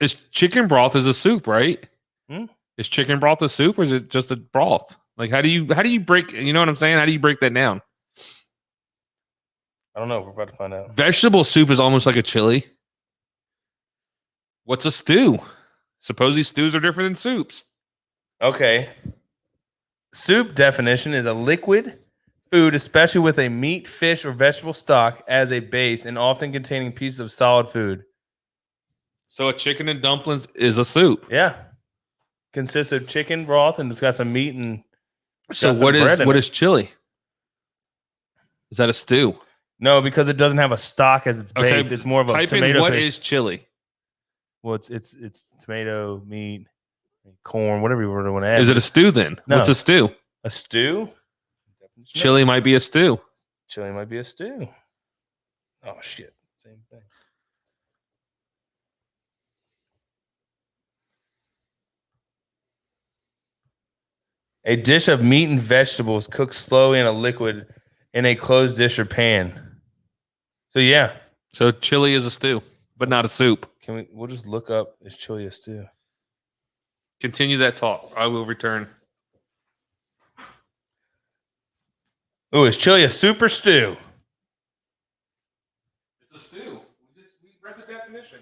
Is chicken broth is a soup, right? Is chicken broth a soup, or is it just a broth? Like, how do you break? You know what I'm saying? How do you break that down? I don't know. We're about to find out. Vegetable soup is almost like a chili. What's a stew? Supposedly stews are different than soups. Okay. Soup definition is a liquid food, especially with a meat, fish, or vegetable stock as a base, and often containing pieces of solid food. So a chicken and dumplings is a soup. Yeah. Consists of chicken broth and it's got some meat and. So what is chili? Is that a stew? No, because it doesn't have a stock as its base. It's more of a tomato. What is chili? Well, it's tomato, meat, corn, whatever you want to add. Is it a stew then? No. What's a stew? A stew? Chili might be a stew. Chili might be a stew. Oh shit! Same thing. A dish of meat and vegetables cooked slowly in a liquid in a closed dish or pan. So yeah. So chili is a stew, but not a soup. We'll just look up, is chili a stew? Continue that talk. I will return. Oh, is chili a soup or stew? It's a stew. We read the definition.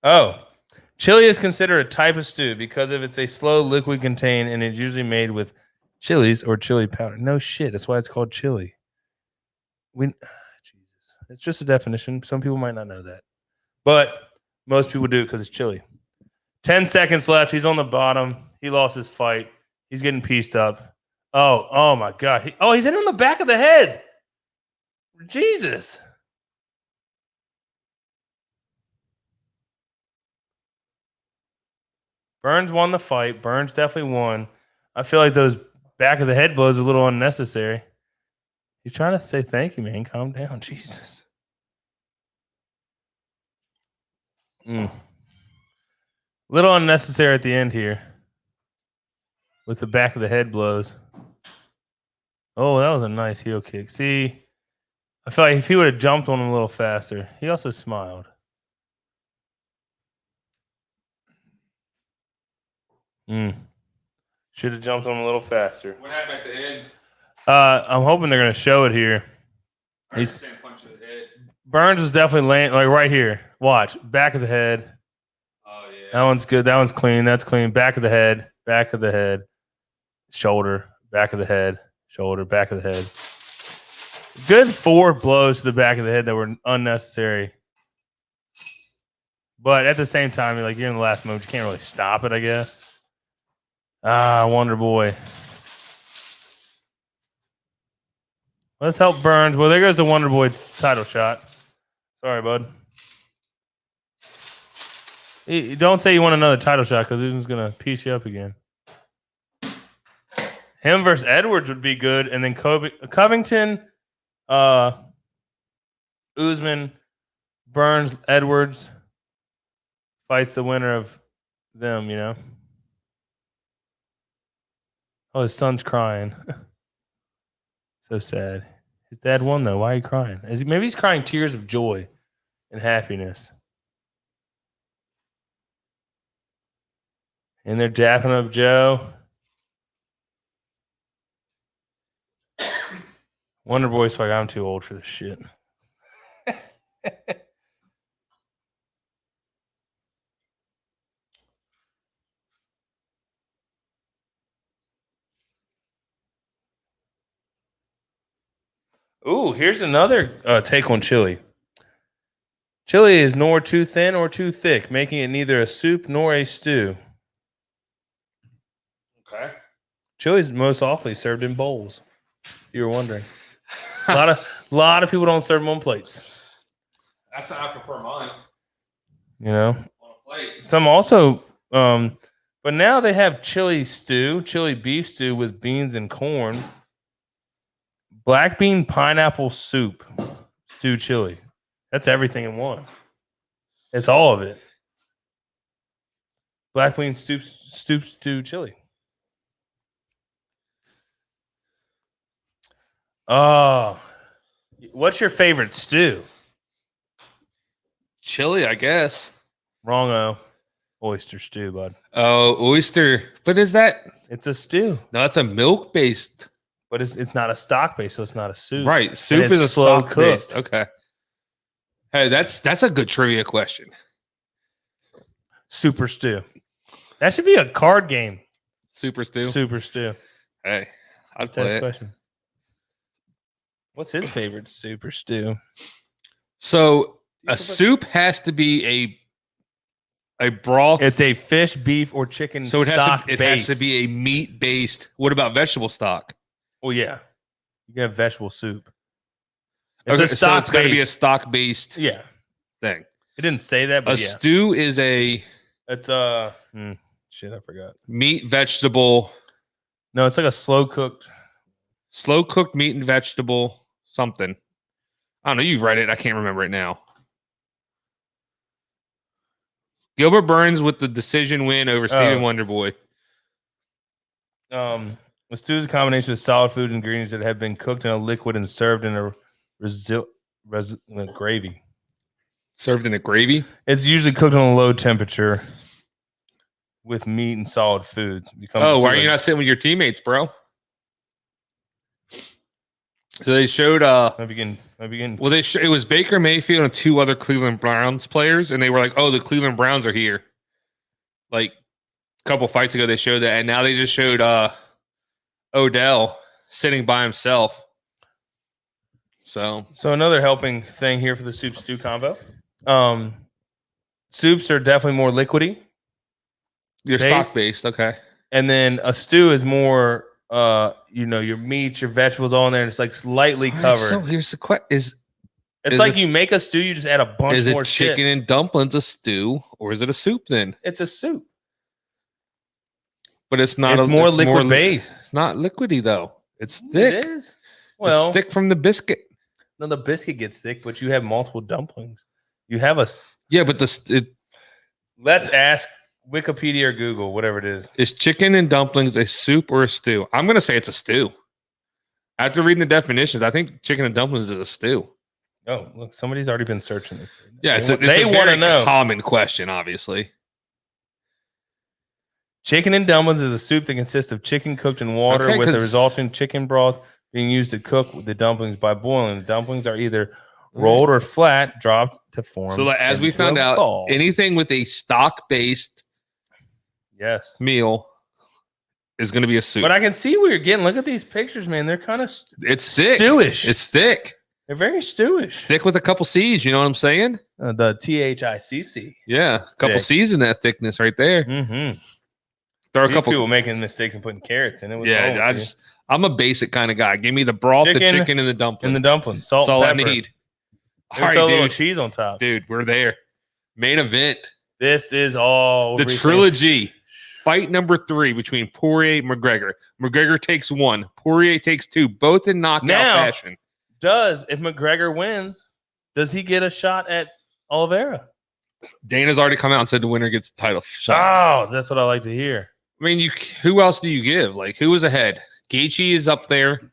Oh. Chili is considered a type of stew because of it's a slow liquid contained and it's usually made with chilies or chili powder. No shit. That's why it's called chili. Jesus. It's just a definition. Some people might not know that. But most people do because it's chili. 10 seconds left. He's on the bottom. He lost his fight. He's getting pieced up. Oh my God. He's in on the back of the head. Jesus. Burns won the fight. Burns definitely won. I feel like those back of the head blows are a little unnecessary. He's trying to say thank you, man. Calm down. Jesus. Little unnecessary at the end here. With the back of the head blows. Oh, that was a nice heel kick. See, I feel like if he would have jumped on him a little faster. He also smiled. Should have jumped on him a little faster. What happened at the end? I'm hoping they're going to show it here. Punch to the head. Burns is definitely laying like right here. Watch. Back of the head. Oh, yeah. That one's good. That one's clean. That's clean. Back of the head. Back of the head. Shoulder. Back of the head. Shoulder. Back of the head. Good 4 blows to the back of the head that were unnecessary. But at the same time, you're in the last move. You can't really stop it, I guess. Wonder Boy. Let's help Burns. Well, there goes the Wonder Boy title shot. Sorry, bud. Don't say you want another title shot because Usman's going to piece you up again. Him versus Edwards would be good. And then Covington, Usman, Burns, Edwards fights the winner of them, Oh, his son's crying. So sad. His dad won, though. Why are you crying? Maybe he's crying tears of joy and happiness. And they're dapping up Joe. Wonder Boy's like, I'm too old for this shit. Ooh, here's another take on chili. Chili is nor too thin or too thick, making it neither a soup nor a stew. Okay. Chili is most often served in bowls. If you were wondering, a lot of people don't serve them on plates. That's how I prefer mine. You know, On a plate. some also, but now they have chili stew, chili beef stew with beans and corn, black bean pineapple soup, stew chili. That's everything in one. It's all of it. Black bean stew stew chili. Oh, what's your favorite stew? Chili, I guess. Wrong-o. Oyster stew, bud. Oh, oyster. But is that? It's a stew, No, that's a milk-based. but it's not a stock base, so it's not a soup. Right. Soup it's is a slow stock-based. cooked. Okay. Hey, that's a good trivia question. Super stew. That should be a card game. Super stew. Super stew. Hey, I'd That's play the it. question. What's his favorite super stew? So a soup has to be a broth. It's a fish, beef, or chicken so it stock has base. to be a meat based. What about vegetable stock? Well, yeah. You can have vegetable soup. It's Okay, a so stock it's got to be a base. stock based Yeah. thing. It didn't say that, A but yeah. stew is a It's shit, I forgot. meat vegetable, No, it's like a slow cooked. meat and vegetable something. I don't know. You've read it. I can't remember it now. Gilbert Burns with the decision win over Stephen Wonderboy. The stew is a combination of solid food ingredients that have been cooked in a liquid and served in a gravy. Served in a gravy. It's usually cooked on a low temperature with meat and solid foods. Oh, why are you not sitting with your teammates, bro? So they showed I begin. well, it was Baker Mayfield and two other Cleveland Browns players, and they were like, "Oh, the Cleveland Browns are here." Like a couple fights ago, they showed that, and now they just showed Odell sitting by himself. So another helping thing here for the soup stew combo. Soups are definitely more liquidy, you're Based? stock based, okay? and then a stew is more, your meats, your vegetables all in there, and it's like slightly All right, covered. so here's the question: It's is like it- you make a stew, you just add a bunch Is more it chicken shit. and dumplings a stew, or is it a soup then? It's a soup. But it's not. It's more liquid based. It's not liquidy though. It's thick. It is. Well, it's thick from the biscuit. no, the biscuit gets thick, but you have multiple dumplings. You have Yeah, but let's ask Wikipedia or Google, whatever it is. is chicken and dumplings a soup or a stew? I'm gonna say it's a stew. After reading the definitions, I think chicken and dumplings is a stew. Oh, look, somebody's already been searching this. Yeah, it's they a want to very know. common question, obviously. Chicken and dumplings is a soup that consists of chicken cooked in water Okay, with the 'cause- resulting chicken broth being used to cook the dumplings by boiling. The dumplings are either rolled or flat, dropped to form. So, like, as we into found a out, ball. anything with a stock-based Yes. meal is going to be a soup. But I can see where you're getting. Look at these pictures, man. They're kind of It's thick. stewish. It's thick. They're very stewish. Thick with a couple C's. You know what I'm saying? The THICC. Yeah, a couple Thick. C's in that thickness right there. Mm-hmm. Throw a These couple. people making mistakes and putting carrots in it. What's wrong Yeah, with you? I'm a basic kind of guy. Give me the broth, the chicken, and the dumpling. and the dumplings, salt, That's all pepper. I need. All Throw right, a little dude. cheese on top. Dude, we're there. Main event. This is all The recent. trilogy. Fight number 3 between Poirier and McGregor. McGregor takes 1. Poirier takes 2. Both in knockout Now- fashion. If McGregor wins, does he get a shot at Oliveira? Dana's already come out and said the winner gets the title shot. Oh, that's what I like to hear. I mean, who else do you give? Like, who is ahead? Gaethje is up there.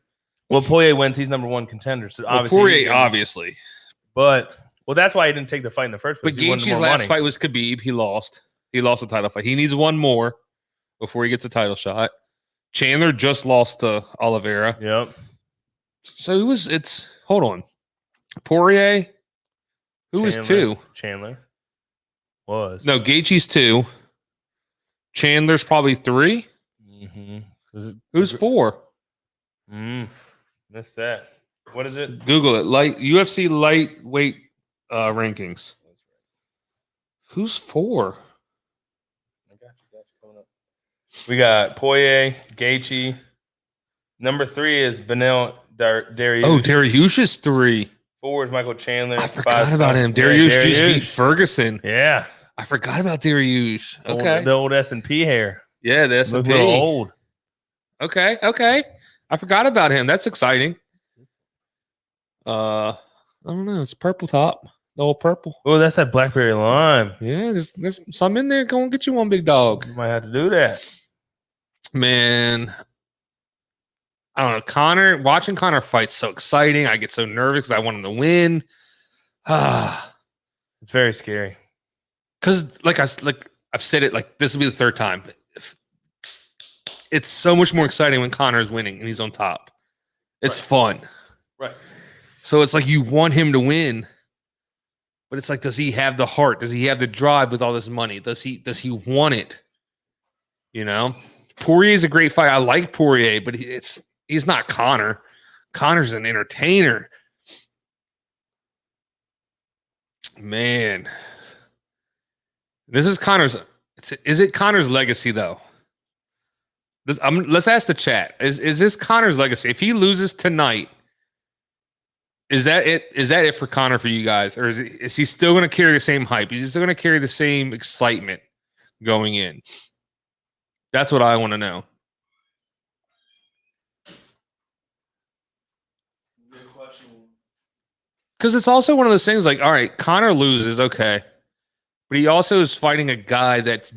Well, Poirier wins. He's number 1 contender. So Well, obviously, he's Poirier, gonna- obviously. But that's why he didn't take the fight in the first place. But He wanted Gaethje's more last money. fight was Khabib. He lost. He lost the title fight. He needs one more. before he gets a title shot. Chandler just lost to Oliveira. Yep. So who was it's hold on. Poirier? Who was 2? Chandler. Was. No, Gaethje's 2. Chandler's probably 3. Mm-hmm. Who's 4? Missed that. What is it? Google it. UFC lightweight rankings. Who's 4? I got you. Coming up. We got Poirier, Gaethje. Number 3 is Benel Dariush. Oh, Dariush is 3. 4 is Michael Chandler. I forgot about him. Dariush just beat Ferguson. Yeah. I forgot about Dariush. Okay. The old S&P hair. Yeah, the Look S&P. a little old. Okay. I forgot about him. That's exciting. I don't know. It's purple top. The old purple. Oh, that's that blackberry lime. Yeah, there's some in there. Go and get you one, big dog. You might have to do that. Man, I don't know. Watching Connor fight's so exciting. I get so nervous because I want him to win. It's very scary. Because I've said it, like this will be the 3rd time. It's so much more exciting when Connor's winning and he's on top. It's fun. Right. So it's like you want him to win. But it's like, does he have the heart? Does he have the drive with all this money? Does he want it? You know? Poirier's a great fight. I like Poirier, but he's not Connor. Connor's an entertainer. Man. This is Connor's. Is it Connor's legacy, though? Let's ask the chat. Is this Connor's legacy? If he loses tonight, is that it? Is that it for Connor for you guys? Or is he still going to carry the same hype? Is he still going to carry the same excitement going in? That's what I want to know. Because it's also one of those things like, all right, Connor loses, okay. But he also is fighting a guy that's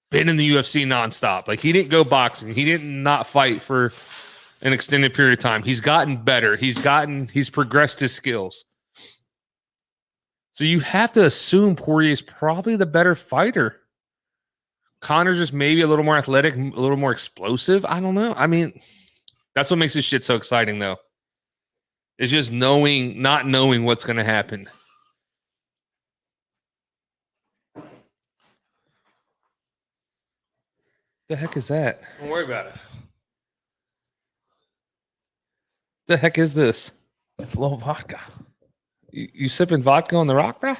been in the UFC nonstop. Like, he didn't go boxing. He didn't not fight for an extended period of time. He's gotten better. He's progressed his skills. So you have to assume Poirier is probably the better fighter. Connor's just maybe a little more athletic, a little more explosive. I don't know. I mean, that's what makes this shit so exciting, though. It's just not knowing what's going to happen. The heck is that? Don't worry about it. The heck is this? It's a little vodka. You sipping vodka on the rock, bro?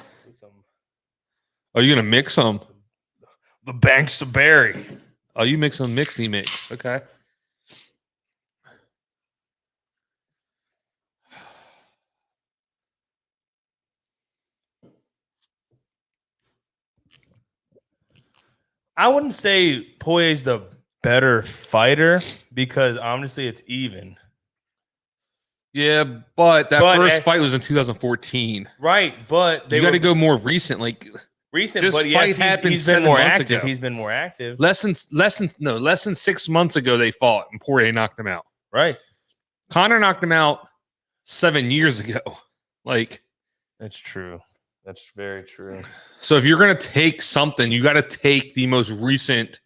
Oh, you gonna mix some? The Banks to Berry. Oh, you mix some mixy mix. Okay. I wouldn't say Poirier's the better fighter because honestly, it's even. Yeah, but first fight was in 2014. Right, but you got to go more recent. Like recent, this but yes, fight happened he's been 7 more months active. ago. He's been more active. Less than 6 months ago they fought and Poirier knocked him out. Right. Connor knocked him out 7 years ago. Like, that's true. That's very true. So if you're gonna take something, you got to take the most recent.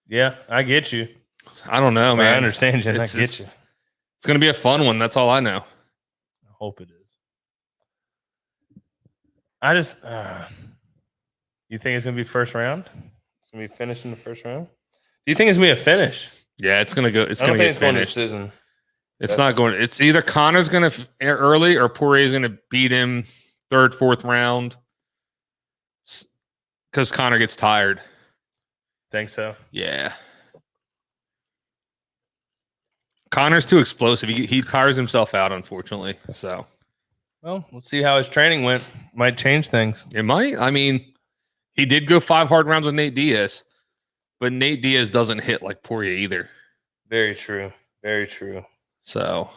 Yeah, I get you. I don't know, man. I understand you. I get you. It's gonna be a fun one. That's all I know. I hope it is. I just. You think it's gonna be first round? It's gonna be finished in the first round. Do you think it's gonna be a finish? Yeah, it's gonna go. It's gonna get finished. It's not going. It's either Connor's going to early or Poirier's going to beat him 3rd, 4th round because Connor gets tired. Think so? Yeah. Connor's too explosive. He tires himself out, unfortunately. So, well, let's see how his training went. Might change things. It might. I mean, he did go 5 hard rounds with Nate Diaz, but Nate Diaz doesn't hit like Poirier either. Very true. Very true. So,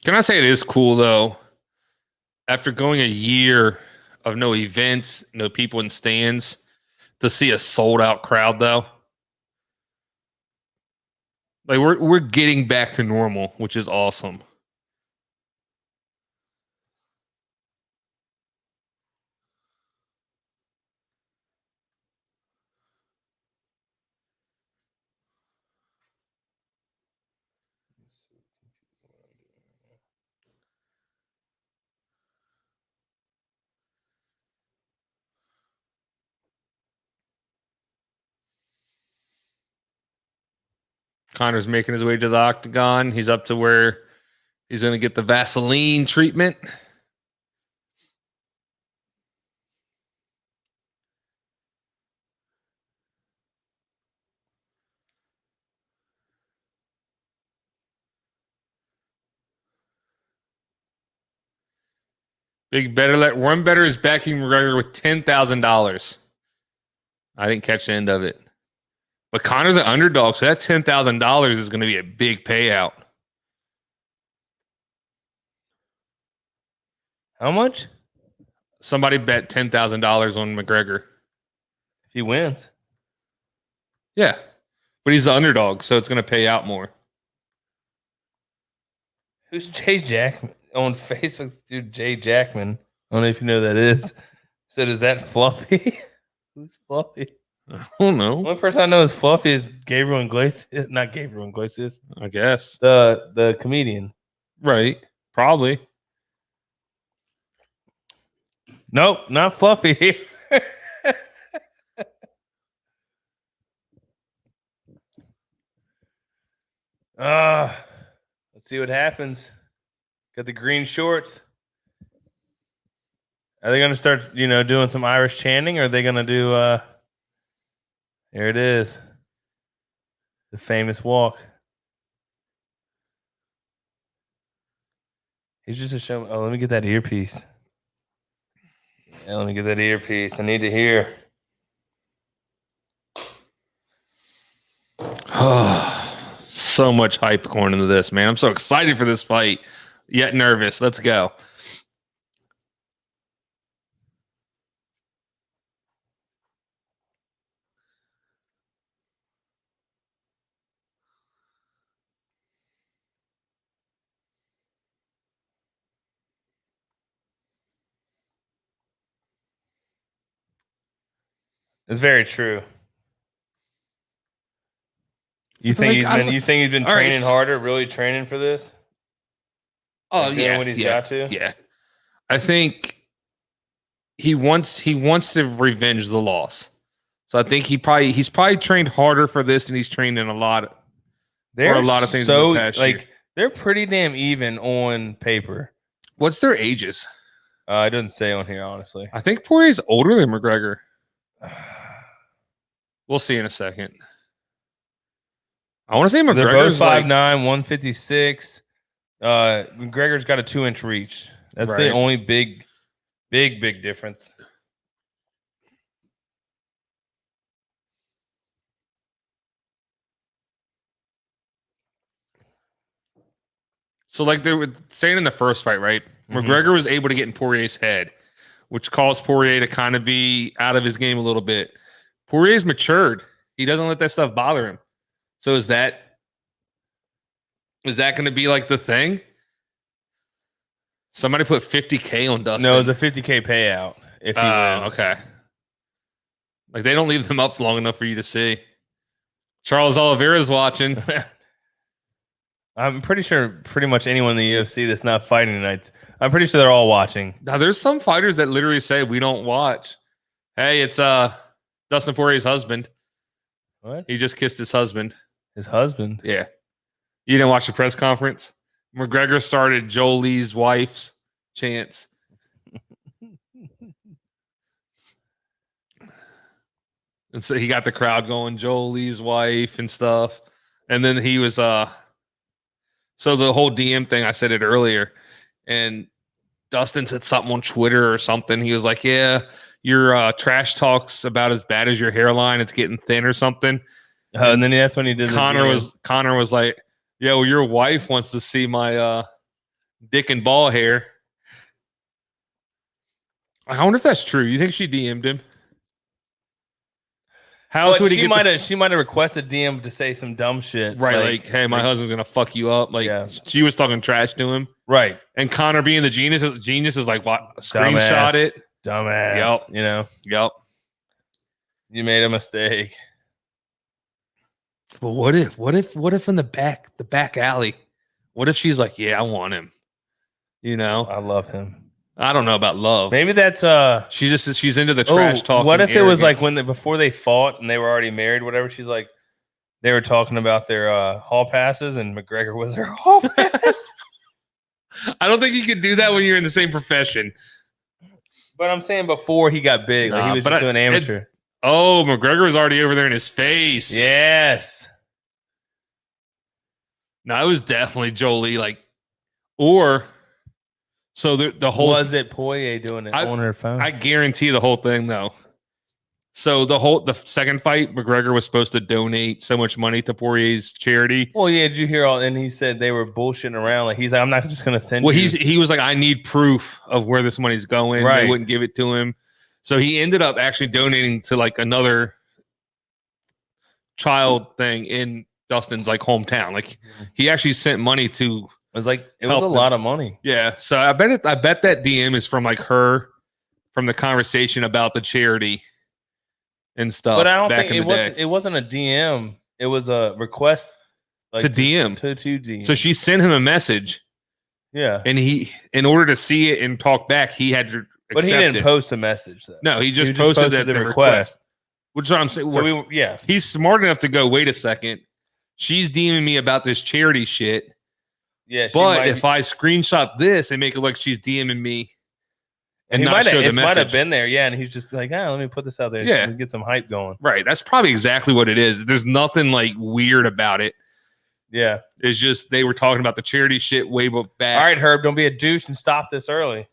can I say it is cool though? After going a year of no events, no people in stands, to see a sold out crowd though. Like we're getting back to normal, which is awesome. Connor's making his way to the octagon. He's up to where he's going to get the Vaseline treatment. Big better let One Better is backing McGregor with $10,000. I didn't catch the end of it. But Connor's an underdog, so that $10,000 is going to be a big payout. How much? Somebody bet $10,000 on McGregor. If he wins. Yeah. But he's the underdog, so it's going to pay out more. Who's Jay Jackman? On Facebook, dude, Jay Jackman. I don't know if you know who that is. Said, is that Fluffy? Who's Fluffy? I don't know. One person I know is Fluffy is Gabriel Iglesias. Not Gabriel Iglesias. I guess. The comedian. Right. Probably. Nope, not Fluffy. Let's see what happens. Got the green shorts. Are they going to start, doing some Irish chanting, or are they going to do here it is. The famous walk. He's just a show. Oh, let me get that earpiece. Yeah, let me get that earpiece. I need to hear. So much hype going into this, man. I'm so excited for this fight, yet nervous. Let's go. It's very true. You think he's been training harder, really training for this? Oh, doing what he's got to? Yeah. I think he wants to revenge the loss. So I think he's probably trained harder for this than he's trained in a lot of things in the past year. They're pretty damn even on paper. What's their ages? It doesn't say on here, honestly. I think Poirier's older than McGregor. We'll see in a second. I want to say McGregor's they're both 5'9", 156. McGregor's got a 2-inch reach. That's the only big difference. So like they were saying in the first fight, right? Mm-hmm. McGregor was able to get in Poirier's head, which caused Poirier to kind of be out of his game a little bit. Poirier's matured. He doesn't let that stuff bother him. So is that going to be like the thing? Somebody put $50K on Dustin. No, it's a $50K payout if he wins. Okay. Like they don't leave them up long enough for you to see. Charles Oliveira's watching. I'm pretty sure pretty much anyone in the UFC that's not fighting tonight, I'm pretty sure they're all watching. Now, there's some fighters that literally say we don't watch. Hey, it's Dustin Poirier's husband. What? He just kissed his husband. His husband? Yeah. You didn't watch the press conference? McGregor started Jolie's wife's chants. And so he got the crowd going, Jolie's wife and stuff. And then he was so the whole DM thing, I said it earlier, and Dustin said something on Twitter or something. He was like, yeah, your trash talk's about as bad as your hairline. It's getting thin or something. And then that's when he did Connor was like, yeah, well, your wife wants to see my dick and ball hair. I wonder if that's true. You think she DM'd him? How else would he she get might have requested DM to say some dumb shit. right? Like, hey, my husband's gonna fuck you up. Like, Yeah. she was talking trash to him, right. and Connor being the genius is like, what? Screenshot it. Dumbass. Yep. You know, Yep. you made a mistake. But what if in the back alley? What if she's like, yeah, I want him. You know, I love him. I don't know about love. Maybe that's She's into the trash talk. What if it was like before they fought and they were already married, whatever? She's like, they were talking about their hall passes, and McGregor was her hall pass. I don't think you could do that when you're in the same profession. But I'm saying before he got big, like he was just doing amateur. McGregor was already over there in his face. Yes. No, it was definitely Jolie. Like, or so the whole was it Poirier doing it on her phone? I guarantee the whole thing though. So the second fight, McGregor was supposed to donate so much money to Poirier's charity. Well, yeah, did you hear all? And he said they were bullshitting around. Like he's like, I'm not just gonna send. Well, you. he was like, I need proof of where this money's going. Right. They wouldn't give it to him, so he ended up actually donating to like another child thing in Dustin's like hometown. Like he actually sent money to. It was a lot of money. Yeah, so I bet that DM is from like her, from the conversation about the charity and stuff. But I don't think it wasn't a DM. It was a request to DM to DM. So she sent him a message. Yeah, and he, in order to see it and talk back, he had to. But he didn't post a message though. No, he just posted that the request. Which is what I'm saying. So he's smart enough to go. Wait a second, she's DMing me about this charity shit. Yeah, but if I screenshot this and make it like she's DMing me, and not show the message, might have been there. Yeah, and he's just like, let me put this out there. Yeah, and get some hype going. Right, that's probably exactly what it is. There's nothing like weird about it. Yeah, it's just they were talking about the charity shit way back. All right, Herb, don't be a douche and stop this early.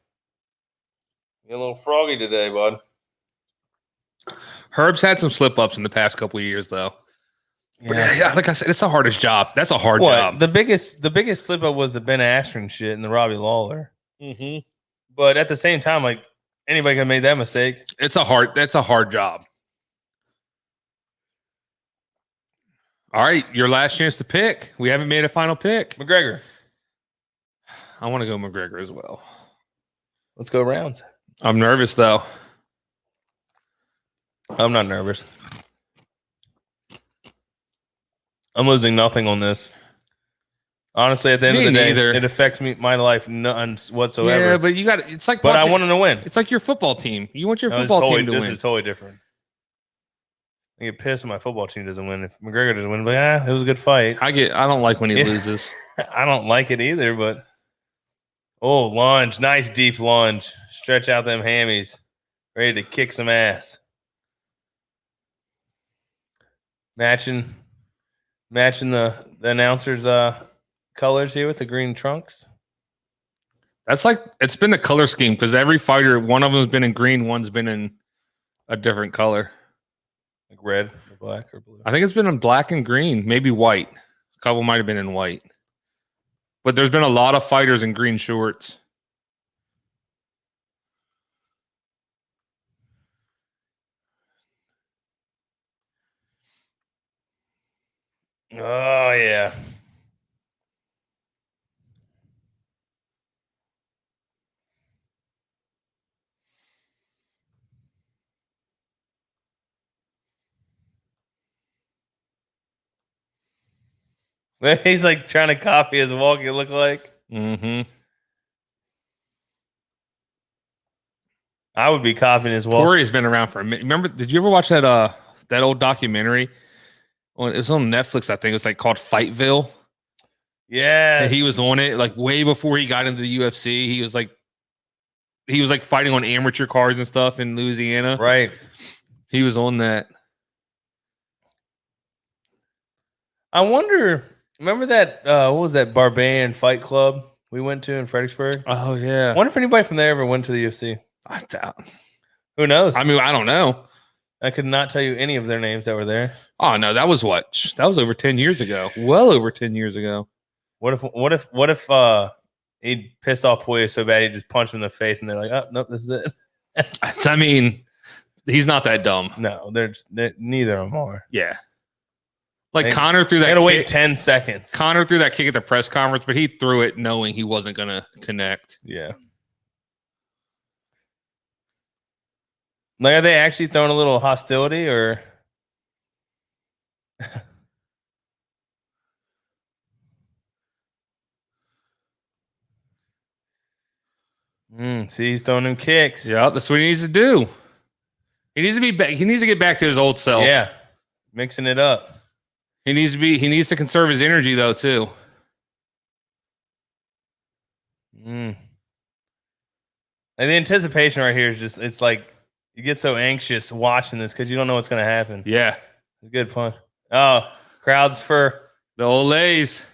You're a little froggy today, bud. Herb's had some slip ups in the past couple of years, though. Yeah, like I said, it's the hardest job. That's a hard job. The biggest slip up was the Ben Askren shit and the Robbie Lawler. Mm-hmm. But at the same time, like anybody could have made that mistake. That's a hard job. All right, your last chance to pick. We haven't made a final pick. McGregor. I want to go McGregor as well. Let's go rounds. I'm nervous though. I'm not nervous. I'm losing nothing on this. Honestly, at the end of the day, it affects my life none whatsoever. Yeah, but you got it's like. But I want them to win. It's like your football team. You want your football team to win. This is totally different. I get pissed when my football team doesn't win. If McGregor doesn't win, but it was a good fight. I don't like when he loses. I don't like it either. But lunge, nice deep lunge, stretch out them hammies, ready to kick some ass. Matching the announcers' colors here with the green trunks. That's like it's been the color scheme because every fighter, one of them's been in green, one's been in a different color, like red or black or blue. I think it's been in black and green, maybe white. A couple might have been in white, but there's been a lot of fighters in green shorts. Oh yeah. He's like trying to copy his walk. It look like. Mm-hmm. I would be copying his walk. Corey's been around for a minute. Remember? Did you ever watch that old documentary? Well, it was on Netflix. I think it was like called Fightville. Yeah, and he was on it like way before he got into the UFC. He was like fighting on amateur cars and stuff in Louisiana. Right. He was on that. I wonder. Remember that? What was that Barbarian Fight Club we went to in Fredericksburg? Oh yeah. I wonder if anybody from there ever went to the UFC. I doubt. Who knows? I mean, I don't know. I could not tell you any of their names that were there. Oh no, that was over 10 years ago. Well over 10 years ago. What if he pissed off Poirier so bad he just punched him in the face and they're like, oh nope, this is it. I mean, He's not that dumb. No, neither of them are. Yeah. Like They- Connor threw that They gotta kick. wait 10 seconds. Connor threw that kick at the press conference, but he threw it knowing he wasn't going to connect. Yeah. Like, are they actually throwing a little hostility or? See, he's throwing them kicks. Yeah, that's what he needs to do. He needs to be back. He needs to get back to his old self. Yeah, mixing it up. He needs to conserve his energy though too. Like the anticipation right here is just, it's like you get so anxious watching this because you don't know what's going to happen. Yeah. It's a good punch. Oh, crowds for The old lays.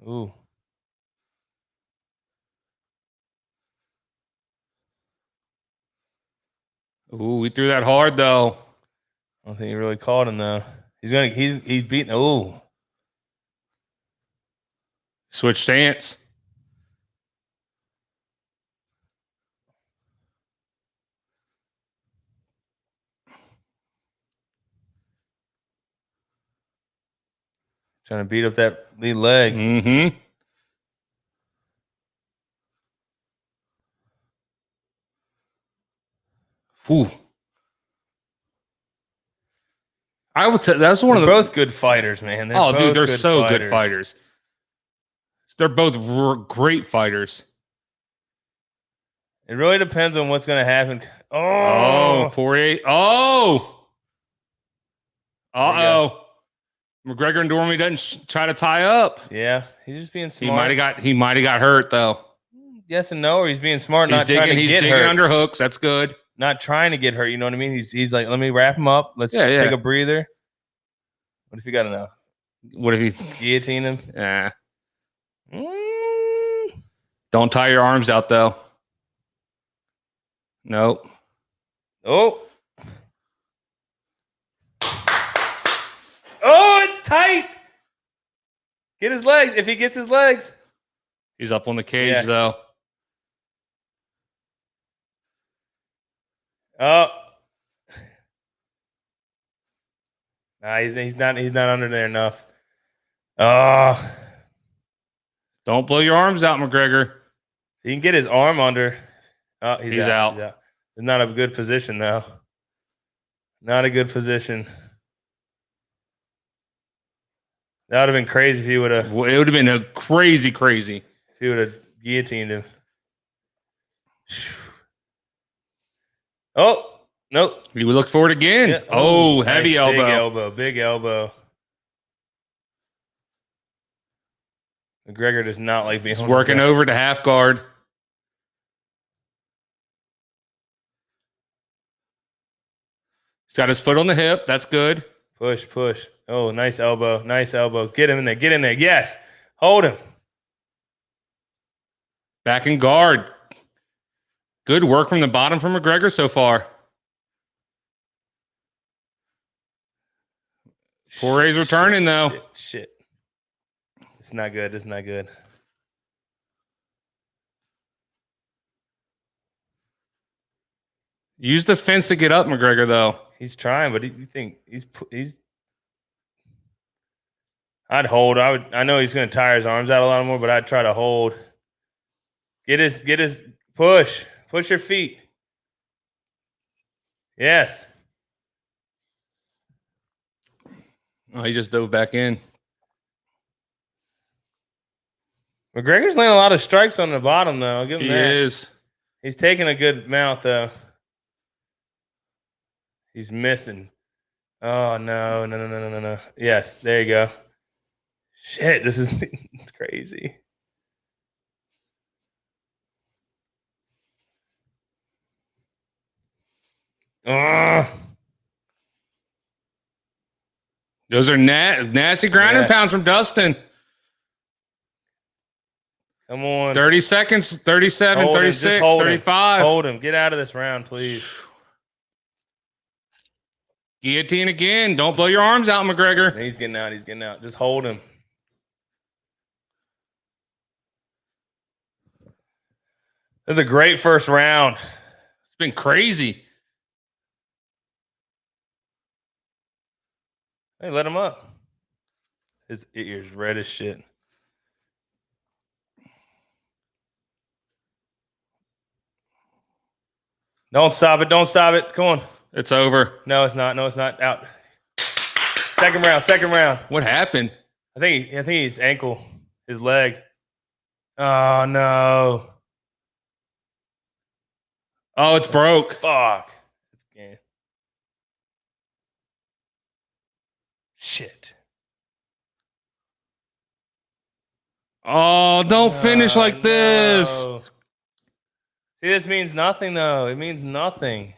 ooh. Ooh, we threw that hard though. I don't think he really caught him though. He's beating. Ooh. Switch stance. Trying to beat up that lead leg. Mm-hmm. Whew. I would say that's one They're of the both good fighters, man. Oh, dude, they're both so good fighters. They're both great fighters. It really depends on what's going to happen. Oh, Oh, Poirier. Oh. Uh-oh. McGregor and Dormy doesn't try to tie up. yeah. He's just being He smart. might have got hurt though. Yes and no, or he's being smart, He's not trying to digging get hurt. under hooks. That's good. Not trying to get hurt. You know what I mean? He's like, let me wrap him up. Let's Yeah, yeah. take a breather. What if you got to know? What if he Guillotine him? Yeah. Don't tie your arms out though. Nope. Oh. Oh, it's tight. Get his legs. If he gets his legs. He's up on the cage Yeah. though. Oh. Nah, he's not under there enough. Oh. Don't blow your arms out, McGregor. He can get his arm under. Oh, he's out. out. It's not a good position though. Not a good position. That would have been crazy if he would have. It would have been a crazy. If he would have guillotined him. Oh, nope. He would look for it again. Yeah. Oh, Nice heavy elbow. Big elbow. McGregor does not like being He's working over to half guard. He's got his foot on the hip. That's good. Push. Oh, nice elbow. Get him in there. Yes. Hold him. Back in guard. Good work from the bottom from McGregor so far. Poirier's returning though. Shit. It's not good. Use the fence to get up, McGregor, though. He's trying, but you think he's. I'd hold. I know he's going to tire his arms out a lot more, but I'd try to hold. Get his push. Push your feet. Yes. Oh, he just dove back in. McGregor's landing a lot of strikes on the bottom, though. I'll give him He that. is. He's taking a good amount, though. He's missing. Oh, no. Yes, there you go. Shit, this is crazy. Ugh. Those are nasty grounding pounds from Dustin. Come on. 30 seconds, 37, Hold him, 36, just hold him. 35. Hold him. Get out of this round, please. Guillotine again. Don't blow your arms out, McGregor. He's getting out. Just hold him. That's a great first round. It's been crazy. Hey, let him up. His ears red as shit. Don't stop it. Don't stop it. Come on. It's over. No, it's not. No, it's not. Out. Second round. Second round. What happened? I think his ankle, his leg. Oh no. Oh, it's broke. Fuck. It's game. Shit. Oh, don't finish like this. No. See, this means nothing, though. It means nothing.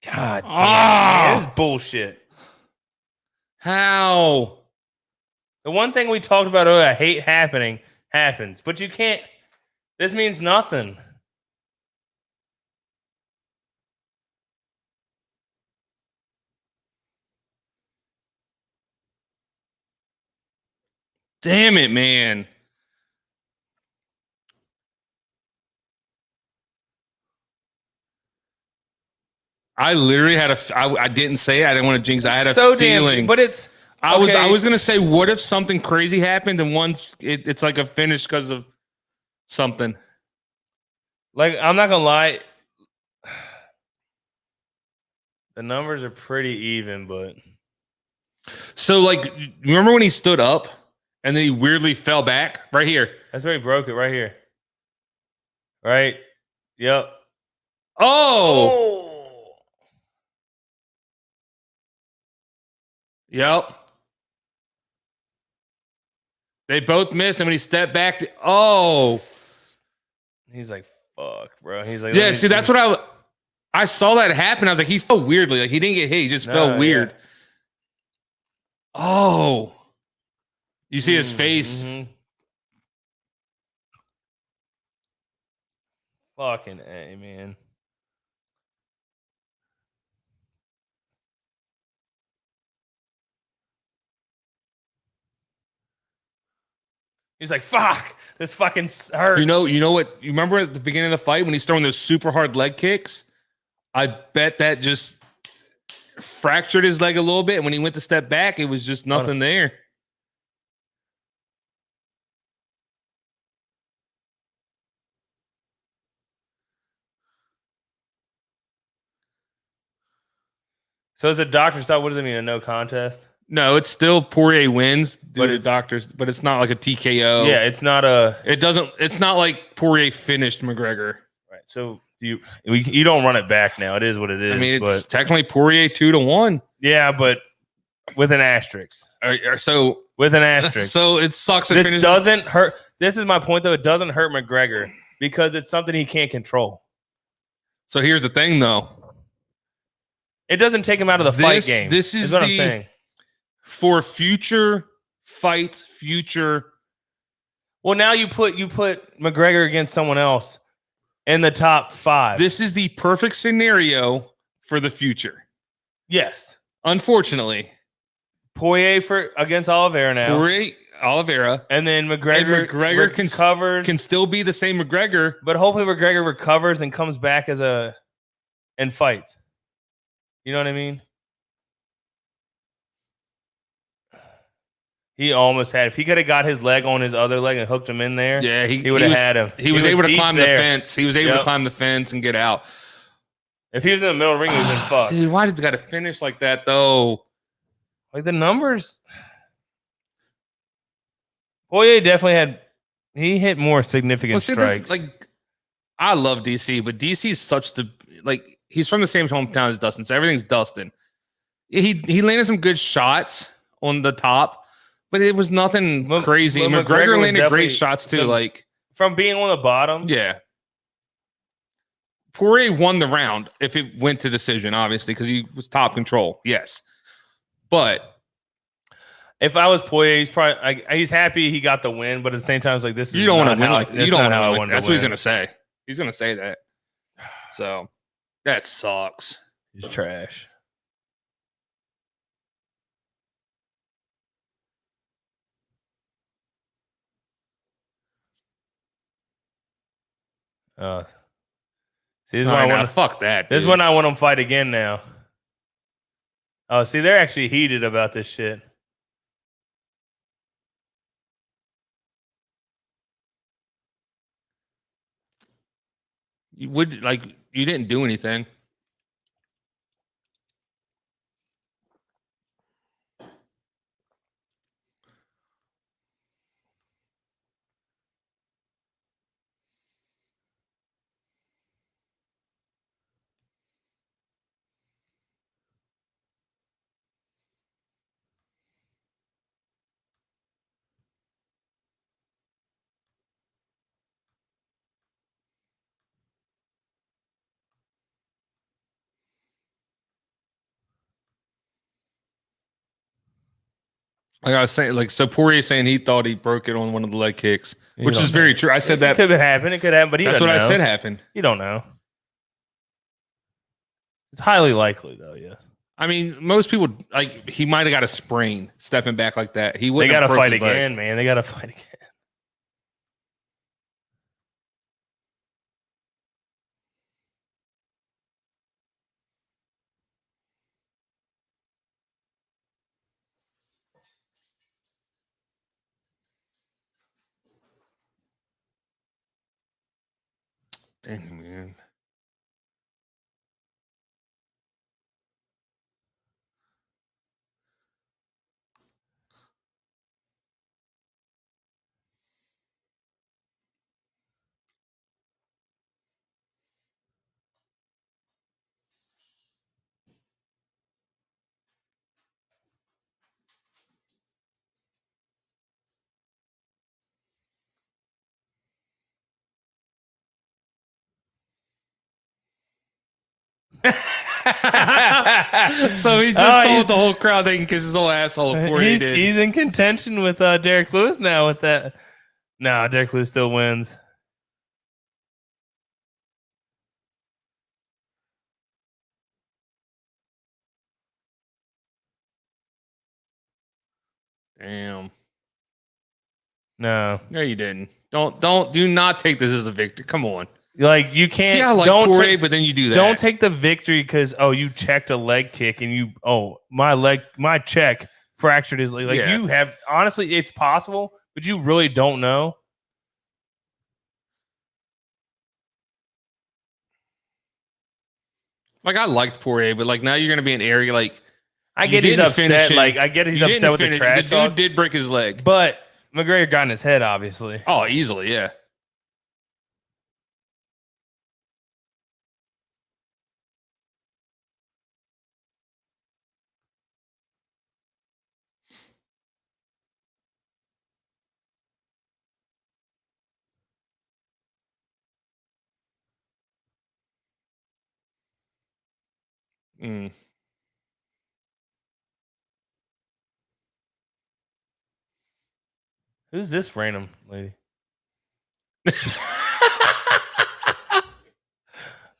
God damn. Man, this is bullshit. How? The one thing we talked about earlier, I hate happening, happens. But you can't. This means nothing. Damn it, man. I literally had I didn't say it. I didn't want to jinx it. I had a feeling. Damn, but it's. I was gonna say, what if something crazy happened and once it's like a finish because of something? Like, I'm not gonna lie. The numbers are pretty even, but So, like, remember when he stood up and then he weirdly fell back right here? that's where he broke it, right here. Right? Yep. Oh, yep. They both missed, and when he stepped back, He's like, fuck, bro. He's like, yeah. See, that's what I saw that happen. I was like, he fell weirdly. Like he didn't get hit. He just fell weird. Yeah. Oh, you see his face. Mm-hmm. Fucking A, man. He's like, fuck, this fucking hurts. You know what? You remember at the beginning of the fight when he's throwing those super hard leg kicks? I bet that just fractured his leg a little bit. And when he went to step back, it was just nothing there. So is a doctor stop? What does it mean? A no contest? No, it's still Poirier wins, But but it's doctors. But it's not like a TKO. Yeah, it's not a. It doesn't. It's not like Poirier finished McGregor. Right. So you don't run it back now. It is what it is. I mean, it's but, technically Poirier 2-1. yeah, but with an asterisk. So With an asterisk. So it sucks. This doesn't hurt. This is my point, though. It doesn't hurt McGregor because it's something he can't control. So here's the thing, though. It doesn't take him out of the fight game. This is what I'm saying. For future fights, future. Well, now you put McGregor against someone else in the top 5. This is the perfect scenario for the future. Yes. Unfortunately, Poirier against Oliveira now. Poirier, Oliveira, And then McGregor recovers. can still be the same McGregor. But hopefully McGregor recovers and comes back and fights. You know what I mean? He almost had. If he could have got his leg on his other leg and hooked him in there, Yeah, he would have had him. He was able to deep climb there. the fence. He was able to climb the fence and get out. If he was in the middle of the ring, he would have been fucked. Dude, why did you got to finish like that though? Like the numbers. Poirier definitely had. He hit more significant strikes. I love DC, but DC is such he's from the same hometown as Dustin, so everything's Dustin. He landed some good shots on the top, but it was nothing crazy. McGregor landed great shots too. From being on the bottom. Yeah. Poirier won the round if it went to decision, obviously, because he was top control. Yes. But if I was Poirier, he's probably he's happy he got the win, but at the same time, it's like this is you don't want to win you don't want to win. That's what he's gonna say. He's gonna say that. So that sucks. He's trash. See, this is All why right, I now, want. fuck that. This is dude. when I want them fight again now. Oh, see, they're actually heated about this shit. You would you didn't do anything. Like I was saying, so Poirier saying he thought he broke it on one of the leg kicks, You which don't is know. very true. I said It that. could happen. It could happen, but he That's doesn't what know. I said happened. You don't know. It's highly likely, though. Yes. I mean, most people he might have got a sprain stepping back like that. He They wouldn't. got to have broke fight his leg. again, man. They got to fight again. Dang, man. So he just told the whole crowd they can kiss his whole asshole before he did. He's in contention with Derek Lewis now with that. No, Derek Lewis still wins. Damn. No. No, you didn't. Do not take this as a victory. Come on. Like you can't. See, I like don't Poirier, take, but then you do that. Don't take the victory because you checked a leg kick and my check fractured his leg. Like Yeah. you have honestly, it's possible, but you really don't know. Like I liked Poirier, but now you're gonna be an area I you get he's didn't finish upset. it. Like I get he's you upset didn't with the finish it. trash The talk, dude did break his leg. but McGregor got in his head, obviously. Oh, easily, yeah. Mm. Who's this random lady?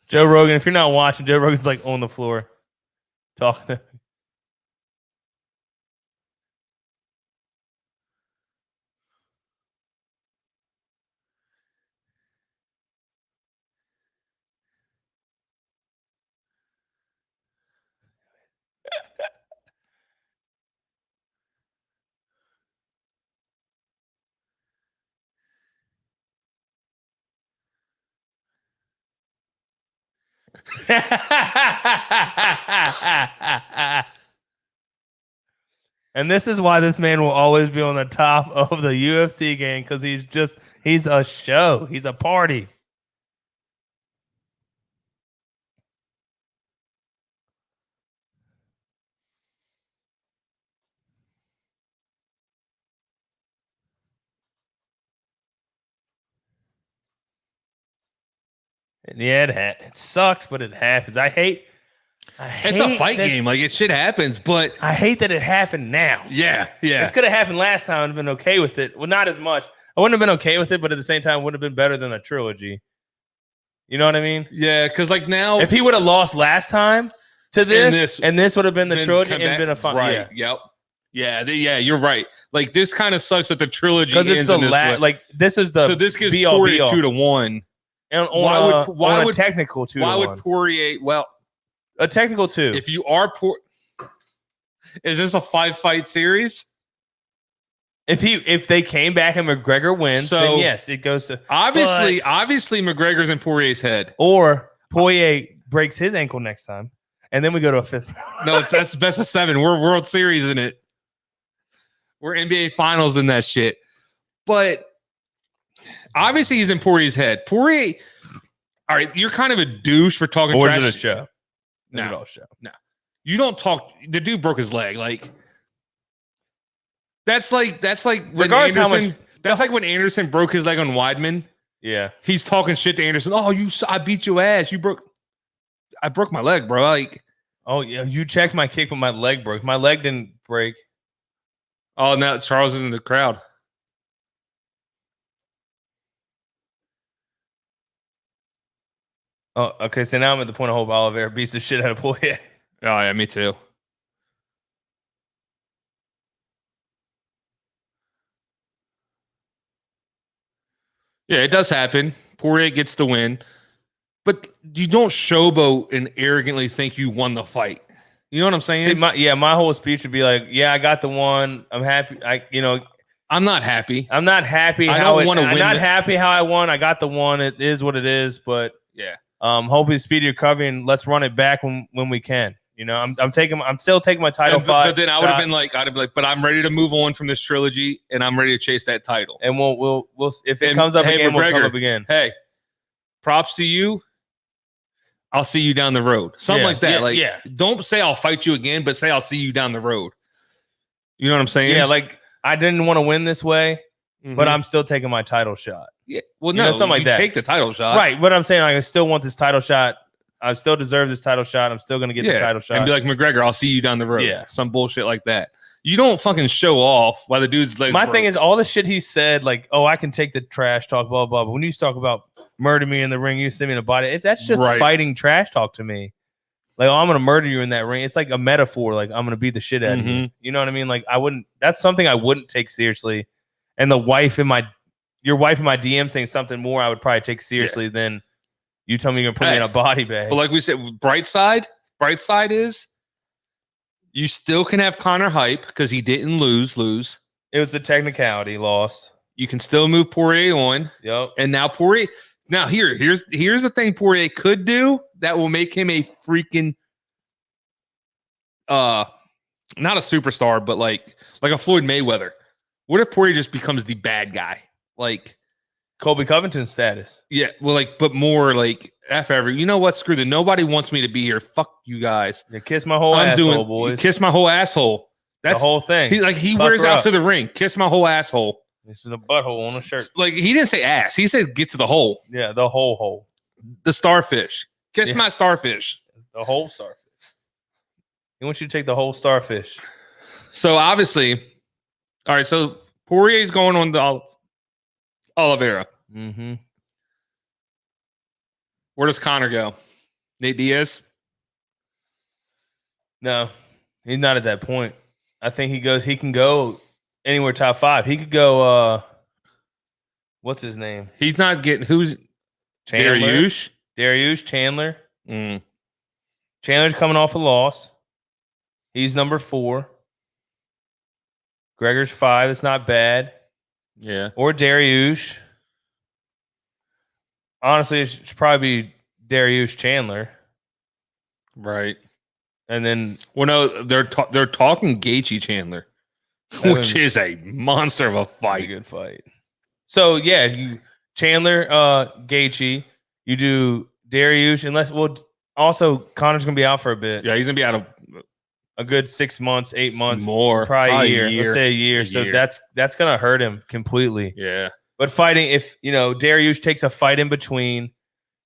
Joe Rogan. If you're not watching, Joe Rogan's like on the floor talking. And this is why this man will always be on the top of the UFC game because he's a show. He's a party. Yeah, it sucks, but it happens. It's a fight game. It shit happens, but I hate that it happened now. yeah. This could have happened last time. I'd been okay with it. Well, not as much. I wouldn't have been okay with it, but at the same time, it would have been better than a trilogy. You know what I mean? Yeah, because now if he would have lost last time to this, and this would have been the trilogy and been a fun. Right. Yeah. Yep. Yeah, you're right. This kind of sucks that the trilogy because it's ends the in this way. this is the So this gives be all, Poirier be all. 2-1. And why on would a technical 2 Why to would 1. Poirier? Well, A technical 2. if you are is this a 5-fight series? If they came back and McGregor wins, So, then yes, it goes to Obviously, McGregor's in Poirier's head. or Poirier breaks his ankle next time, and then we go to a 5th round. No, that's best of 7. We're World Series in it. We're NBA Finals in that shit. But obviously, he's in Poirier's head. Poirier, all right, you're kind of a douche for talking Or trash. is it a show? No. Is it all a show? No. You don't talk. The dude broke his leg. Like, that's like when Regardless how Anderson. much- That's like when Anderson broke his leg on Weidman. Yeah. He's talking shit to Anderson. Oh, I beat your ass. I broke my leg, bro. Like, Oh yeah, you checked my kick, but my leg broke. My leg didn't break. oh, now Charles is in the crowd. Oh, okay. So now I'm at the point of hope Oliveira beats the shit out of Poirier. Oh yeah, me too. Yeah, it does happen. Poirier gets the win, but you don't showboat and arrogantly think you won the fight. You know what I'm saying? See, my whole speech would be like, "Yeah, I got the one. I'm happy. I'm not happy. I'm not happy. I how don't it, wanna I'm win not the- happy how I won. I got the one. It is what it is. But Yeah. hopefully speedy recovery and let's run it back when we can. You know, I'm still taking my title fight. But then I would have been like, but I'm ready to move on from this trilogy, and I'm ready to chase that title. and we'll if it And, comes up hey, again, we'll come McGregor, up again. Hey, props to you. I'll see you down the road. Something Yeah, like that. yeah. Don't say I'll fight you again, but say I'll see you down the road. You know what I'm saying? Yeah, like I didn't want to win this way, but Mhm. I'm still taking my title shot. Yeah. Well, You know, no, something like you that. take the title shot. Right, but I'm saying like, I still want this title shot. I still deserve this title shot. I'm still gonna get the title shot. And be like, McGregor, I'll see you down the road. Yeah. Some bullshit like that. You don't fucking show off while the dude's legs My broke. thing is all the shit he said, like, oh, I can take the trash talk, blah, blah, blah. But when you talk about murder me in the ring, you send me in the body, that's just Right. fighting trash talk to me. Like, oh, I'm gonna murder you in that ring. It's like a metaphor, like I'm gonna beat the shit out of you. Mhm. You know what I mean? Like, that's something I wouldn't take seriously. And your wife in my DM saying something more, I would probably take seriously than you tell me you're gonna put me in a body bag. But like we said, bright side is you still can have Connor hype because he didn't lose. It was the technicality lost. You can still move Poirier on. Yep. And now Poirier. Now here's the thing Poirier could do that will make him a freaking not a superstar, but like a Floyd Mayweather. What if Poirier just becomes the bad guy? Like Colby Covington status. yeah, well, like, but more like F every. You know what? Screw that. Nobody wants me to be here. Fuck you guys. Yeah, kiss my whole asshole, boys. Kiss my whole asshole. That's the whole thing. He Fuck wears her out up. to the ring. Kiss my whole asshole. This is a butthole on a shirt. Like he didn't say ass. He said get to the hole. Yeah, the whole hole. The starfish. Kiss Yeah. my starfish. The whole starfish. He wants you to take the whole starfish. So obviously, all right. So Poirier's going on the Oliveira. Mm-hmm. Where does Connor go? Nate Diaz. No, he's not at that point. I think he can go anywhere top 5. He could go what's his name? He's not getting who's Chandler. Dariush. Chandler. Mm. Chandler's coming off a loss. He's number 4. Gregor's 5. It's not bad. Yeah. Or Dariush. Honestly, it should probably be Dariush Chandler. Right. And then Well, no, they're talking Gaethje Chandler, which is a monster of a fight. fight. Good fight. So yeah, you Chandler, Gaethje. You do Dariush, also Connor's gonna be out for a bit. Yeah, he's gonna be out of A good 6 months, 8 months, more, probably a year. Let's say a year. A So year. that's gonna hurt him completely. Yeah. But fighting, if Dariush takes a fight in between,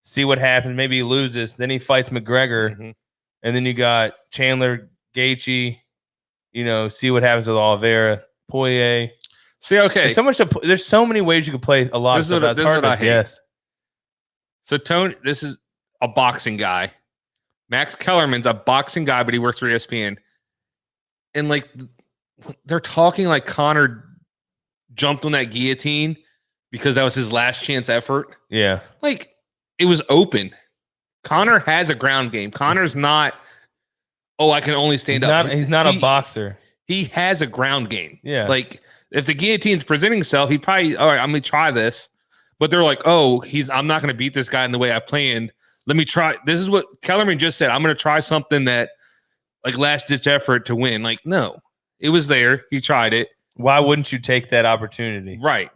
see what happens. Maybe he loses, then he fights McGregor, Mhm. and then you got Chandler, Gaethje. See what happens with Oliveira, Poirier. See, okay. There's so much. There's so many ways you could play a lot of This is stuff. what- That's this is hard what I to hate. guess. So Tony, this is a boxing guy. Max Kellerman's a boxing guy, but he works for ESPN. And like they're talking like Connor jumped on that guillotine because that was his last chance effort. Yeah. Like it was open. Conor has a ground game. Conor's not, I can only stand up. He's not a boxer. He has a ground game. Yeah. Like, if the guillotine's presenting itself, he probably, all right, I'm going to try this. But they're like, I'm not going to beat this guy in the way I planned. Let me try. This is what Kellerman just said. I'm going to try something that, like, last-ditch effort to win. Like, no. It was there. He tried it. Why wouldn't you take that opportunity? Right.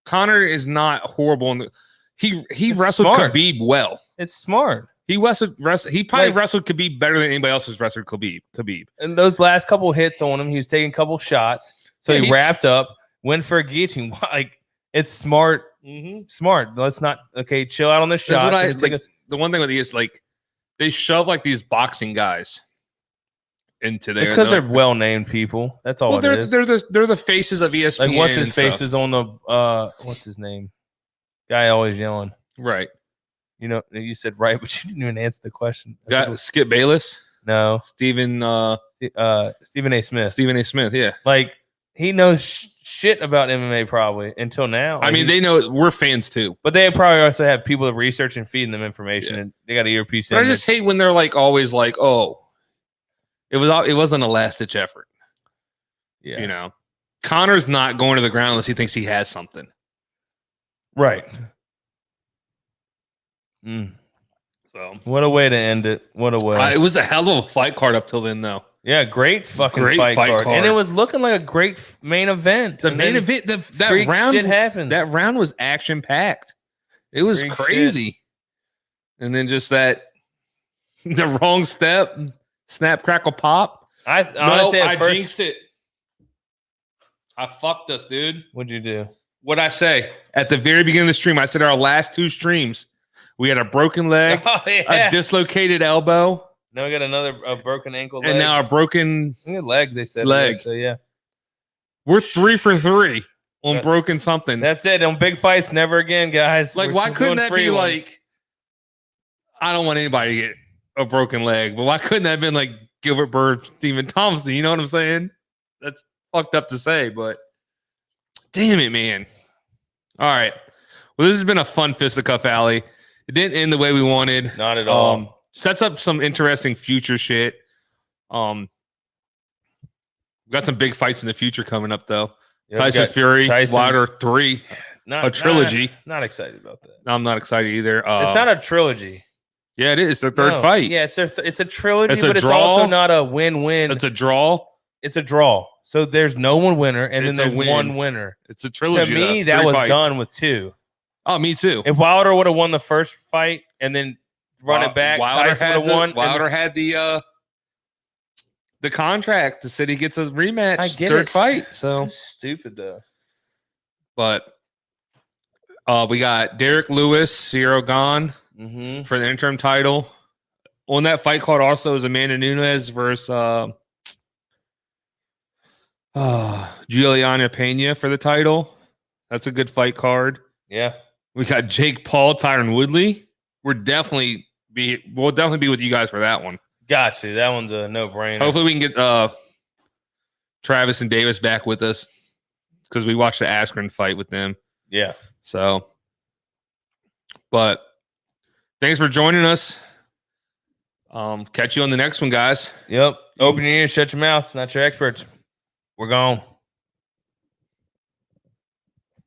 Conor is not horrible. He wrestled smart. Khabib well. It's smart. He probably wrestled Khabib better than anybody else has wrestled Khabib. And those last couple hits on him, he was taking a couple shots. So he wrapped up, went for a guillotine. Like, it's smart. Smart. Let's not, chill out on the shot. The one thing with he is, like, they shove, like, these boxing guys into there. It's because they're well-named people. That's all it is. They're the faces of ESPN. Like, what's his face is on the, what's his name? Guy always yelling. Right. You know, you said right, but you didn't even answer the question. Skip Bayless? No. Stephen A. Smith. Stephen A. Smith, yeah. Like, he knows shit about MMA probably until now. I mean, they know we're fans too. But they probably also have people that research and feeding them information, and they got an earpiece in. But I just hate when they're like always like, it wasn't a last-ditch effort. Yeah. You know? Conor's not going to the ground unless he thinks he has something. Right. So what a way to end it. What a way. It was a hell of a fight card up till then, though. Yeah, great fight card. And it was looking like a great main event. The main event, that round, shit happens. That round was action-packed. It was crazy. Shit. And then just the wrong step, snap, crackle, pop. I jinxed it. I fucked us, dude. What'd you do? What'd I say? At the very beginning of the stream, I said our last two streams, we had a broken leg, a dislocated elbow. Now we got another broken ankle leg. And now a broken leg, they said. Leg. So, yeah. We're 3 for 3 on broken something. That's it. On big fights, never again, guys. Like, why couldn't that be like, I don't want anybody to get a broken leg, but why couldn't that have been like Gilbert Burns, Stephen Thompson? You know what I'm saying? That's fucked up to say, but damn it, man. All right. Well, this has been a fun Fisticuff Alley. It didn't end the way we wanted. Not at all. Sets up some interesting future shit. We got some big fights in the future coming up, though. Yeah, Tyson Fury, Wilder 3, a trilogy. Not excited about that. No, I'm not excited either. It's not a trilogy. Yeah, it is. It's their third fight. Yeah, it's a trilogy, but it's also not a win-win. It's a draw. It's a draw. So there's no one winner, and then there's one winner. It's a trilogy. To me, that was done with 2. Oh, me too. If Wilder would have won the first fight and then run it back, Tyson would have won. Wilder had the contract that said he gets a rematch. I get third fight. So stupid though. But we got Derek Lewis, Ciro Gane for the interim title. On that fight card also is Amanda Nunes versus Juliana Pena for the title. That's a good fight card. Yeah. We got Jake Paul, Tyron Woodley. We'll definitely be with you guys for that one. Got to. That one's a no-brainer. Hopefully we can get Travis and Davis back with us because we watched the Askren fight with them. Yeah. So, but thanks for joining us. Catch you on the next one, guys. Yep. Open your ears, shut your mouth. Not your experts. We're gone.